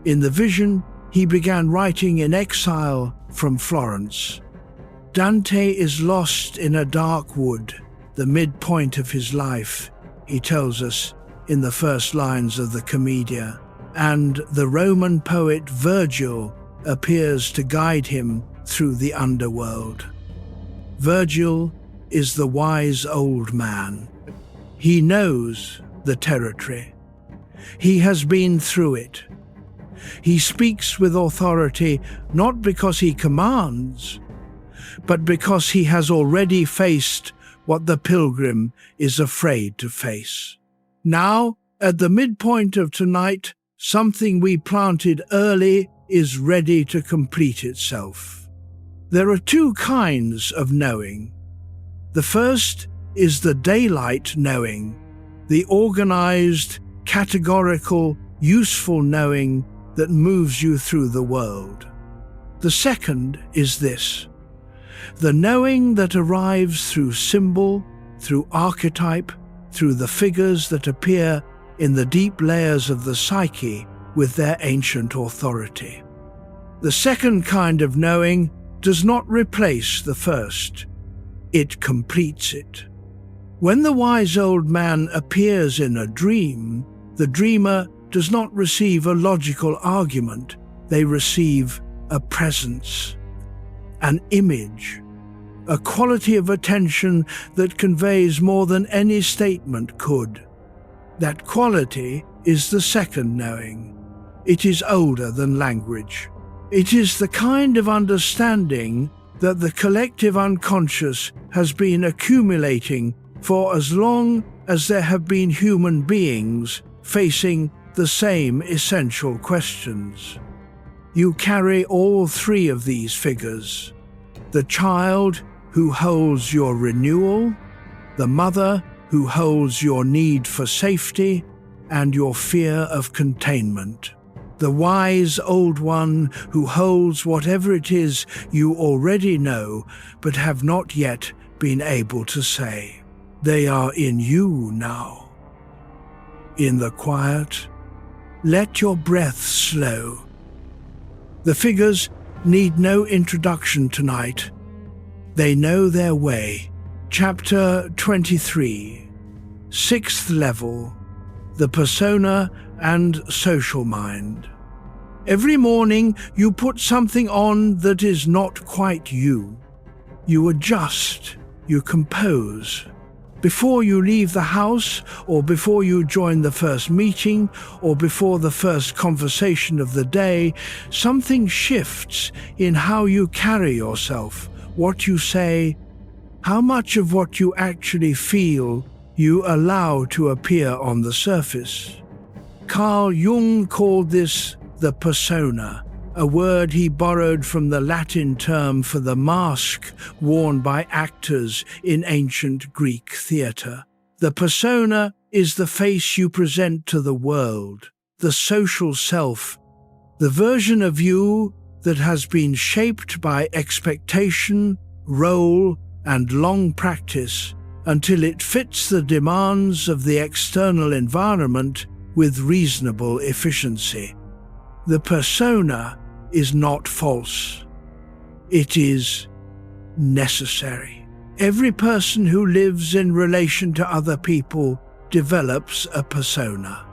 In the vision, he began writing in exile from Florence. Dante is lost in a dark wood, the midpoint of his life, he tells us in the first lines of the Commedia, and the Roman poet Virgil appears to guide him through the underworld. Virgil is the wise old man. He knows the territory. He has been through it. He speaks with authority not because he commands, but because he has already faced what the pilgrim is afraid to face. Now, at the midpoint of tonight, something we planted early is ready to complete itself. There are two kinds of knowing. The first is the daylight knowing, the organized, categorical, useful knowing that moves you through the world. The second is this: the knowing that arrives through symbol, through archetype, through the figures that appear in the deep layers of the psyche with their ancient authority. The second kind of knowing does not replace the first, it completes it. When the wise old man appears in a dream, the dreamer does not receive a logical argument, they receive a presence, an image, a quality of attention that conveys more than any statement could. That quality is the second knowing. It is older than language. It is the kind of understanding that the collective unconscious has been accumulating for as long as there have been human beings facing the same essential questions. You carry all three of these figures: the child who holds your renewal, the mother who holds your need for safety, and your fear of containment. The wise old one who holds whatever it is you already know but have not yet been able to say. They are in you now. In the quiet, let your breath slow. The figures need no introduction tonight. They know their way. Chapter 23. Sixth level. The persona and social mind. Every morning you put something on that is not quite you. You adjust, you compose. Before you leave the house, or before you join the first meeting, or before the first conversation of the day, something shifts in how you carry yourself, what you say, how much of what you actually feel you allow to appear on the surface. Carl Jung called this the persona, a word he borrowed from the Latin term for the mask worn by actors in ancient Greek theatre. The persona is the face you present to the world, the social self, the version of you that has been shaped by expectation, role, and long practice until it fits the demands of the external environment with reasonable efficiency. The persona is not false. It is necessary. Every person who lives in relation to other people develops a persona.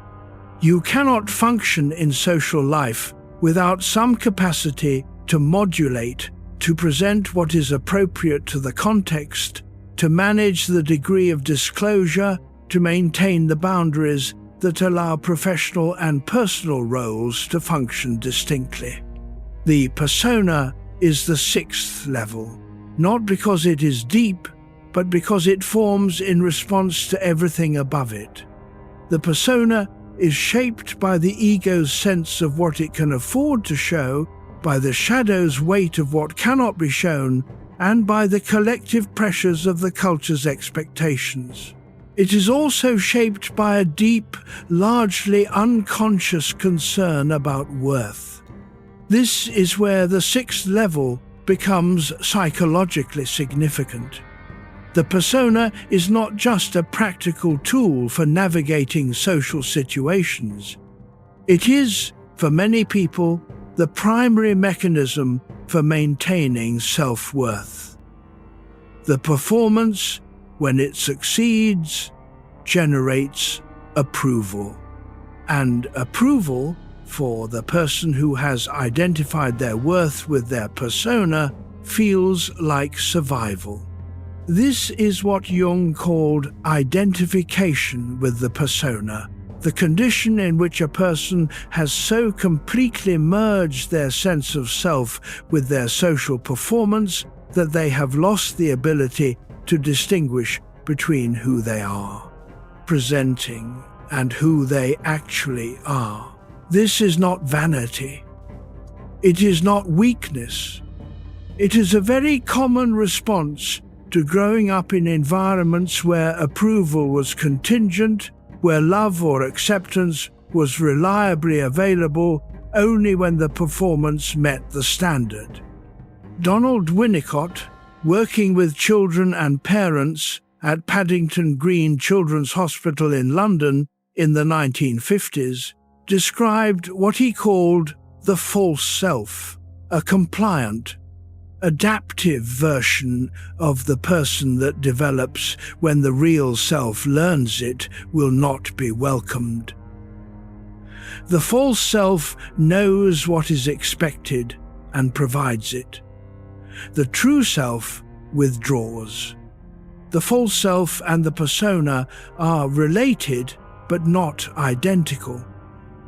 You cannot function in social life without some capacity to modulate, to present what is appropriate to the context, to manage the degree of disclosure, to maintain the boundaries that allow professional and personal roles to function distinctly. The persona is the sixth level, not because it is deep, but because it forms in response to everything above it. The persona is shaped by the ego's sense of what it can afford to show, by the shadow's weight of what cannot be shown, and by the collective pressures of the culture's expectations. It is also shaped by a deep, largely unconscious concern about worth. This is where the sixth level becomes psychologically significant. The persona is not just a practical tool for navigating social situations. It is, for many people, the primary mechanism for maintaining self-worth. The performance, when it succeeds, generates approval. And approval, for the person who has identified their worth with their persona, feels like survival. This is what Jung called identification with the persona, the condition in which a person has so completely merged their sense of self with their social performance that they have lost the ability to distinguish between who they are presenting and who they actually are. This is not vanity. It is not weakness. It is a very common response to growing up in environments where approval was contingent, where love or acceptance was reliably available only when the performance met the standard. Donald Winnicott, working with children and parents at Paddington Green Children's Hospital in London in the 1950s, described what he called the false self, a compliant, adaptive version of the person that develops when the real self learns it will not be welcomed. The false self knows what is expected and provides it. The true self withdraws. The false self and the persona are related but not identical.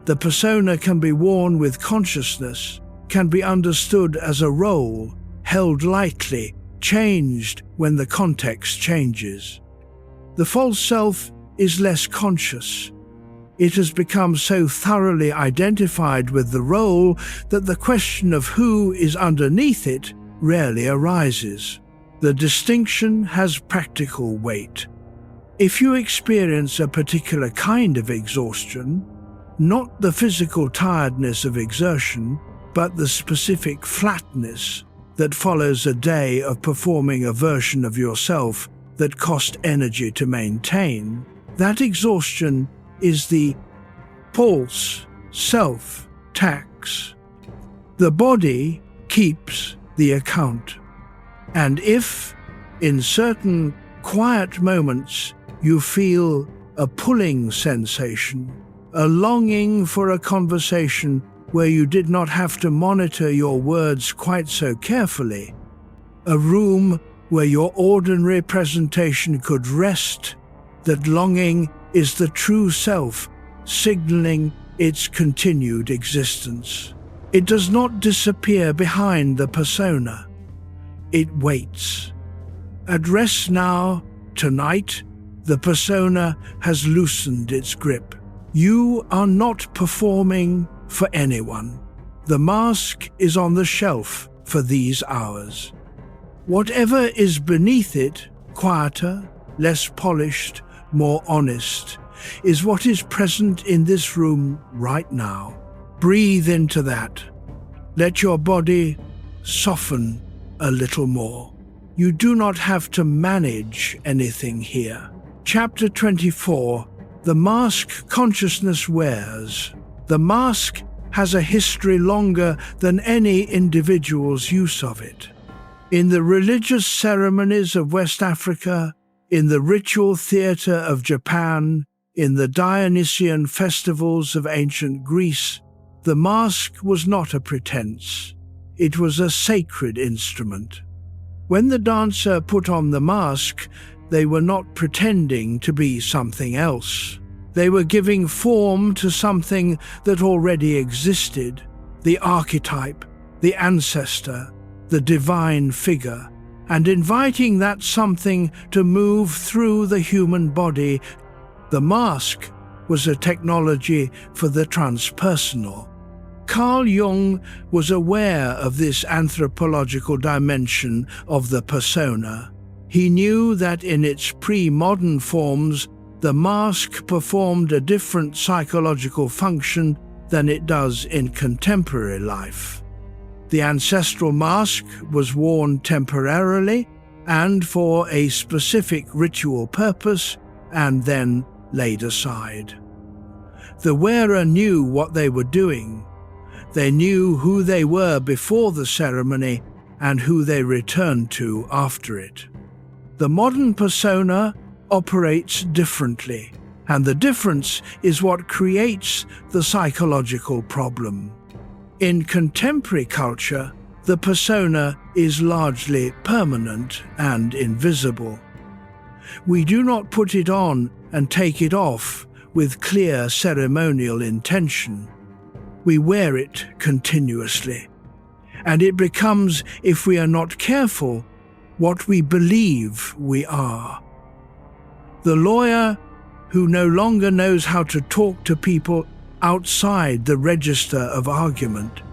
The persona can be worn with consciousness, can be understood as a role, held lightly, changed when the context changes. The false self is less conscious. It has become so thoroughly identified with the role that the question of who is underneath it rarely arises. The distinction has practical weight. If you experience a particular kind of exhaustion, not the physical tiredness of exertion, but the specific flatness that follows a day of performing a version of yourself that cost energy to maintain, that exhaustion is the false self tax. The body keeps the account. And if, in certain quiet moments, you feel a pulling sensation, a longing for a conversation where you did not have to monitor your words quite so carefully, a room where your ordinary presentation could rest, that longing is the true self signaling its continued existence. It does not disappear behind the persona. It waits. At rest now, tonight, the persona has loosened its grip. You are not performing for anyone. The mask is on the shelf for these hours. Whatever is beneath it, quieter, less polished, more honest, is what is present in this room right now. Breathe into that. Let your body soften a little more. You do not have to manage anything here. Chapter 24. The mask consciousness wears. The mask has a history longer than any individual's use of it. In the religious ceremonies of West Africa, in the ritual theatre of Japan, in the Dionysian festivals of ancient Greece, the mask was not a pretense. It was a sacred instrument. When the dancer put on the mask, they were not pretending to be something else. They were giving form to something that already existed, the archetype, the ancestor, the divine figure, and inviting that something to move through the human body. The mask was a technology for the transpersonal. Carl Jung was aware of this anthropological dimension of the persona. He knew that in its pre-modern forms, the mask performed a different psychological function than it does in contemporary life. The ancestral mask was worn temporarily and for a specific ritual purpose, and then laid aside. The wearer knew what they were doing. They knew who they were before the ceremony and who they returned to after it. The modern persona operates differently, and the difference is what creates the psychological problem. In contemporary culture, the persona is largely permanent and invisible. We do not put it on and take it off with clear ceremonial intention. We wear it continuously, and it becomes, if we are not careful, what we believe we are. The lawyer who no longer knows how to talk to people outside the register of argument.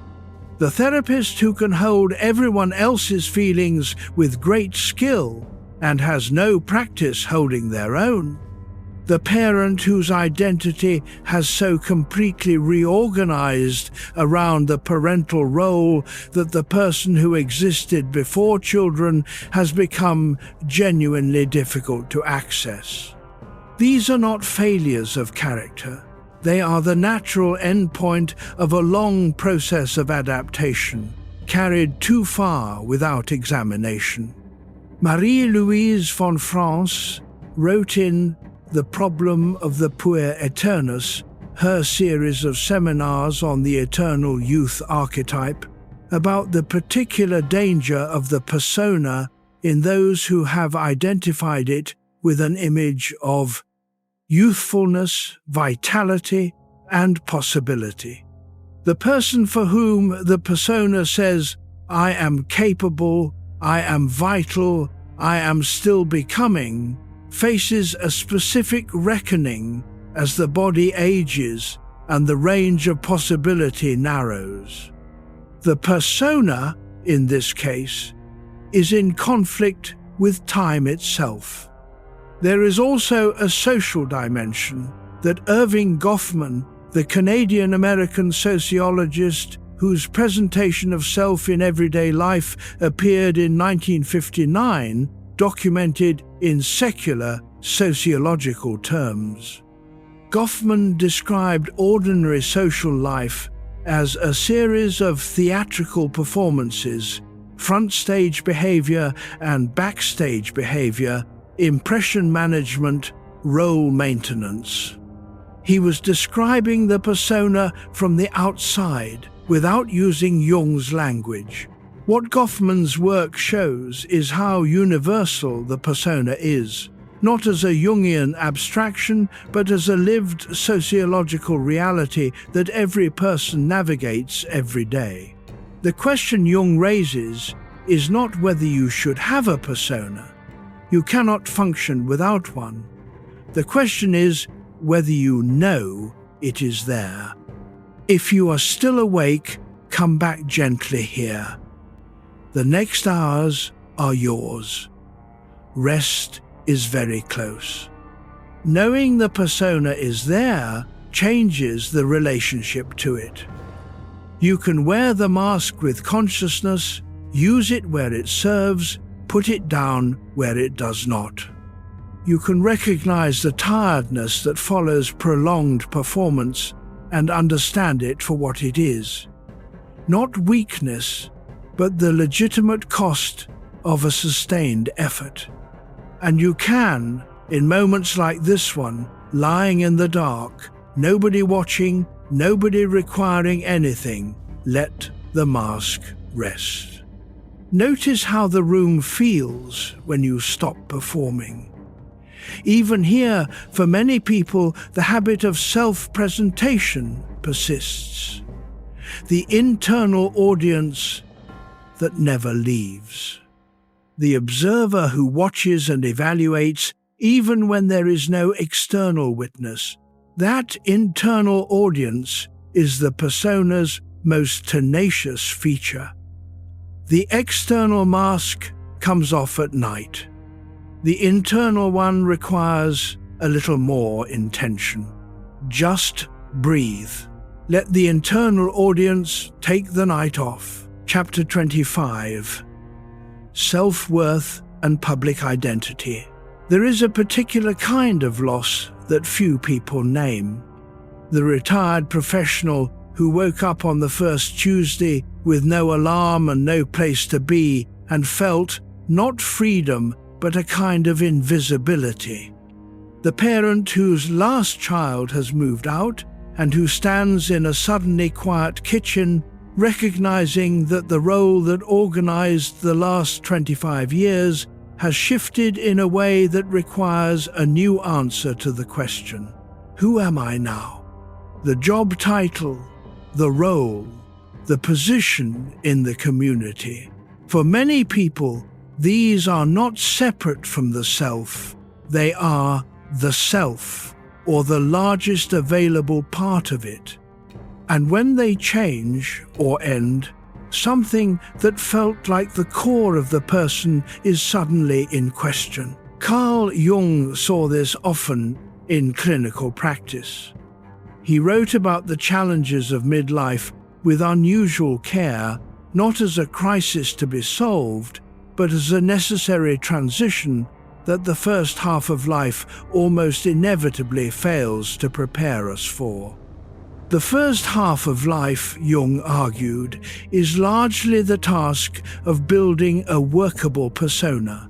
The therapist who can hold everyone else's feelings with great skill and has no practice holding their own. The parent whose identity has so completely reorganized around the parental role that the person who existed before children has become genuinely difficult to access. These are not failures of character. They are the natural endpoint of a long process of adaptation, carried too far without examination. Marie-Louise von France wrote in The Problem of the Puer Eternus, her series of seminars on the eternal youth archetype, about the particular danger of the persona in those who have identified it with an image of youthfulness, vitality, and possibility. The person for whom the persona says, "I am capable, I am vital, I am still becoming," faces a specific reckoning as the body ages and the range of possibility narrows. The persona, in this case, is in conflict with time itself. There is also a social dimension that Irving Goffman, the Canadian-American sociologist whose presentation of self in everyday life appeared in 1959, documented in secular sociological terms. Goffman described ordinary social life as a series of theatrical performances, front-stage behavior and backstage behavior, impression management, role maintenance. He was describing the persona from the outside, without using Jung's language. What Goffman's work shows is how universal the persona is, not as a Jungian abstraction, but as a lived sociological reality that every person navigates every day. The question Jung raises is not whether you should have a persona. You cannot function without one. The question is whether you know it is there. If you are still awake, come back gently here. The next hours are yours. Rest is very close. Knowing the persona is there changes the relationship to it. You can wear the mask with consciousness, use it where it serves, put it down where it does not. You can recognize the tiredness that follows prolonged performance and understand it for what it is. Not weakness, but the legitimate cost of a sustained effort. And you can, in moments like this one, lying in the dark, nobody watching, nobody requiring anything, let the mask rest. Notice how the room feels when you stop performing. Even here, for many people, the habit of self-presentation persists. The internal audience that never leaves. The observer who watches and evaluates even when there is no external witness. That internal audience is the persona's most tenacious feature. The external mask comes off at night. The internal one requires a little more intention. Just breathe. Let the internal audience take the night off. Chapter 25. Self-worth and public identity. There is a particular kind of loss that few people name. The retired professional who woke up on the first Tuesday with no alarm and no place to be and felt not freedom but a kind of invisibility. The parent whose last child has moved out and who stands in a suddenly quiet kitchen, recognizing that the role that organized the last 25 years has shifted in a way that requires a new answer to the question, who am I now? The job title, the role, the position in the community. For many people, These are not separate from the self, they are the self, or the largest available part of it. And when they change or end, something that felt like the core of the person is suddenly in question. Carl Jung saw this often in clinical practice. He wrote about the challenges of midlife with unusual care, not as a crisis to be solved, but as a necessary transition that the first half of life almost inevitably fails to prepare us for. The first half of life, Jung argued, is largely the task of building a workable persona,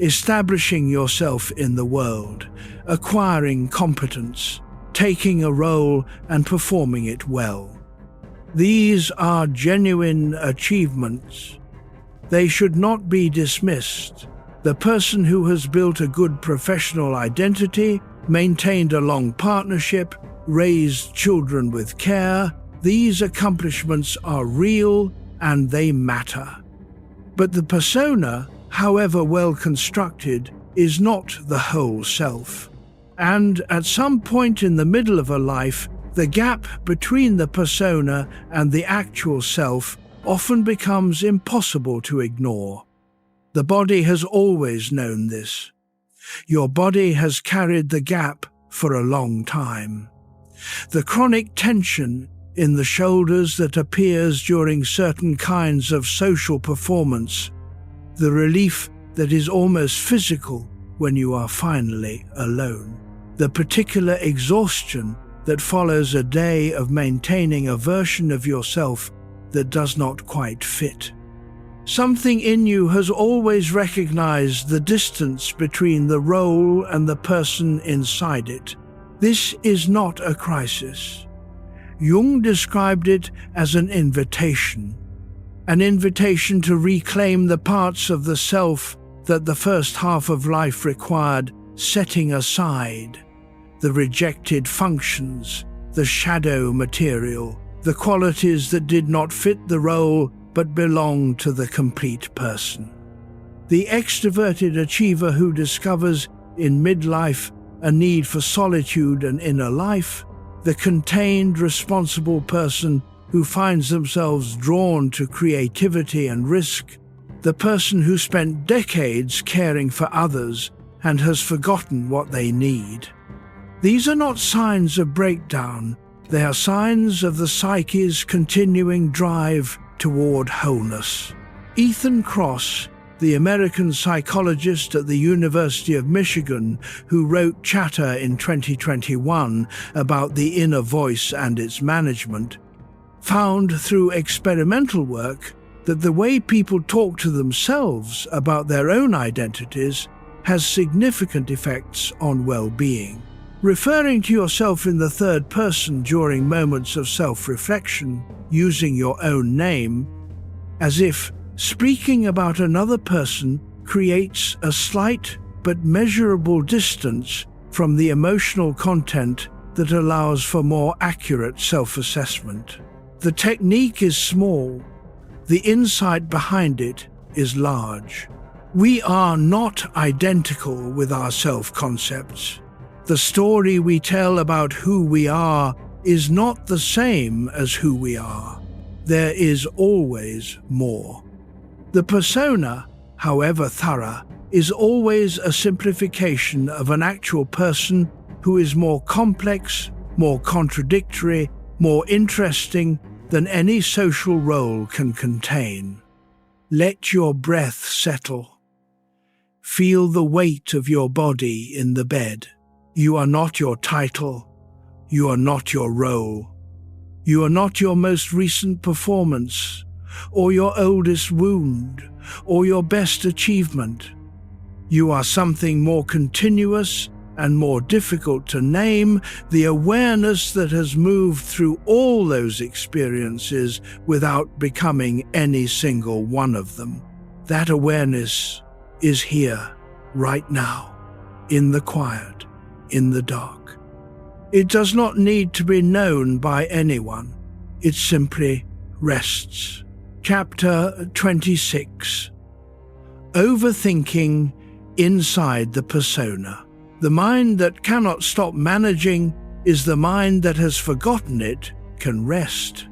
establishing yourself in the world, acquiring competence, taking a role and performing it well. These are genuine achievements. They should not be dismissed. The person who has built a good professional identity, maintained a long partnership, raised children with care, these accomplishments are real and they matter. But the persona, however well constructed, is not the whole self. And at some point in the middle of a life, the gap between the persona and the actual self often becomes impossible to ignore. The body has always known this. Your body has carried the gap for a long time. The chronic tension in the shoulders that appears during certain kinds of social performance, the relief that is almost physical when you are finally alone, the particular exhaustion that follows a day of maintaining a version of yourself that does not quite fit. Something in you has always recognized the distance between the role and the person inside it. This is not a crisis. Jung described it as an invitation to reclaim the parts of the self that the first half of life required setting aside, the rejected functions, the shadow material, the qualities that did not fit the role but belonged to the complete person. The extroverted achiever who discovers in midlife a need for solitude and inner life, the contained, responsible person who finds themselves drawn to creativity and risk, the person who spent decades caring for others and has forgotten what they need. These are not signs of breakdown, they are signs of the psyche's continuing drive toward wholeness. Ethan Kross, the American psychologist at the University of Michigan who wrote Chatter in 2021 about the inner voice and its management, found through experimental work that the way people talk to themselves about their own identities has significant effects on well-being. Referring to yourself in the third person during moments of self-reflection, using your own name, as if speaking about another person, creates a slight but measurable distance from the emotional content that allows for more accurate self-assessment. The technique is small, the insight behind it is large. We are not identical with our self-concepts. The story we tell about who we are is not the same as who we are. There is always more. The persona, however thorough, is always a simplification of an actual person who is more complex, more contradictory, more interesting than any social role can contain. Let your breath settle. Feel the weight of your body in the bed. You are not your title. You are not your role. You are not your most recent performance, or your oldest wound, or your best achievement. You are something more continuous and more difficult to name, the awareness that has moved through all those experiences without becoming any single one of them. That awareness is here, right now, in the quiet, in the dark. It does not need to be known by anyone. It simply rests. Chapter 26. Overthinking inside the persona. The mind that cannot stop managing is the mind that has forgotten it can rest.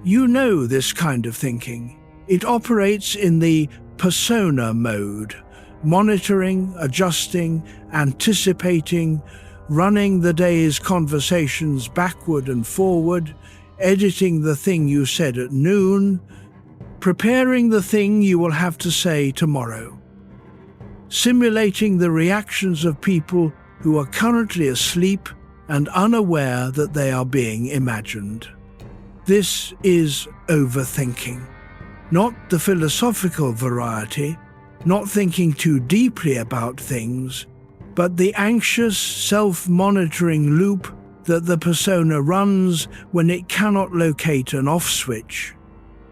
You know this kind of thinking. It operates in the persona mode, monitoring, adjusting, anticipating, running the day's conversations backward and forward, editing the thing you said at noon, preparing the thing you will have to say tomorrow, simulating the reactions of people who are currently asleep and unaware that they are being imagined. This is overthinking. Not the philosophical variety, not thinking too deeply about things, but the anxious, self-monitoring loop that the persona runs when it cannot locate an off switch.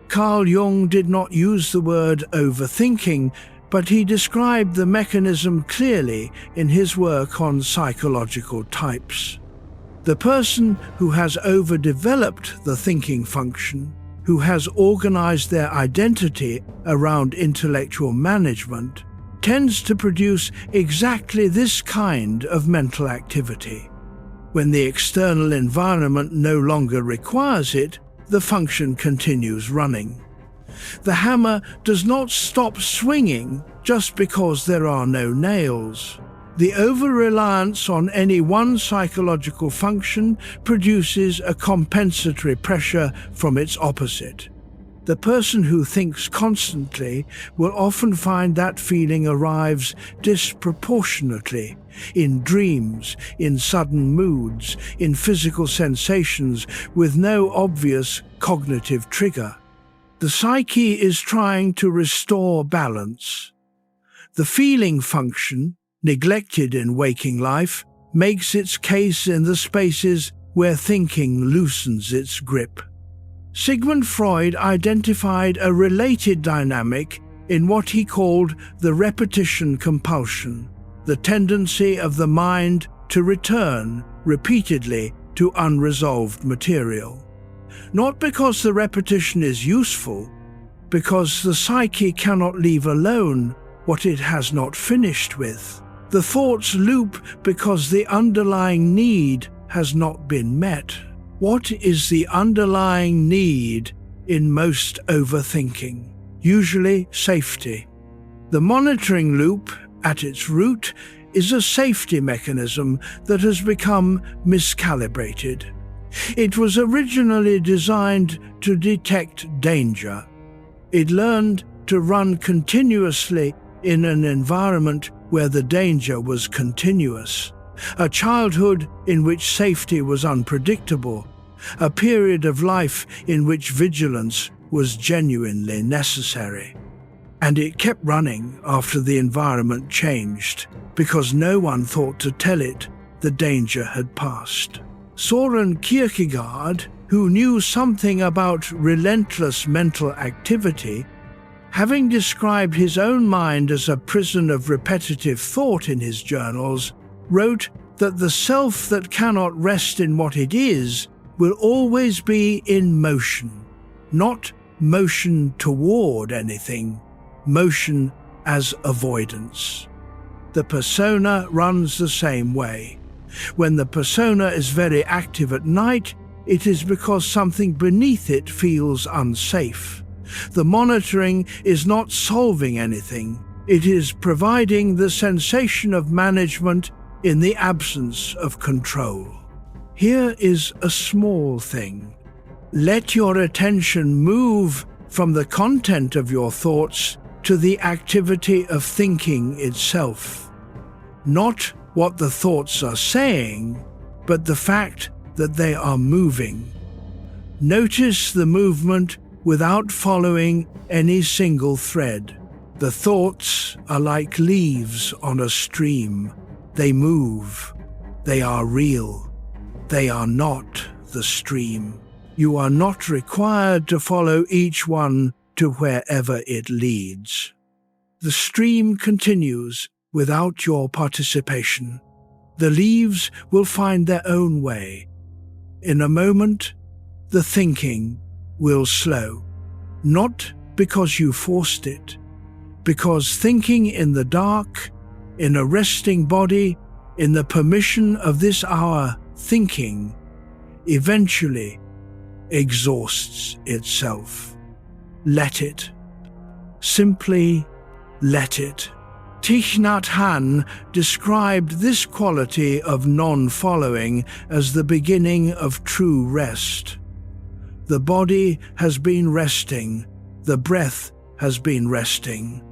Carl Jung did not use the word overthinking, but he described the mechanism clearly in his work on psychological types. The person who has overdeveloped the thinking function, who has organized their identity around intellectual management, tends to produce exactly this kind of mental activity. When the external environment no longer requires it, the function continues running. The hammer does not stop swinging just because there are no nails. The over-reliance on any one psychological function produces a compensatory pressure from its opposite. The person who thinks constantly will often find that feeling arrives disproportionately in dreams, in sudden moods, in physical sensations with no obvious cognitive trigger. The psyche is trying to restore balance. The feeling function, neglected in waking life, makes its case in the spaces where thinking loosens its grip. Sigmund Freud identified a related dynamic in what he called the repetition compulsion, the tendency of the mind to return repeatedly to unresolved material. Not because the repetition is useful, because the psyche cannot leave alone what it has not finished with. The thoughts loop because the underlying need has not been met. What is the underlying need in most overthinking? Usually safety. The monitoring loop, at its root, is a safety mechanism that has become miscalibrated. It was originally designed to detect danger. It learned to run continuously in an environment where the danger was continuous, a childhood in which safety was unpredictable, a period of life in which vigilance was genuinely necessary. And it kept running after the environment changed, because no one thought to tell it the danger had passed. Søren Kierkegaard, who knew something about relentless mental activity, having described his own mind as a prison of repetitive thought in his journals, wrote that the self that cannot rest in what it is will always be in motion, not motion toward anything, motion as avoidance. The persona runs the same way. When the persona is very active at night, it is because something beneath it feels unsafe. The monitoring is not solving anything. It is providing the sensation of management in the absence of control. Here is a small thing. Let your attention move from the content of your thoughts to the activity of thinking itself. Not what the thoughts are saying, but the fact that they are moving. Notice the movement without following any single thread. The thoughts are like leaves on a stream. They move. They are real. They are not the stream. You are not required to follow each one to wherever it leads. The stream continues without your participation. The leaves will find their own way. In a moment, the thinking will slow, not because you forced it, because thinking in the dark, in a resting body, in the permission of this hour, thinking eventually exhausts itself. Let it. Simply let it. Thich Nhat Hanh described this quality of non-following as the beginning of true rest. The body has been resting, the breath has been resting.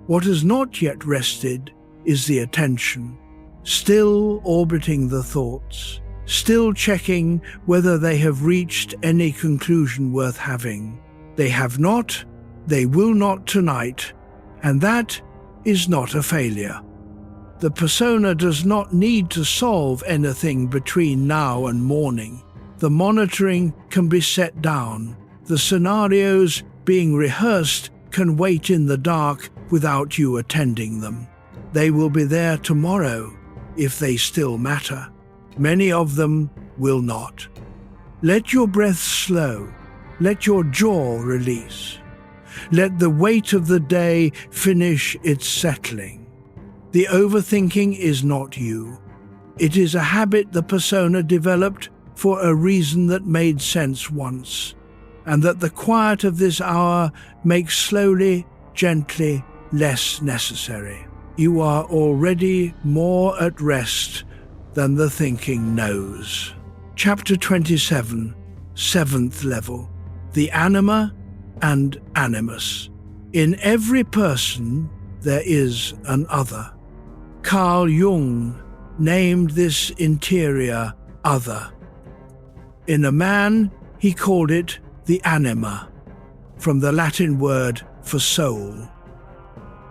What has not yet rested is the attention, still orbiting the thoughts, still checking whether they have reached any conclusion worth having. They have not, they will not tonight, and that is not a failure. The persona does not need to solve anything between now and morning. The monitoring can be set down. The scenarios being rehearsed can wait in the dark without you attending them. They will be there tomorrow if they still matter. Many of them will not. Let your breath slow. Let your jaw release. Let the weight of the day finish its settling. The overthinking is not you. It is a habit the persona developed for a reason that made sense once, and that the quiet of this hour makes slowly, gently less necessary. You are already more at rest than the thinking knows. Chapter 27, 7th level. The Anima and Animus. In every person there is an other. Carl Jung named this interior other. In a man, he called it the anima, from the Latin word for soul.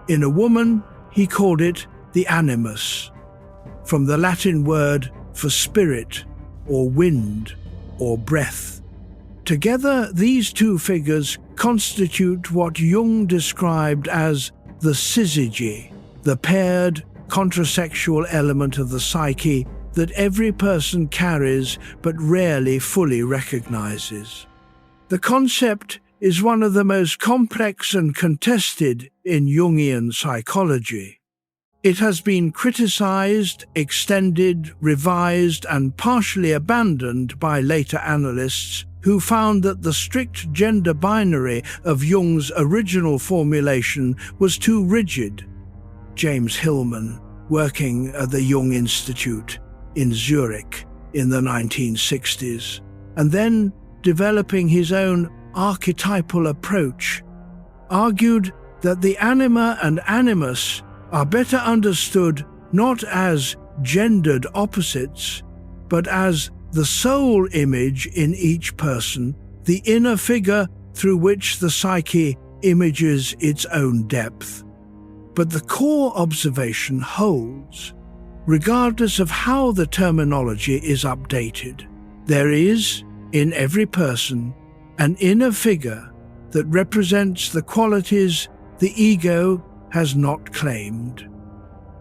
In a woman, he called it the animus, from the Latin word for spirit, or wind, or breath. Together, these two figures constitute what Jung described as the syzygy, the paired, contrasexual element of the psyche that every person carries but rarely fully recognizes. The concept is one of the most complex and contested in Jungian psychology. It has been criticized, extended, revised, and partially abandoned by later analysts who found that the strict gender binary of Jung's original formulation was too rigid. James Hillman, working at the Jung Institute in Zurich in the 1960s, and then developing his own archetypal approach, argued that the anima and animus are better understood not as gendered opposites, but as the soul image in each person, the inner figure through which the psyche images its own depth. But the core observation holds, regardless of how the terminology is updated. There is, in every person, an inner figure that represents the qualities the ego has not claimed.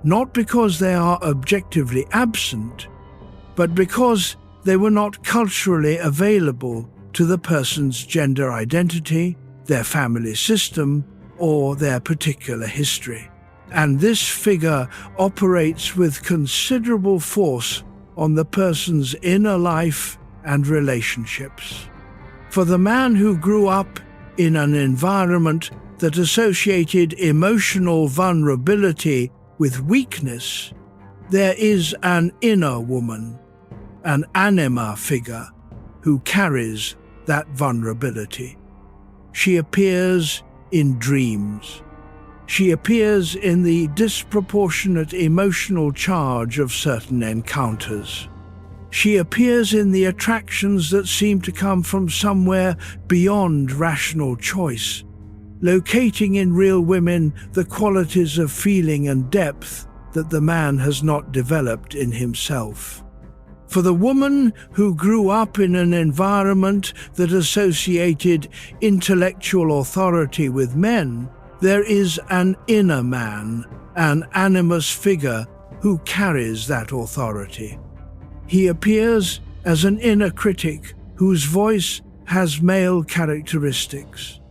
Not because they are objectively absent, but because they were not culturally available to the person's gender identity, their family system, or their particular history. And this figure operates with considerable force on the person's inner life and relationships. For the man who grew up in an environment that associated emotional vulnerability with weakness, there is an inner woman, an anima figure, who carries that vulnerability. She appears in dreams. She appears in the disproportionate emotional charge of certain encounters. She appears in the attractions that seem to come from somewhere beyond rational choice, locating in real women the qualities of feeling and depth that the man has not developed in himself. For the woman who grew up in an environment that associated intellectual authority with men, there is an inner man, an animus figure who carries that authority. He appears as an inner critic whose voice has male characteristics.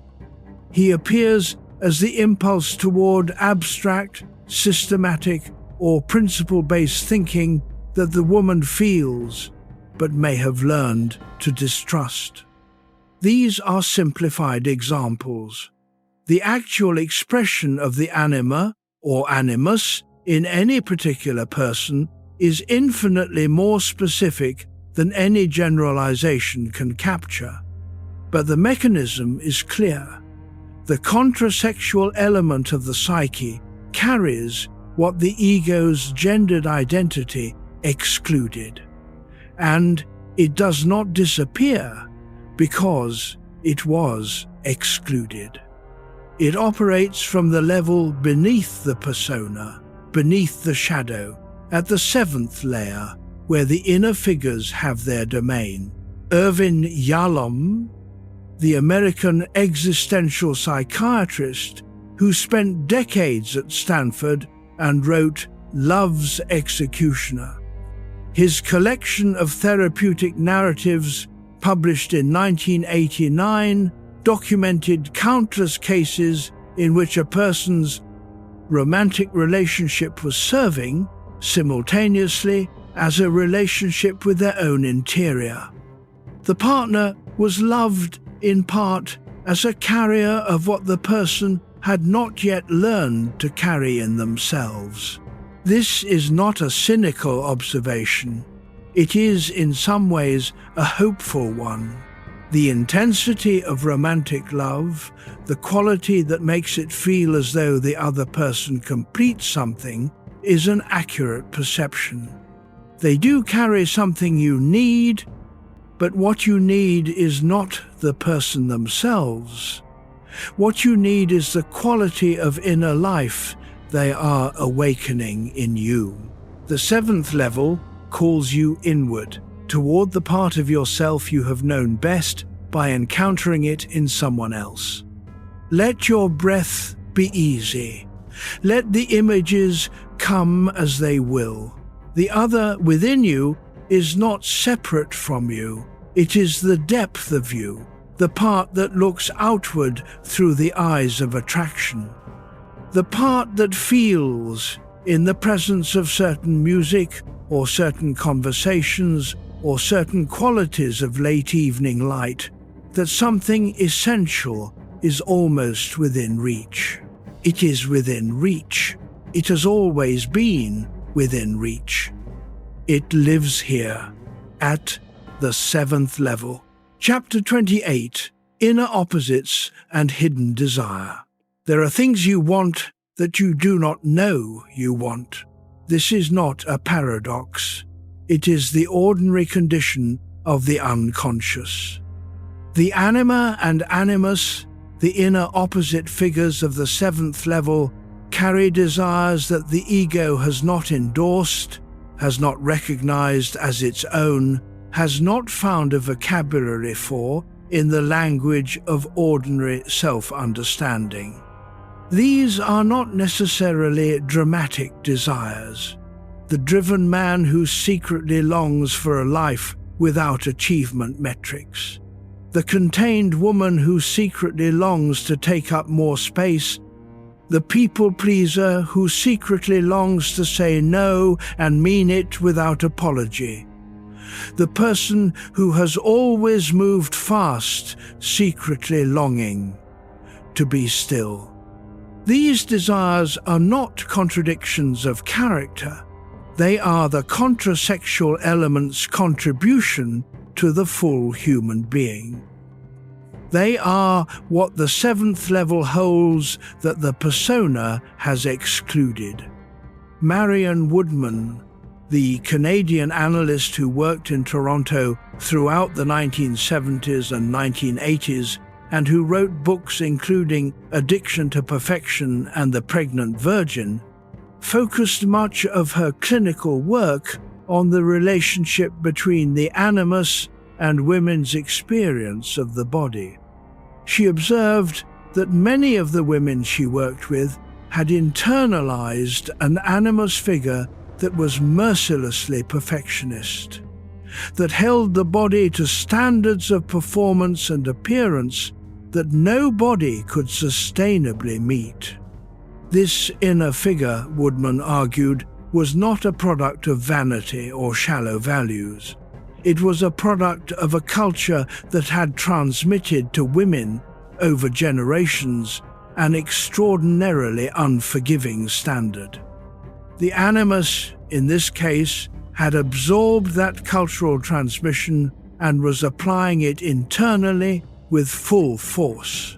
He appears as the impulse toward abstract, systematic, or principle-based thinking that the woman feels, but may have learned to distrust. These are simplified examples. The actual expression of the anima, or animus, in any particular person is infinitely more specific than any generalization can capture. But the mechanism is clear. The contrasexual element of the psyche carries what the ego's gendered identity excluded. And it does not disappear because it was excluded. It operates from the level beneath the persona, beneath the shadow, at the seventh layer, where the inner figures have their domain. Irvin Yalom, the American existential psychiatrist who spent decades at Stanford and wrote Love's Executioner. His collection of therapeutic narratives, published in 1989, documented countless cases in which a person's romantic relationship was serving, simultaneously, as a relationship with their own interior. The partner was loved in part as a carrier of what the person had not yet learned to carry in themselves. This is not a cynical observation. It is, in some ways, a hopeful one. The intensity of romantic love, the quality that makes it feel as though the other person completes something, is an accurate perception. They do carry something you need, but what you need is not the person themselves. What you need is the quality of inner life they are awakening in you. The seventh level calls you inward, toward the part of yourself you have known best by encountering it in someone else. Let your breath be easy. Let the images come as they will. The other within you is not separate from you. It is the depth of you, the part that looks outward through the eyes of attraction. The part that feels, in the presence of certain music or certain conversations or certain qualities of late evening light, that something essential is almost within reach. It is within reach. It has always been within reach. It lives here, at the seventh level. Chapter 28, Inner Opposites and Hidden Desire. There are things you want that you do not know you want. This is not a paradox. It is the ordinary condition of the unconscious. The Anima and Animus, the inner opposite figures of the seventh level, carry desires that the ego has not endorsed, has not recognized as its own, has not found a vocabulary for in the language of ordinary self-understanding. These are not necessarily dramatic desires. The driven man who secretly longs for a life without achievement metrics. The contained woman who secretly longs to take up more space. The people-pleaser who secretly longs to say no and mean it without apology. The person who has always moved fast, secretly longing to be still. These desires are not contradictions of character. They are the contrasexual element's contribution to the full human being. They are what the seventh level holds that the persona has excluded. Marion Woodman, the Canadian analyst who worked in Toronto throughout the 1970s and 1980s, and who wrote books including Addiction to Perfection and The Pregnant Virgin, focused much of her clinical work on the relationship between the animus and women's experience of the body. She observed that many of the women she worked with had internalized an animus figure that was mercilessly perfectionist, that held the body to standards of performance and appearance that no body could sustainably meet. This inner figure, Woodman argued, was not a product of vanity or shallow values. It was a product of a culture that had transmitted to women over generations an extraordinarily unforgiving standard. The Animus, in this case, had absorbed that cultural transmission and was applying it internally with full force.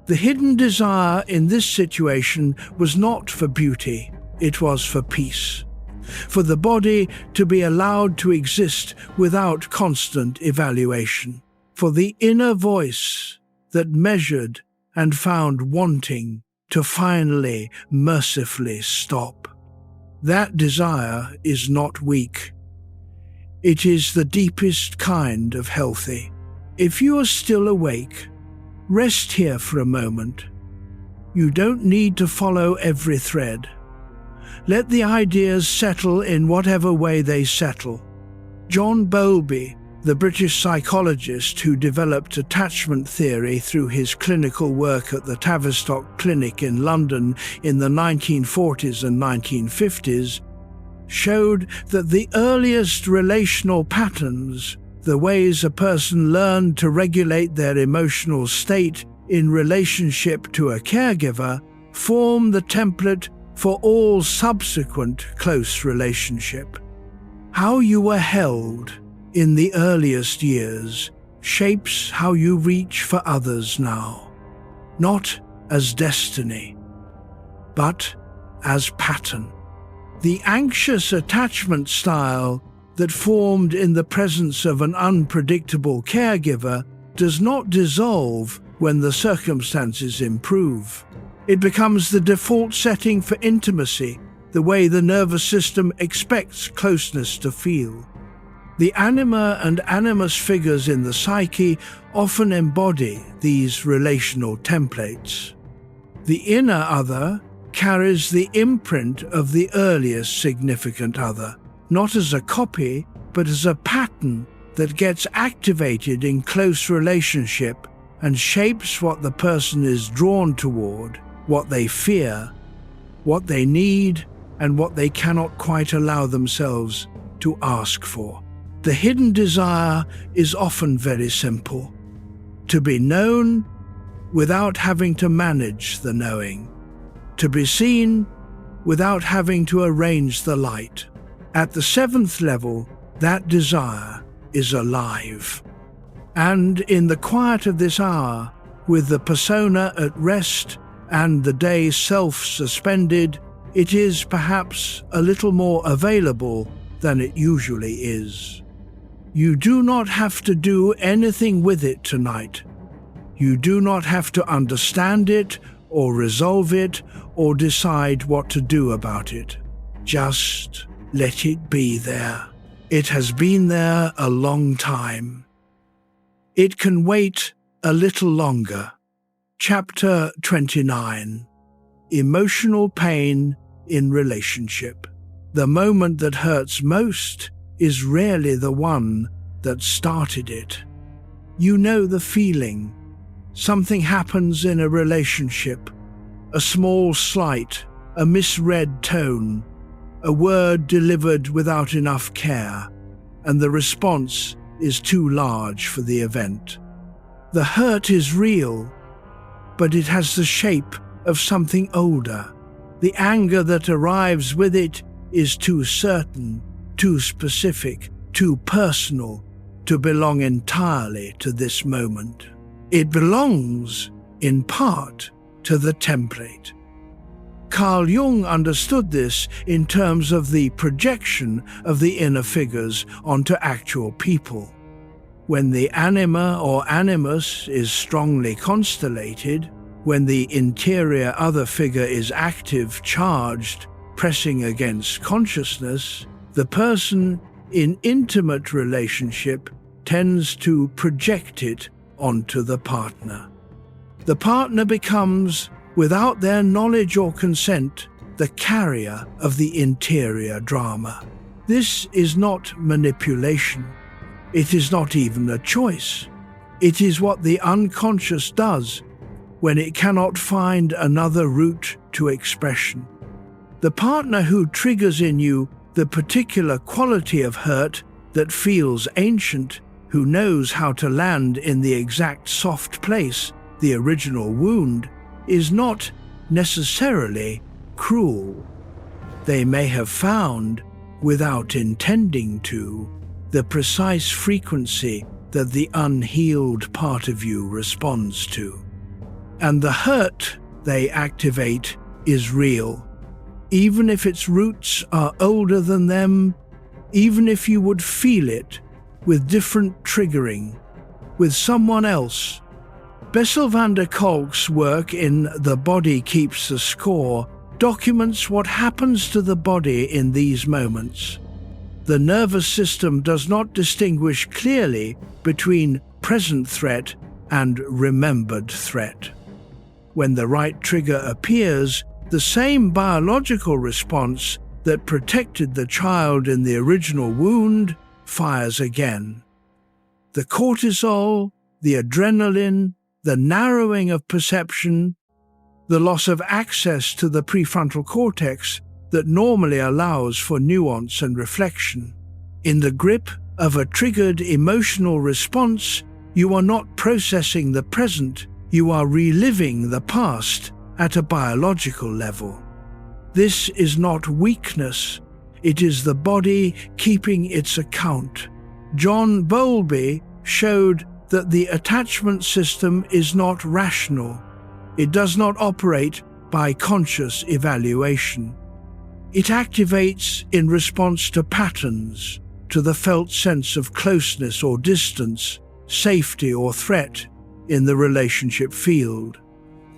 The hidden desire in this situation was not for beauty, it was for peace, for the body to be allowed to exist without constant evaluation, for the inner voice that measured and found wanting to finally, mercifully stop. That desire is not weak. It is the deepest kind of healthy. If you are still awake, rest here for a moment. You don't need to follow every thread. Let the ideas settle in whatever way they settle. John Bowlby, the British psychologist who developed attachment theory through his clinical work at the Tavistock Clinic in London in the 1940s and 1950s, showed that the earliest relational patterns, the ways a person learned to regulate their emotional state in relationship to a caregiver, form the template for all subsequent close relationship. How you were held in the earliest years shapes how you reach for others now, not as destiny, but as pattern. The anxious attachment style that formed in the presence of an unpredictable caregiver does not dissolve when the circumstances improve. It becomes the default setting for intimacy, the way the nervous system expects closeness to feel. The Anima and Animus figures in the psyche often embody these relational templates. The inner other carries the imprint of the earliest significant other, not as a copy, but as a pattern that gets activated in close relationship and shapes what the person is drawn toward, what they fear, what they need, and what they cannot quite allow themselves to ask for. The hidden desire is often very simple: to be known without having to manage the knowing, to be seen without having to arrange the light. At the seventh level, that desire is alive. And in the quiet of this hour, with the persona at rest and the day self-suspended, it is perhaps a little more available than it usually is. You do not have to do anything with it tonight. You do not have to understand it or resolve it or decide what to do about it. Just let it be there. It has been there a long time. It can wait a little longer. Chapter 29. Emotional pain in relationship. The moment that hurts most is rarely the one that started it. You know the feeling. Something happens in a relationship. A small slight, a misread tone, a word delivered without enough care, and the response is too large for the event. The hurt is real, but it has the shape of something older. The anger that arrives with it is too certain, too specific, too personal to belong entirely to this moment. It belongs, in part, to the template. Carl Jung understood this in terms of the projection of the inner figures onto actual people. When the anima or animus is strongly constellated, when the interior other figure is active, charged, pressing against consciousness, the person in intimate relationship tends to project it onto the partner. The partner becomes, without their knowledge or consent, the carrier of the interior drama. This is not manipulation. It is not even a choice. It is what the unconscious does when it cannot find another route to expression. The partner who triggers in you the particular quality of hurt that feels ancient, who knows how to land in the exact soft place, the original wound, is not necessarily cruel. They may have found, without intending to, the precise frequency that the unhealed part of you responds to. And the hurt they activate is real. Even if its roots are older than them, even if you would feel it with different triggering, with someone else. Bessel van der Kolk's work in The Body Keeps the Score documents what happens to the body in these moments. The nervous system does not distinguish clearly between present threat and remembered threat. When the right trigger appears, the same biological response that protected the child in the original wound fires again. The cortisol, the adrenaline, the narrowing of perception, the loss of access to the prefrontal cortex that normally allows for nuance and reflection. In the grip of a triggered emotional response, you are not processing the present, you are reliving the past at a biological level. This is not weakness, it is the body keeping its account. John Bowlby showed that the attachment system is not rational. It does not operate by conscious evaluation. It activates in response to patterns, to the felt sense of closeness or distance, safety or threat in the relationship field.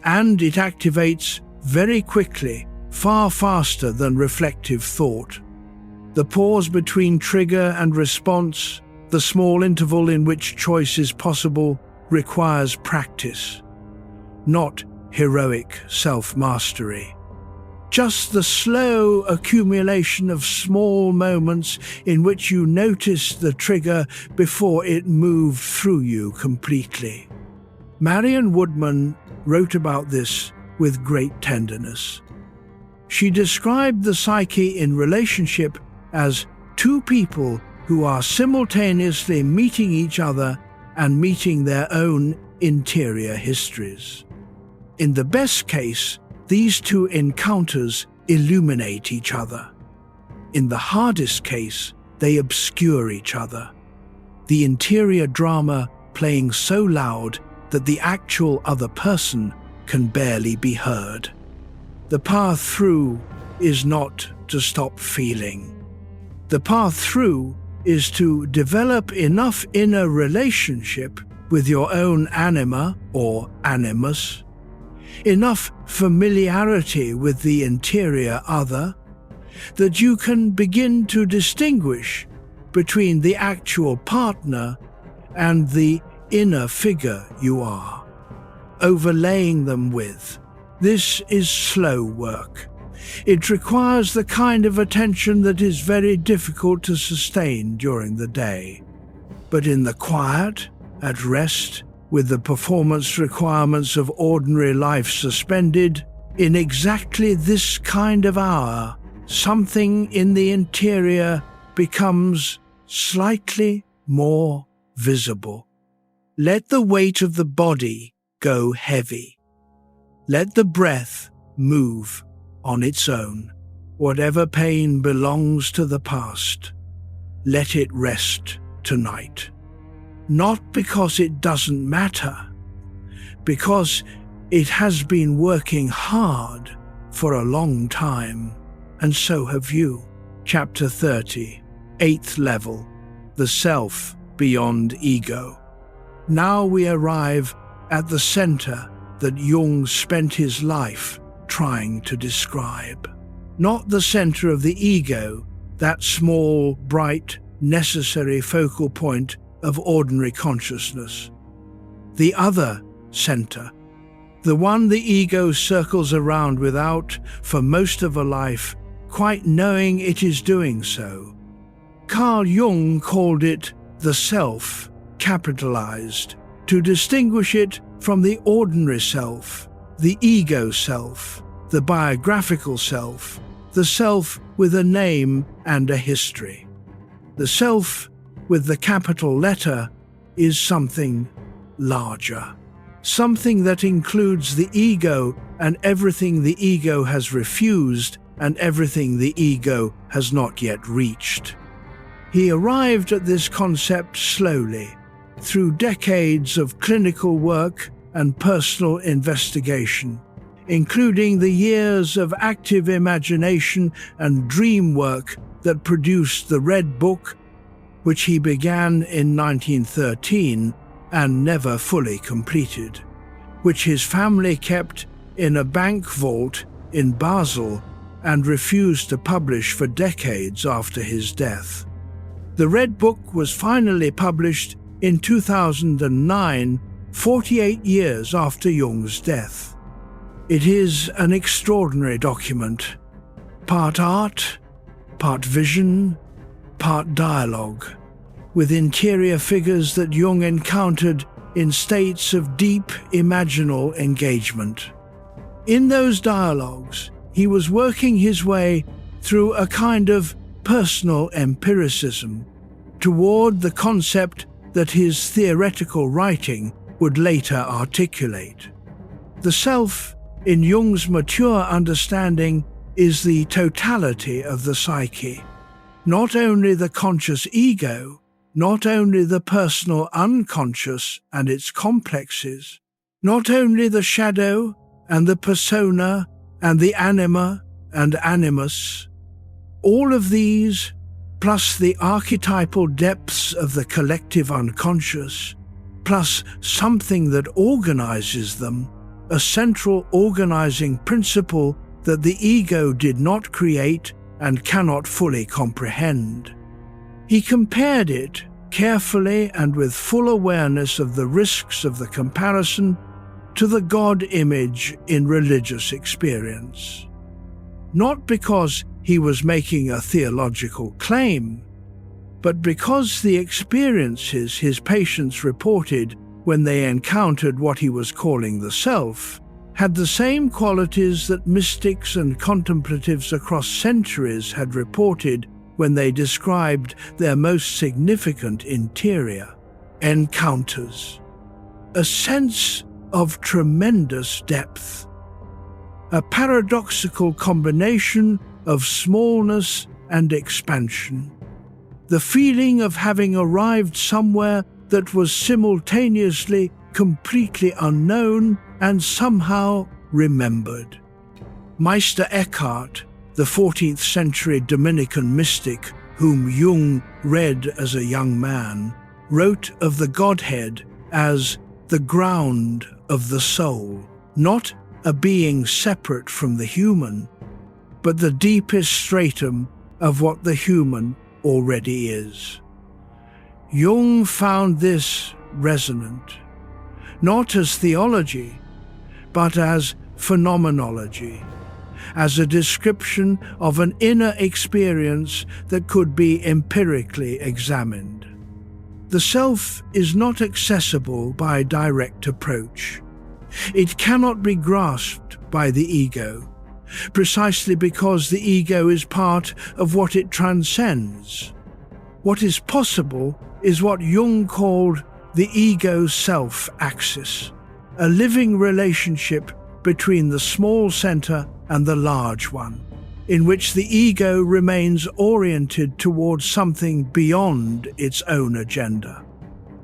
And it activates very quickly, far faster than reflective thought. The pause between trigger and response, the small interval in which choice is possible, requires practice, not heroic self-mastery. Just the slow accumulation of small moments in which you notice the trigger before it moved through you completely. Marion Woodman wrote about this with great tenderness. She described the psyche in relationship as two people who are simultaneously meeting each other and meeting their own interior histories. In the best case, these two encounters illuminate each other. In the hardest case, they obscure each other. The interior drama playing so loud that the actual other person can barely be heard. The path through is not to stop feeling. The path through is to develop enough inner relationship with your own anima or animus, enough familiarity with the interior other, that you can begin to distinguish between the actual partner and the inner figure you are, overlaying them with. This is slow work. It requires the kind of attention that is very difficult to sustain during the day. But in the quiet, at rest, with the performance requirements of ordinary life suspended, in exactly this kind of hour, something in the interior becomes slightly more visible. Let the weight of the body go heavy. Let the breath move on its own. Whatever pain belongs to the past, let it rest tonight. Not because it doesn't matter, because it has been working hard for a long time, and so have you. Chapter 30, 8th level, the self beyond ego. Now we arrive at the center that Jung spent his life trying to describe. Not the center of the ego, that small, bright, necessary focal point of ordinary consciousness. The other center, the one the ego circles around without, for most of a life, quite knowing it is doing so. Carl Jung called it the self, capitalized, to distinguish it from the ordinary self, the ego self, the biographical self, the self with a name and a history. The self with the capital letter is something larger, something that includes the ego and everything the ego has refused and everything the ego has not yet reached. He arrived at this concept slowly, through decades of clinical work and personal investigation, including the years of active imagination and dream work that produced the Red Book, which he began in 1913 and never fully completed, which his family kept in a bank vault in Basel and refused to publish for decades after his death. The Red Book was finally published in 2009, 48 years after Jung's death. It is an extraordinary document, part art, part vision, part dialogue, with interior figures that Jung encountered in states of deep imaginal engagement. In those dialogues, he was working his way through a kind of personal empiricism toward the concept that his theoretical writing would later articulate. The self, in Jung's mature understanding, is the totality of the psyche, not only the conscious ego, not only the personal unconscious and its complexes, not only the shadow and the persona and the anima and animus. All of these, plus the archetypal depths of the collective unconscious, plus something that organizes them, a central organizing principle that the ego did not create and cannot fully comprehend. He compared it, carefully and with full awareness of the risks of the comparison, to the God image in religious experience. Not because he was making a theological claim, but because the experiences his patients reported when they encountered what he was calling the self had the same qualities that mystics and contemplatives across centuries had reported when they described their most significant interior encounters. A sense of tremendous depth, a paradoxical combination of smallness and expansion, the feeling of having arrived somewhere that was simultaneously completely unknown and somehow remembered. Meister Eckhart, the 14th century Dominican mystic whom Jung read as a young man, wrote of the Godhead as the ground of the soul, not a being separate from the human, but the deepest stratum of what the human already is. Jung found this resonant, not as theology, but as phenomenology, as a description of an inner experience that could be empirically examined. The self is not accessible by direct approach. It cannot be grasped by the ego, precisely because the ego is part of what it transcends. What is possible is what Jung called the ego-self axis, a living relationship between the small center and the large one, in which the ego remains oriented towards something beyond its own agenda.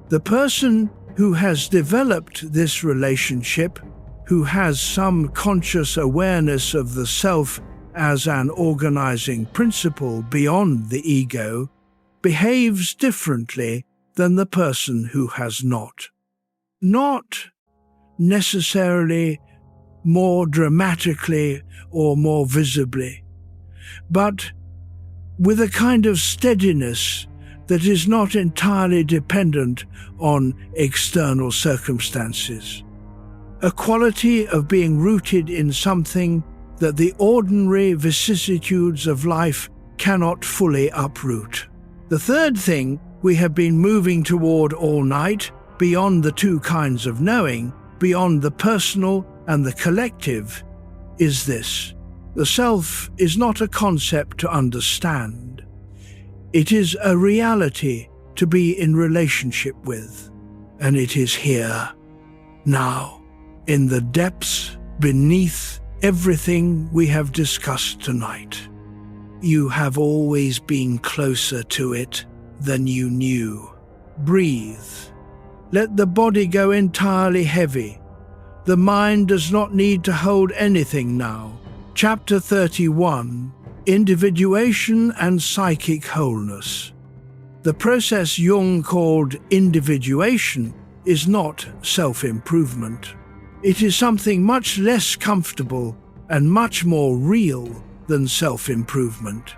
The person who has developed this relationship, who has some conscious awareness of the self as an organizing principle beyond the ego, behaves differently than the person who has not. Not necessarily more dramatically or more visibly, but with a kind of steadiness that is not entirely dependent on external circumstances. A quality of being rooted in something that the ordinary vicissitudes of life cannot fully uproot. The third thing we have been moving toward all night beyond the two kinds of knowing, beyond the personal and the collective, is this: the self is not a concept to understand. It is a reality to be in relationship with, and it is here, now, in the depths beneath everything we have discussed tonight. You have always been closer to it than you knew. Breathe. Let the body go entirely heavy. The mind does not need to hold anything now. Chapter 31, Individuation and Psychic Wholeness. The process Jung called individuation is not self-improvement. It is something much less comfortable and much more real than self-improvement.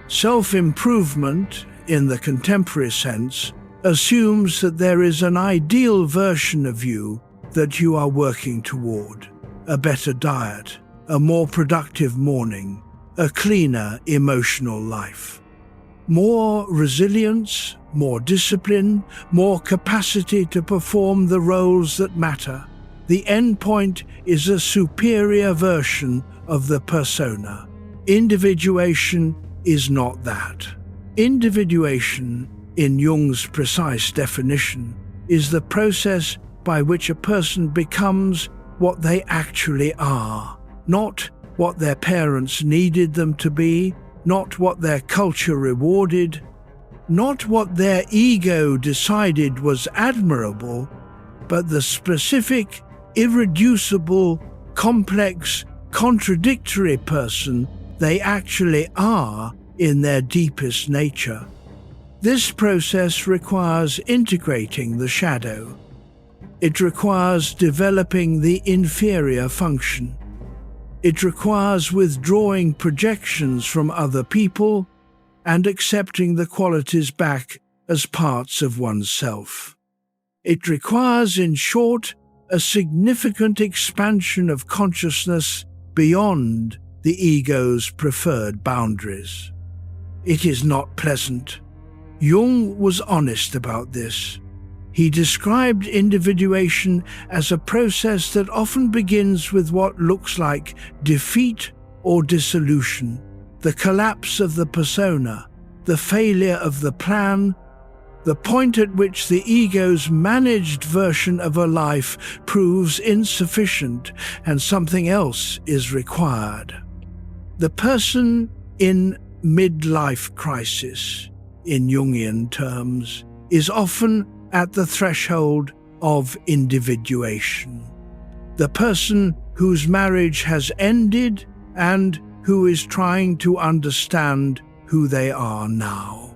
Self-improvement, in the contemporary sense, assumes that there is an ideal version of you that you are working toward: a better diet, a more productive morning, a cleaner emotional life. More resilience, more discipline, more capacity to perform the roles that matter. The end point is a superior version of the persona. Individuation is not that. Individuation, in Jung's precise definition, is the process by which a person becomes what they actually are, not what their parents needed them to be, not what their culture rewarded, not what their ego decided was admirable, but the specific, irreducible, complex, contradictory person they actually are in their deepest nature. This process requires integrating the shadow. It requires developing the inferior function. It requires withdrawing projections from other people and accepting the qualities back as parts of oneself. It requires, in short, a significant expansion of consciousness beyond the ego's preferred boundaries. It is not pleasant. Jung was honest about this. He described individuation as a process that often begins with what looks like defeat or dissolution, the collapse of the persona, the failure of the plan, the point at which the ego's managed version of a life proves insufficient and something else is required. The person in midlife crisis, in Jungian terms, is often at the threshold of individuation. The person whose marriage has ended and who is trying to understand who they are now.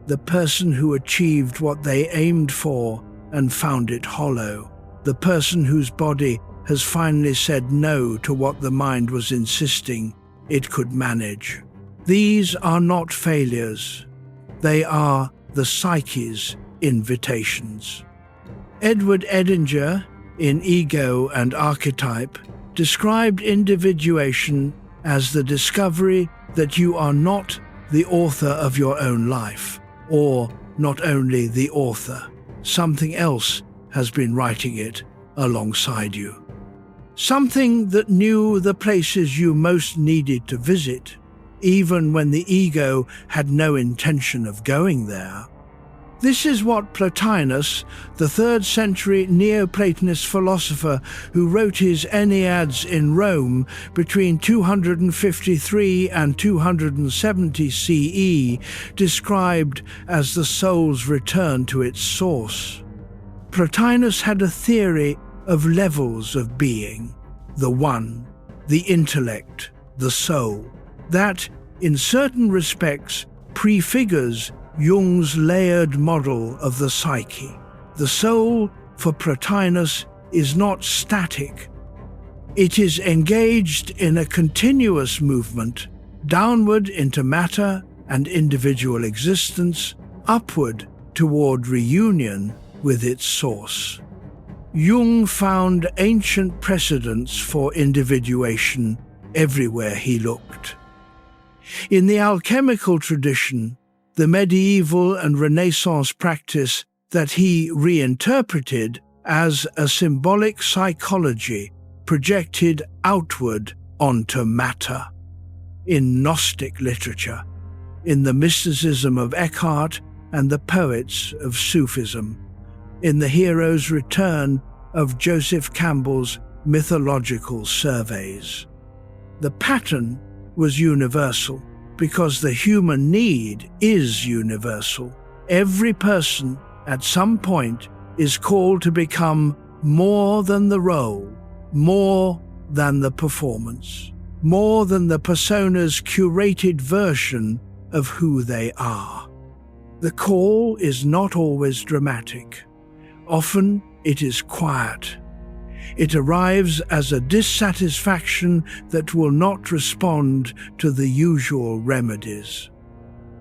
The person who achieved what they aimed for and found it hollow. The person whose body has finally said no to what the mind was insisting it could manage. These are not failures. They are the psyche's invitations. Edward Edinger, in Ego and Archetype, described individuation as the discovery that you are not the author of your own life, or not only the author. Something else has been writing it alongside you. Something that knew the places you most needed to visit, even when the ego had no intention of going there. This is what Plotinus, the 3rd century Neoplatonist philosopher who wrote his Enneads in Rome between 253 and 270 CE, described as the soul's return to its source. Plotinus had a theory of levels of being: the one, the intellect, the soul, that, in certain respects, prefigures Jung's layered model of the psyche. The soul, for Plotinus, is not static. It is engaged in a continuous movement, downward into matter and individual existence, upward toward reunion with its source. Jung found ancient precedents for individuation everywhere he looked. In the alchemical tradition, the medieval and Renaissance practice that he reinterpreted as a symbolic psychology projected outward onto matter. In Gnostic literature, in the mysticism of Eckhart and the poets of Sufism, in the hero's return of Joseph Campbell's mythological surveys. The pattern was universal because the human need is universal. Every person at some point is called to become more than the role, more than the performance, more than the persona's curated version of who they are. The call is not always dramatic. Often it is quiet. It arrives as a dissatisfaction that will not respond to the usual remedies.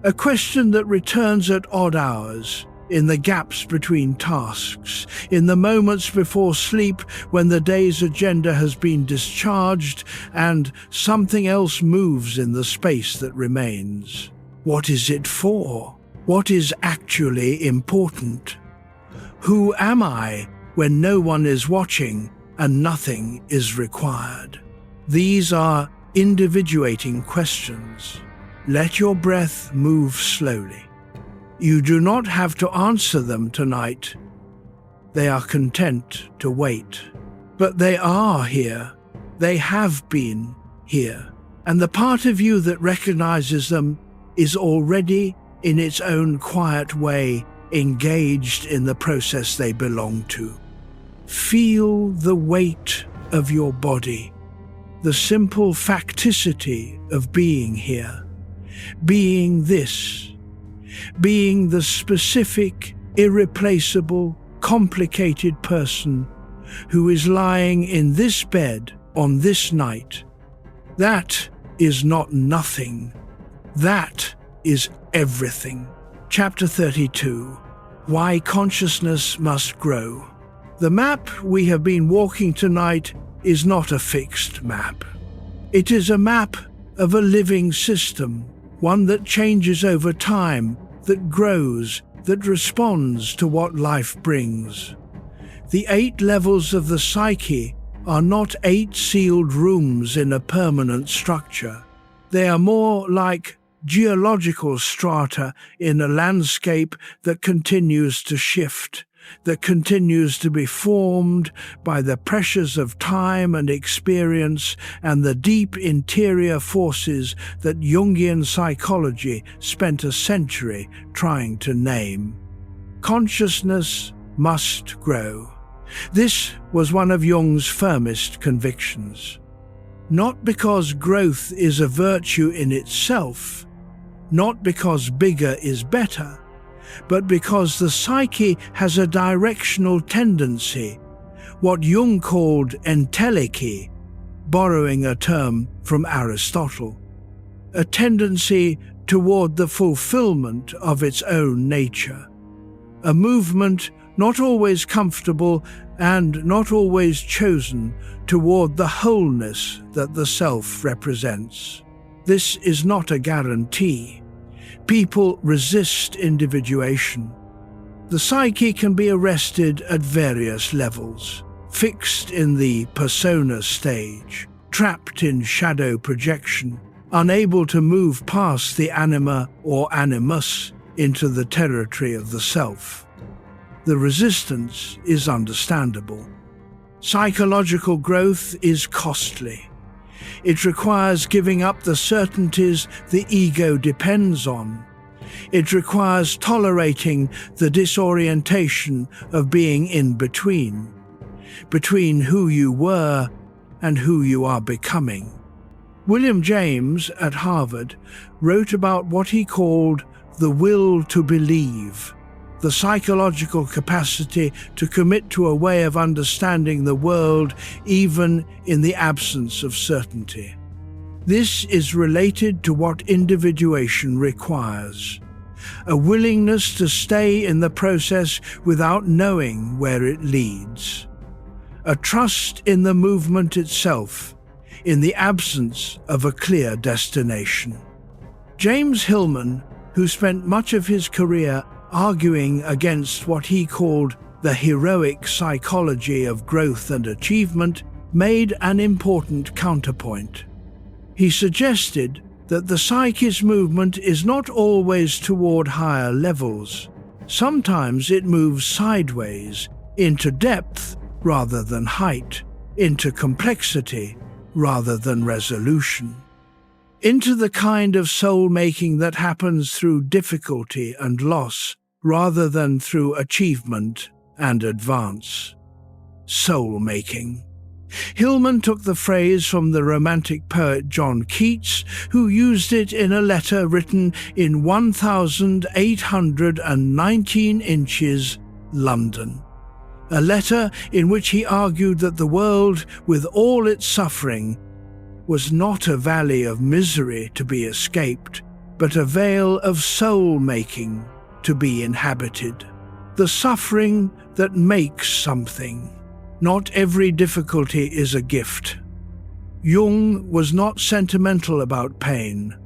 A question that returns at odd hours, in the gaps between tasks, in the moments before sleep when the day's agenda has been discharged and something else moves in the space that remains. What is it for? What is actually important? Who am I when no one is watching and nothing is required? These are individuating questions. Let your breath move slowly. You do not have to answer them tonight. They are content to wait. But they are here. They have been here. And the part of you that recognizes them is already, in its own quiet way, engaged in the process they belong to. Feel the weight of your body, the simple facticity of being here, being this, being the specific, irreplaceable, complicated person who is lying in this bed on this night. That is not nothing. That is everything. Chapter 32. Why Consciousness Must Grow. The map we have been walking tonight is not a fixed map. It is a map of a living system, one that changes over time, that grows, that responds to what life brings. The 8 levels of the psyche are not 8 sealed rooms in a permanent structure. They are more like geological strata in a landscape that continues to shift, that continues to be formed by the pressures of time and experience and the deep interior forces that Jungian psychology spent a century trying to name. Consciousness must grow. This was one of Jung's firmest convictions. Not because growth is a virtue in itself, not because bigger is better, but because the psyche has a directional tendency, what Jung called entelechy, borrowing a term from Aristotle, a tendency toward the fulfillment of its own nature, a movement not always comfortable and not always chosen toward the wholeness that the self represents. This is not a guarantee. People resist individuation. The psyche can be arrested at various levels, fixed in the persona stage, trapped in shadow projection, unable to move past the anima or animus into the territory of the self. The resistance is understandable. Psychological growth is costly. It requires giving up the certainties the ego depends on. It requires tolerating the disorientation of being in between who you were and who you are becoming. William James at Harvard wrote about what he called the will to believe, the psychological capacity to commit to a way of understanding the world even in the absence of certainty. This is related to what individuation requires, a willingness to stay in the process without knowing where it leads, a trust in the movement itself, in the absence of a clear destination. James Hillman, who spent much of his career arguing against what he called the heroic psychology of growth and achievement, made an important counterpoint. He suggested that the Psyche's movement is not always toward higher levels. Sometimes it moves sideways, into depth rather than height, into complexity rather than resolution, into the kind of soul-making that happens through difficulty and loss rather than through achievement and advance. Soul-making. Hillman took the phrase from the Romantic poet John Keats, who used it in a letter written in 1819 inches, London. A letter in which he argued that the world, with all its suffering, was not a valley of misery to be escaped, but a vale of soul-making to be inhabited. The suffering that makes something. Not every difficulty is a gift. Jung was not sentimental about pain,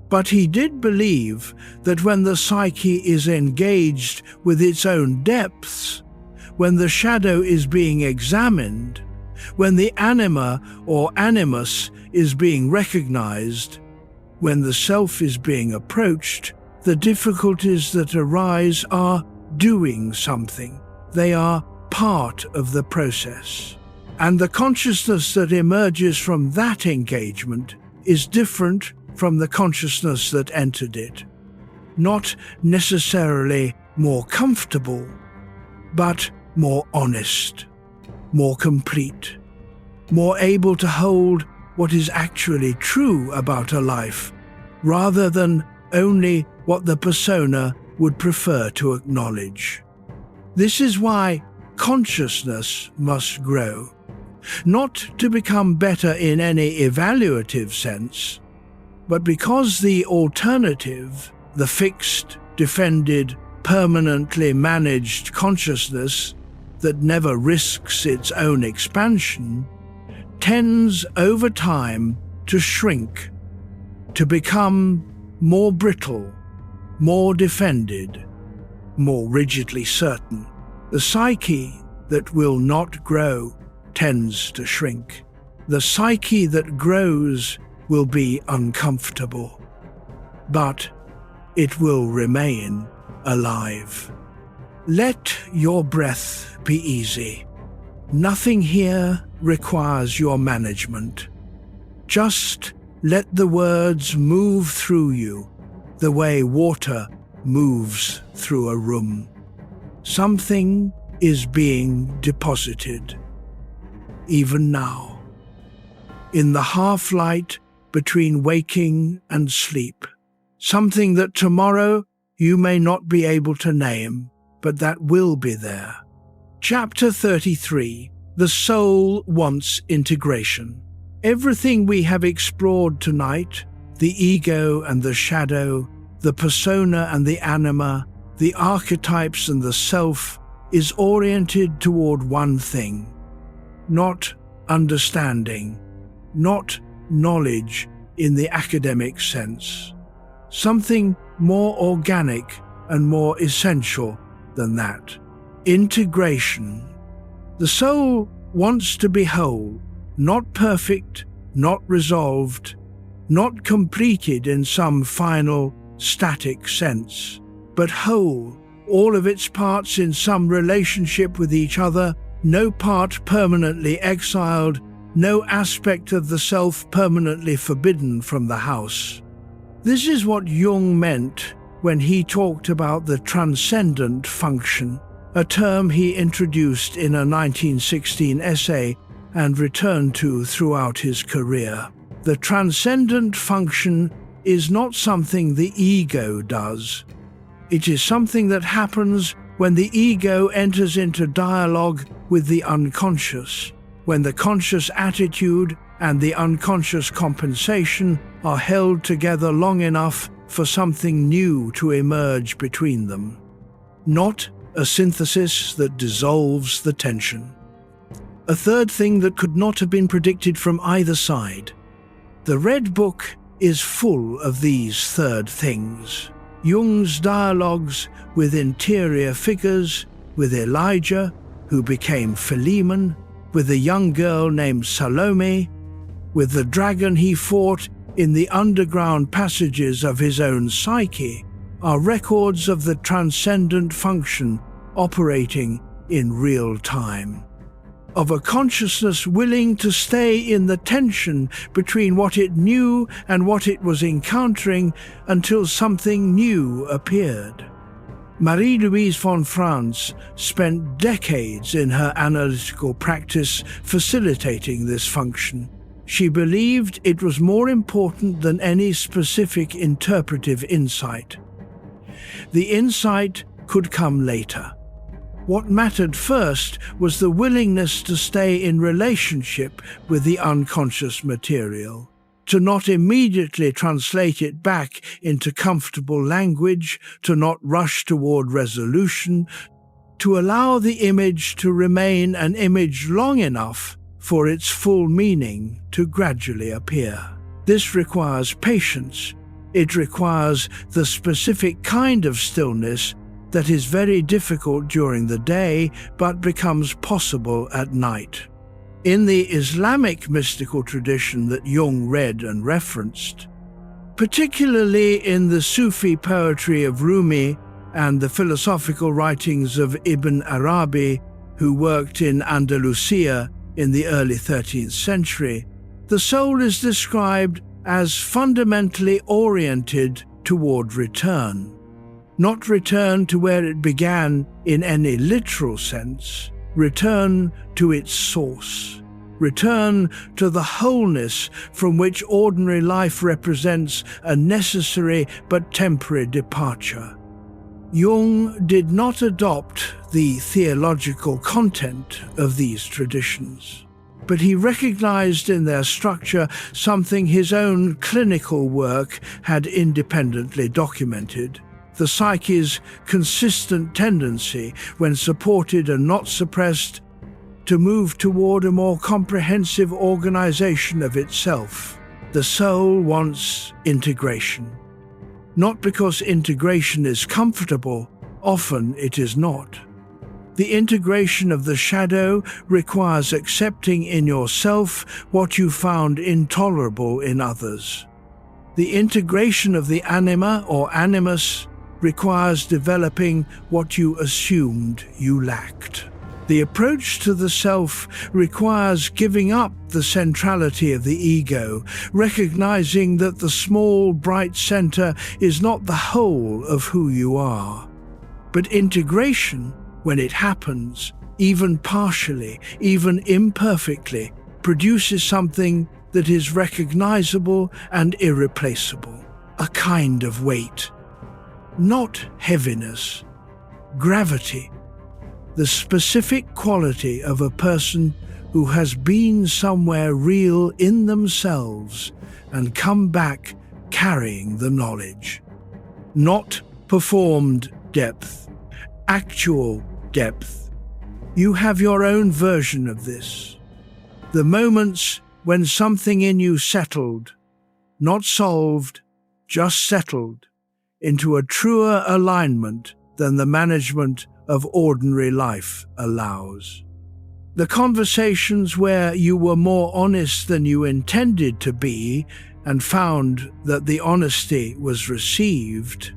but he did believe that when the psyche is engaged with its own depths, when the shadow is being examined, when the anima or animus is being recognized, when the self is being approached, the difficulties that arise are doing something. They are part of the process. And the consciousness that emerges from that engagement is different from the consciousness that entered it. Not necessarily more comfortable, but more honest, more complete, more able to hold what is actually true about a life, rather than only what the persona would prefer to acknowledge. This is why consciousness must grow, not to become better in any evaluative sense, but because the alternative, the fixed, defended, permanently managed consciousness that never risks its own expansion, tends over time to shrink, to become more brittle, more defended, more rigidly certain. The psyche that will not grow tends to shrink. The psyche that grows will be uncomfortable, but it will remain alive. Let your breath be easy. Nothing here requires your management. Just let the words move through you the way water moves through a room. Something is being deposited, even now, in the half-light between waking and sleep. Something that tomorrow you may not be able to name, but that will be there. Chapter 33. The soul wants integration. Everything we have explored tonight, the ego and the shadow, the persona and the anima, the archetypes and the self, is oriented toward one thing. Not understanding, not knowledge in the academic sense. Something more organic and more essential than that. Integration. The soul wants to be whole, not perfect, not resolved, not completed in some final, static sense, but whole, all of its parts in some relationship with each other, no part permanently exiled, no aspect of the self permanently forbidden from the house. This is what Jung meant when he talked about the transcendent function, a term he introduced in a 1916 essay and returned to throughout his career. The transcendent function is not something the ego does. It is something that happens when the ego enters into dialogue with the unconscious, when the conscious attitude and the unconscious compensation are held together long enough for something new to emerge between them. Not a synthesis that dissolves the tension. A third thing that could not have been predicted from either side. The Red Book is full of these third things. Jung's dialogues with interior figures, with Elijah, who became Philemon, with a young girl named Salome, with the dragon he fought in the underground passages of his own psyche, are records of the transcendent function operating in real time, of a consciousness willing to stay in the tension between what it knew and what it was encountering until something new appeared. Marie-Louise von Franz spent decades in her analytical practice facilitating this function. She believed it was more important than any specific interpretive insight. The insight could come later. What mattered first was the willingness to stay in relationship with the unconscious material, to not immediately translate it back into comfortable language, to not rush toward resolution, to allow the image to remain an image long enough for its full meaning to gradually appear. This requires patience. It requires the specific kind of stillness that is very difficult during the day but becomes possible at night. In the Islamic mystical tradition that Jung read and referenced, particularly in the Sufi poetry of Rumi and the philosophical writings of Ibn Arabi, who worked in Andalusia in the early 13th century, the soul is described as fundamentally oriented toward return. Not return to where it began in any literal sense, return to its source. Return to the wholeness from which ordinary life represents a necessary but temporary departure. Jung did not adopt the theological content of these traditions, but he recognized in their structure something his own clinical work had independently documented: the psyche's consistent tendency, when supported and not suppressed, to move toward a more comprehensive organization of itself. The soul wants integration. Not because integration is comfortable, often it is not. The integration of the shadow requires accepting in yourself what you found intolerable in others. The integration of the anima or animus requires developing what you assumed you lacked. The approach to the self requires giving up the centrality of the ego, recognizing that the small, bright center is not the whole of who you are. But integration, when it happens, even partially, even imperfectly, produces something that is recognizable and irreplaceable, a kind of weight. Not heaviness, gravity, the specific quality of a person who has been somewhere real in themselves and come back carrying the knowledge. Not performed depth, actual depth. You have your own version of this. The moments when something in you settled, not solved, just settled, into a truer alignment than the management of ordinary life allows. The conversations where you were more honest than you intended to be and found that the honesty was received.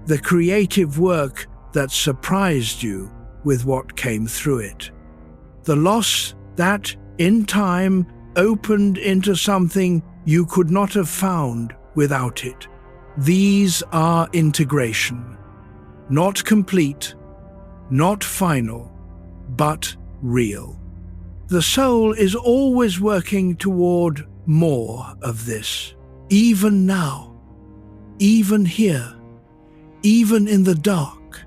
The creative work that surprised you with what came through it. The loss that, in time, opened into something you could not have found without it. These are integration. Not complete, not final, but real. The soul is always working toward more of this, even now, even here, even in the dark,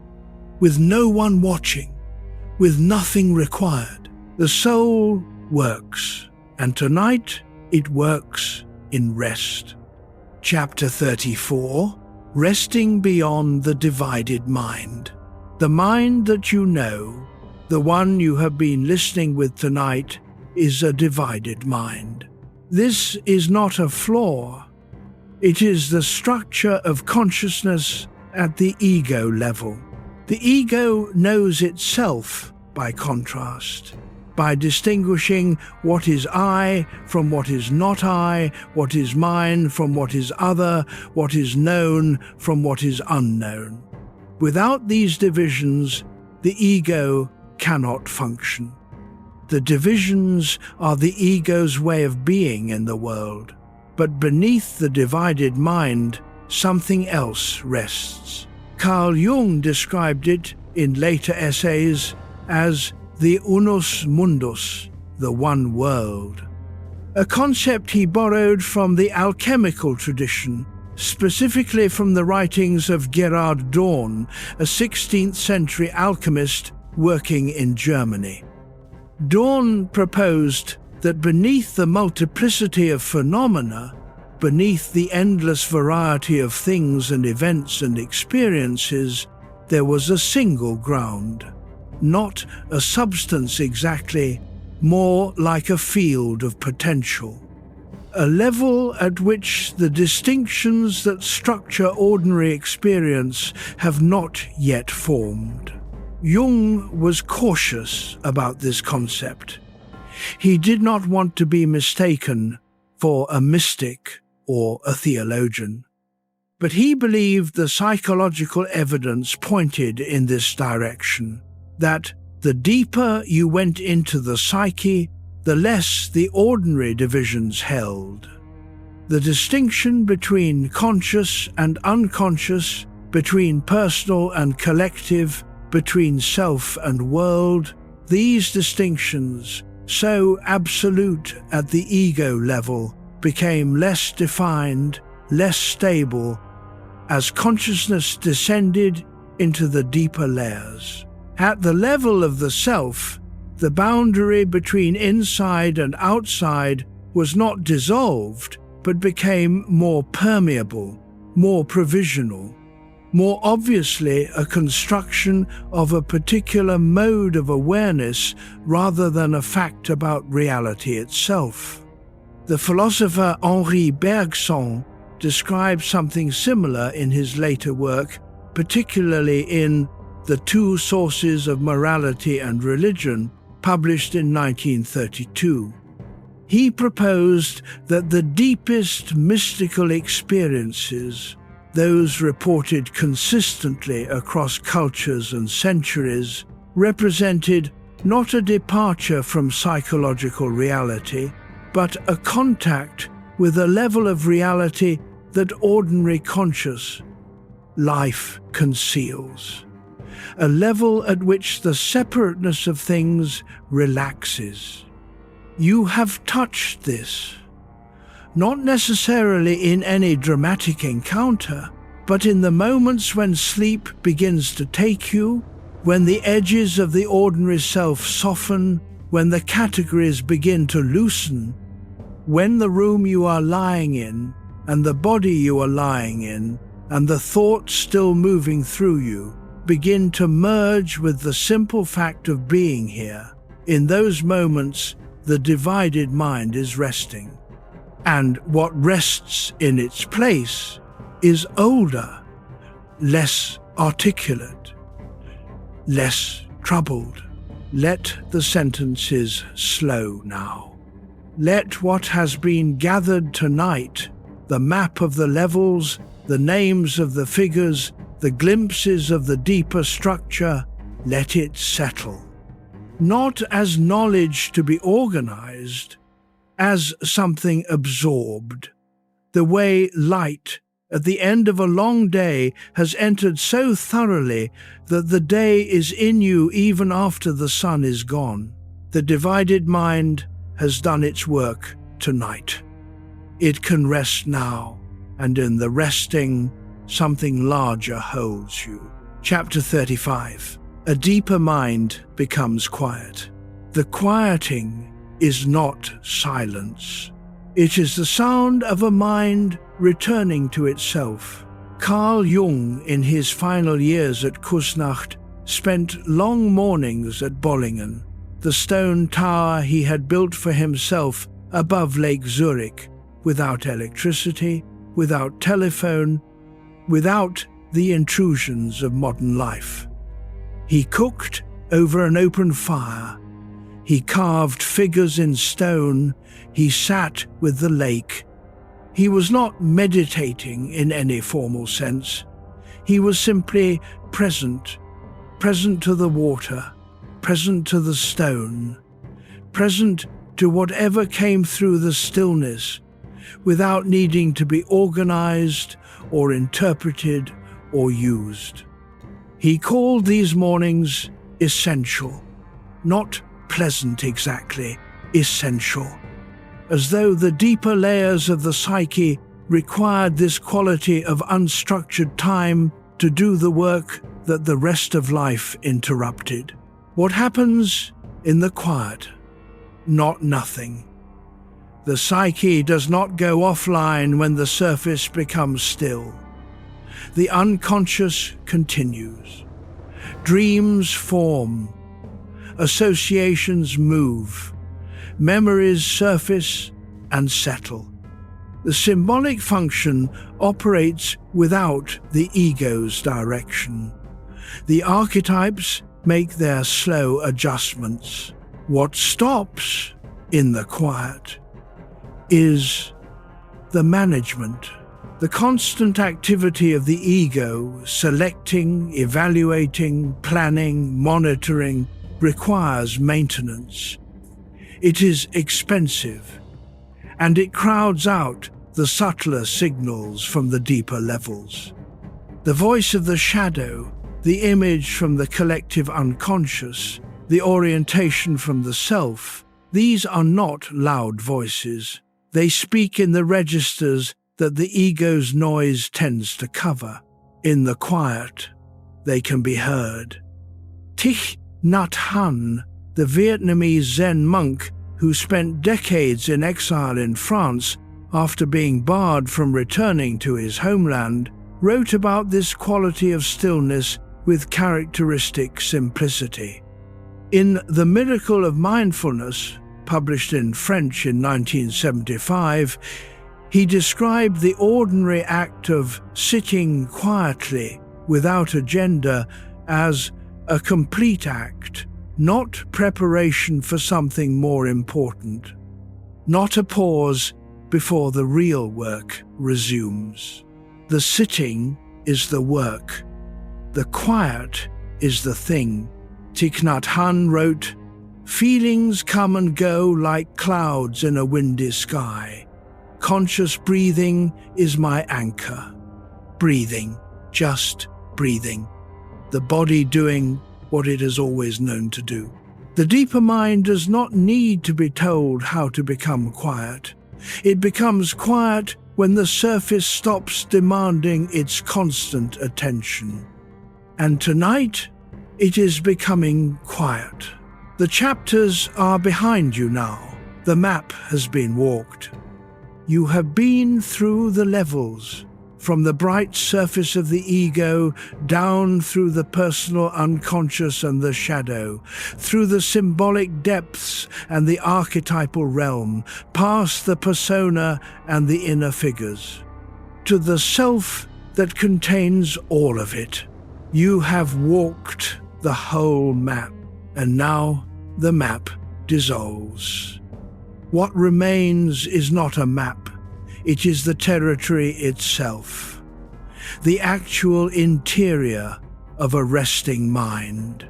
with no one watching, with nothing required. The soul works, and tonight it works in rest. Chapter 34, Resting Beyond the Divided Mind. The mind that you know, the one you have been listening with tonight, is a divided mind. This is not a flaw. It is the structure of consciousness at the ego level. The ego knows itself, by contrast, by distinguishing what is I from what is not I, what is mine from what is other, what is known from what is unknown. Without these divisions, the ego cannot function. The divisions are the ego's way of being in the world, but beneath the divided mind, something else rests. Carl Jung described it in later essays as the unus mundus, the one world, a concept he borrowed from the alchemical tradition, specifically from the writings of Gerhard Dorn, a 16th century alchemist working in Germany. Dorn proposed that beneath the multiplicity of phenomena, beneath the endless variety of things and events and experiences, there was a single ground, not a substance exactly, more like a field of potential, a level at which the distinctions that structure ordinary experience have not yet formed. Jung was cautious about this concept. He did not want to be mistaken for a mystic or a theologian, but he believed the psychological evidence pointed in this direction, that the deeper you went into the psyche, the less the ordinary divisions held. The distinction between conscious and unconscious, between personal and collective, between self and world, these distinctions, so absolute at the ego level, became less defined, less stable, as consciousness descended into the deeper layers. At the level of the self, the boundary between inside and outside was not dissolved, but became more permeable, more provisional, more obviously a construction of a particular mode of awareness rather than a fact about reality itself. The philosopher Henri Bergson describes something similar in his later work, particularly in The Two Sources of Morality and Religion, published in 1932. He proposed that the deepest mystical experiences, those reported consistently across cultures and centuries, represented not a departure from psychological reality, but a contact with a level of reality that ordinary conscious life conceals, a level at which the separateness of things relaxes. You have touched this, not necessarily in any dramatic encounter, but in the moments when sleep begins to take you, when the edges of the ordinary self soften, when the categories begin to loosen, when the room you are lying in, and the body you are lying in, and the thoughts still moving through you, begin to merge with the simple fact of being here. In those moments, the divided mind is resting. And what rests in its place is older, less articulate, less troubled. Let the sentences slow now. Let what has been gathered tonight, the map of the levels, the names of the figures, the glimpses of the deeper structure, let it settle. Not as knowledge to be organized, as something absorbed, the way light at the end of a long day has entered so thoroughly that the day is in you even after the sun is gone. The divided mind has done its work tonight. It can rest now, and in the resting, something larger holds you. Chapter 35. A deeper mind becomes quiet. The quieting is not silence. It is the sound of a mind returning to itself. Carl Jung, in his final years at Kusnacht, spent long mornings at Bollingen, the stone tower he had built for himself above Lake Zurich, without electricity, without telephone, without the intrusions of modern life. He cooked over an open fire. He carved figures in stone. He sat with the lake. He was not meditating in any formal sense. He was simply present, present to the water, present to the stone, present to whatever came through the stillness, without needing to be organized or interpreted or used. He called these mornings essential, not pleasant exactly, essential, as though the deeper layers of the psyche required this quality of unstructured time to do the work that the rest of life interrupted. What happens in the quiet? Not nothing. The psyche does not go offline when the surface becomes still. The unconscious continues. Dreams form. Associations move. Memories surface and settle. The symbolic function operates without the ego's direction. The archetypes make their slow adjustments. What stops in the quiet is the management, the constant activity of the ego, selecting, evaluating, planning, monitoring, requires maintenance. It is expensive, and it crowds out the subtler signals from the deeper levels. The voice of the shadow, the image from the collective unconscious, the orientation from the self, these are not loud voices. They speak in the registers that the ego's noise tends to cover. In the quiet, they can be heard. Thich Nhat Hanh, the Vietnamese Zen monk who spent decades in exile in France after being barred from returning to his homeland, wrote about this quality of stillness with characteristic simplicity. In The Miracle of Mindfulness, published in French in 1975, he described the ordinary act of sitting quietly without agenda as a complete act, not preparation for something more important, not a pause before the real work resumes. The sitting is the work. The quiet is the thing. Thich Nhat Hanh wrote, "Feelings come and go like clouds in a windy sky. Conscious breathing is my anchor. Breathing, just breathing. The body doing what it has always known to do." The deeper mind does not need to be told how to become quiet. It becomes quiet when the surface stops demanding its constant attention. And tonight, it is becoming quiet. The chapters are behind you now. The map has been walked. You have been through the levels, from the bright surface of the ego down through the personal unconscious and the shadow, through the symbolic depths and the archetypal realm, past the persona and the inner figures, to the self that contains all of it. You have walked the whole map, and now the map dissolves. What remains is not a map. It is the territory itself, the actual interior of a resting mind,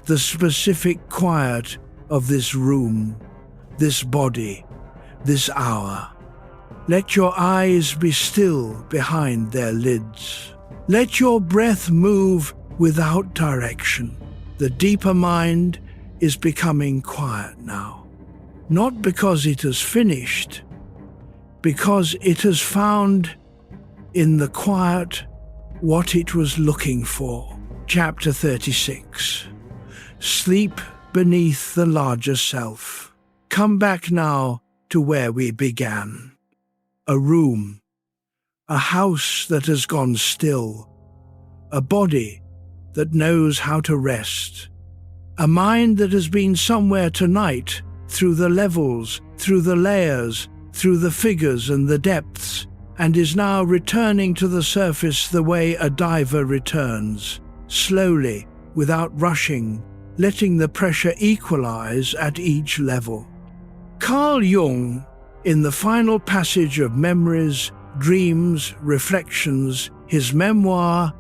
the specific quiet of this room, this body, this hour. Let your eyes be still behind their lids. Let your breath move without direction. The deeper mind is becoming quiet now, not because it has finished, because it has found in the quiet what it was looking for. Chapter 36. Sleep beneath the larger self. Come back now to where we began. A room, a house that has gone still, a body that knows how to rest, a mind that has been somewhere tonight, through the levels, through the layers, through the figures and the depths, and is now returning to the surface the way a diver returns, slowly, without rushing, letting the pressure equalize at each level. Carl Jung, in the final passage of Memories, Dreams, Reflections, his memoir,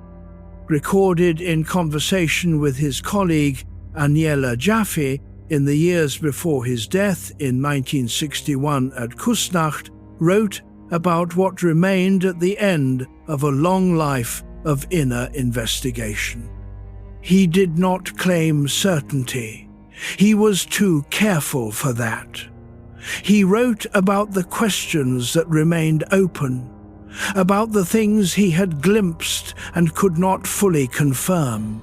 recorded in conversation with his colleague Aniela Jaffe in the years before his death in 1961 at Kusnacht, wrote about what remained at the end of a long life of inner investigation. He did not claim certainty. He was too careful for that. He wrote about the questions that remained open, about the things he had glimpsed and could not fully confirm,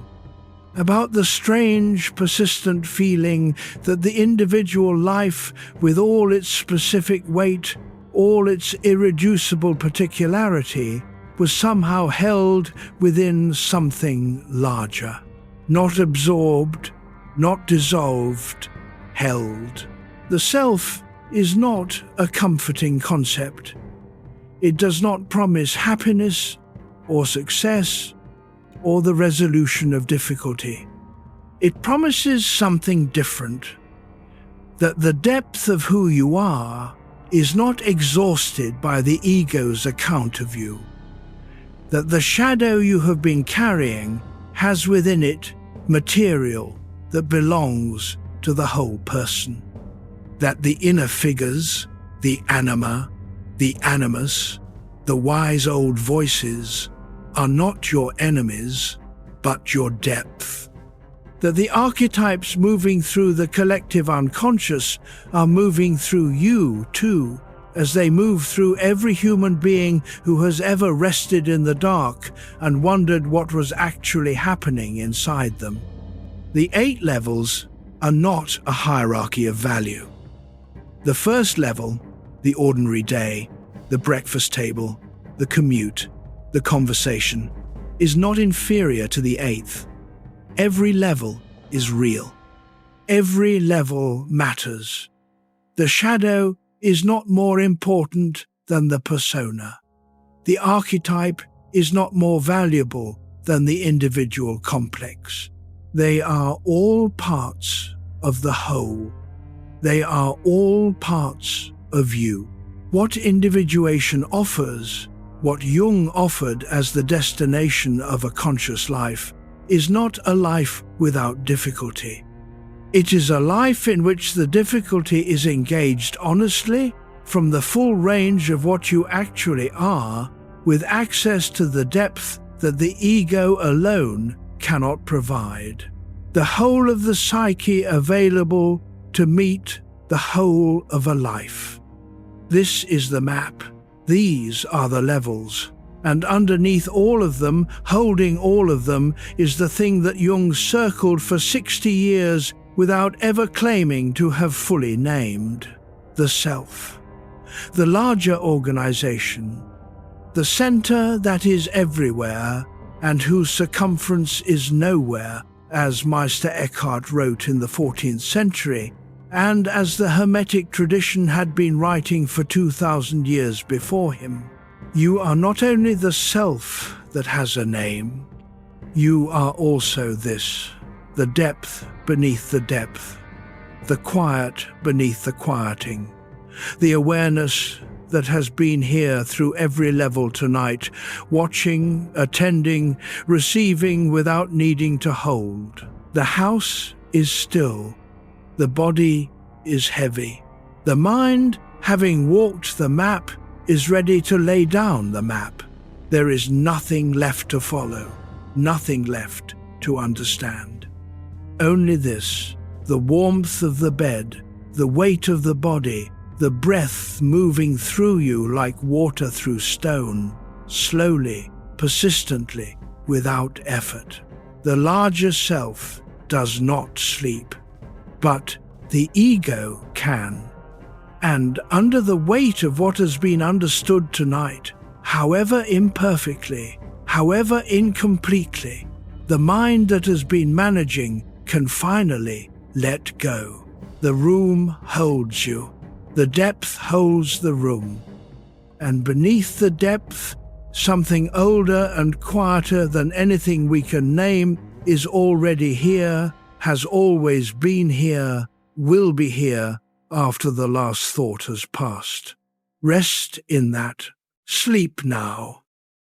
about the strange, persistent feeling that the individual life, with all its specific weight, all its irreducible particularity, was somehow held within something larger. Not absorbed, not dissolved, held. The self is not a comforting concept. It does not promise happiness or success or the resolution of difficulty. It promises something different, that the depth of who you are is not exhausted by the ego's account of you, that the shadow you have been carrying has within it material that belongs to the whole person, that the inner figures, the Anima, the Animus, the wise old voices, are not your enemies, but your depth. That the archetypes moving through the collective unconscious are moving through you too, as they move through every human being who has ever rested in the dark and wondered what was actually happening inside them. The 8 levels are not a hierarchy of value. The first level, the ordinary day, the breakfast table, the commute, the conversation, is not inferior to the 8th. Every level is real. Every level matters. The shadow is not more important than the persona. The archetype is not more valuable than the individual complex. They are all parts of the whole. They are all parts of you. What individuation offers, what Jung offered as the destination of a conscious life, is not a life without difficulty. It is a life in which the difficulty is engaged honestly from the full range of what you actually are, with access to the depth that the ego alone cannot provide. The whole of the psyche available to meet the whole of a life. This is the map. These are the levels. And underneath all of them, holding all of them, is the thing that Jung circled for 60 years without ever claiming to have fully named: the self. The larger organization. The center that is everywhere and whose circumference is nowhere, as Meister Eckhart wrote in the 14th century, and as the Hermetic tradition had been writing for 2,000 years before him. You are not only the self that has a name, you are also this, the depth beneath the depth, the quiet beneath the quieting, the awareness that has been here through every level tonight, watching, attending, receiving without needing to hold. The house is still. The body is heavy. The mind, having walked the map, is ready to lay down the map. There is nothing left to follow, nothing left to understand. Only this, the warmth of the bed, the weight of the body, the breath moving through you like water through stone, slowly, persistently, without effort. The larger self does not sleep, but the ego can. And under the weight of what has been understood tonight, however imperfectly, however incompletely, the mind that has been managing can finally let go. The room holds you. The depth holds the room. And beneath the depth, something older and quieter than anything we can name is already here, has always been here, will be here after the last thought has passed. Rest in that. Sleep now.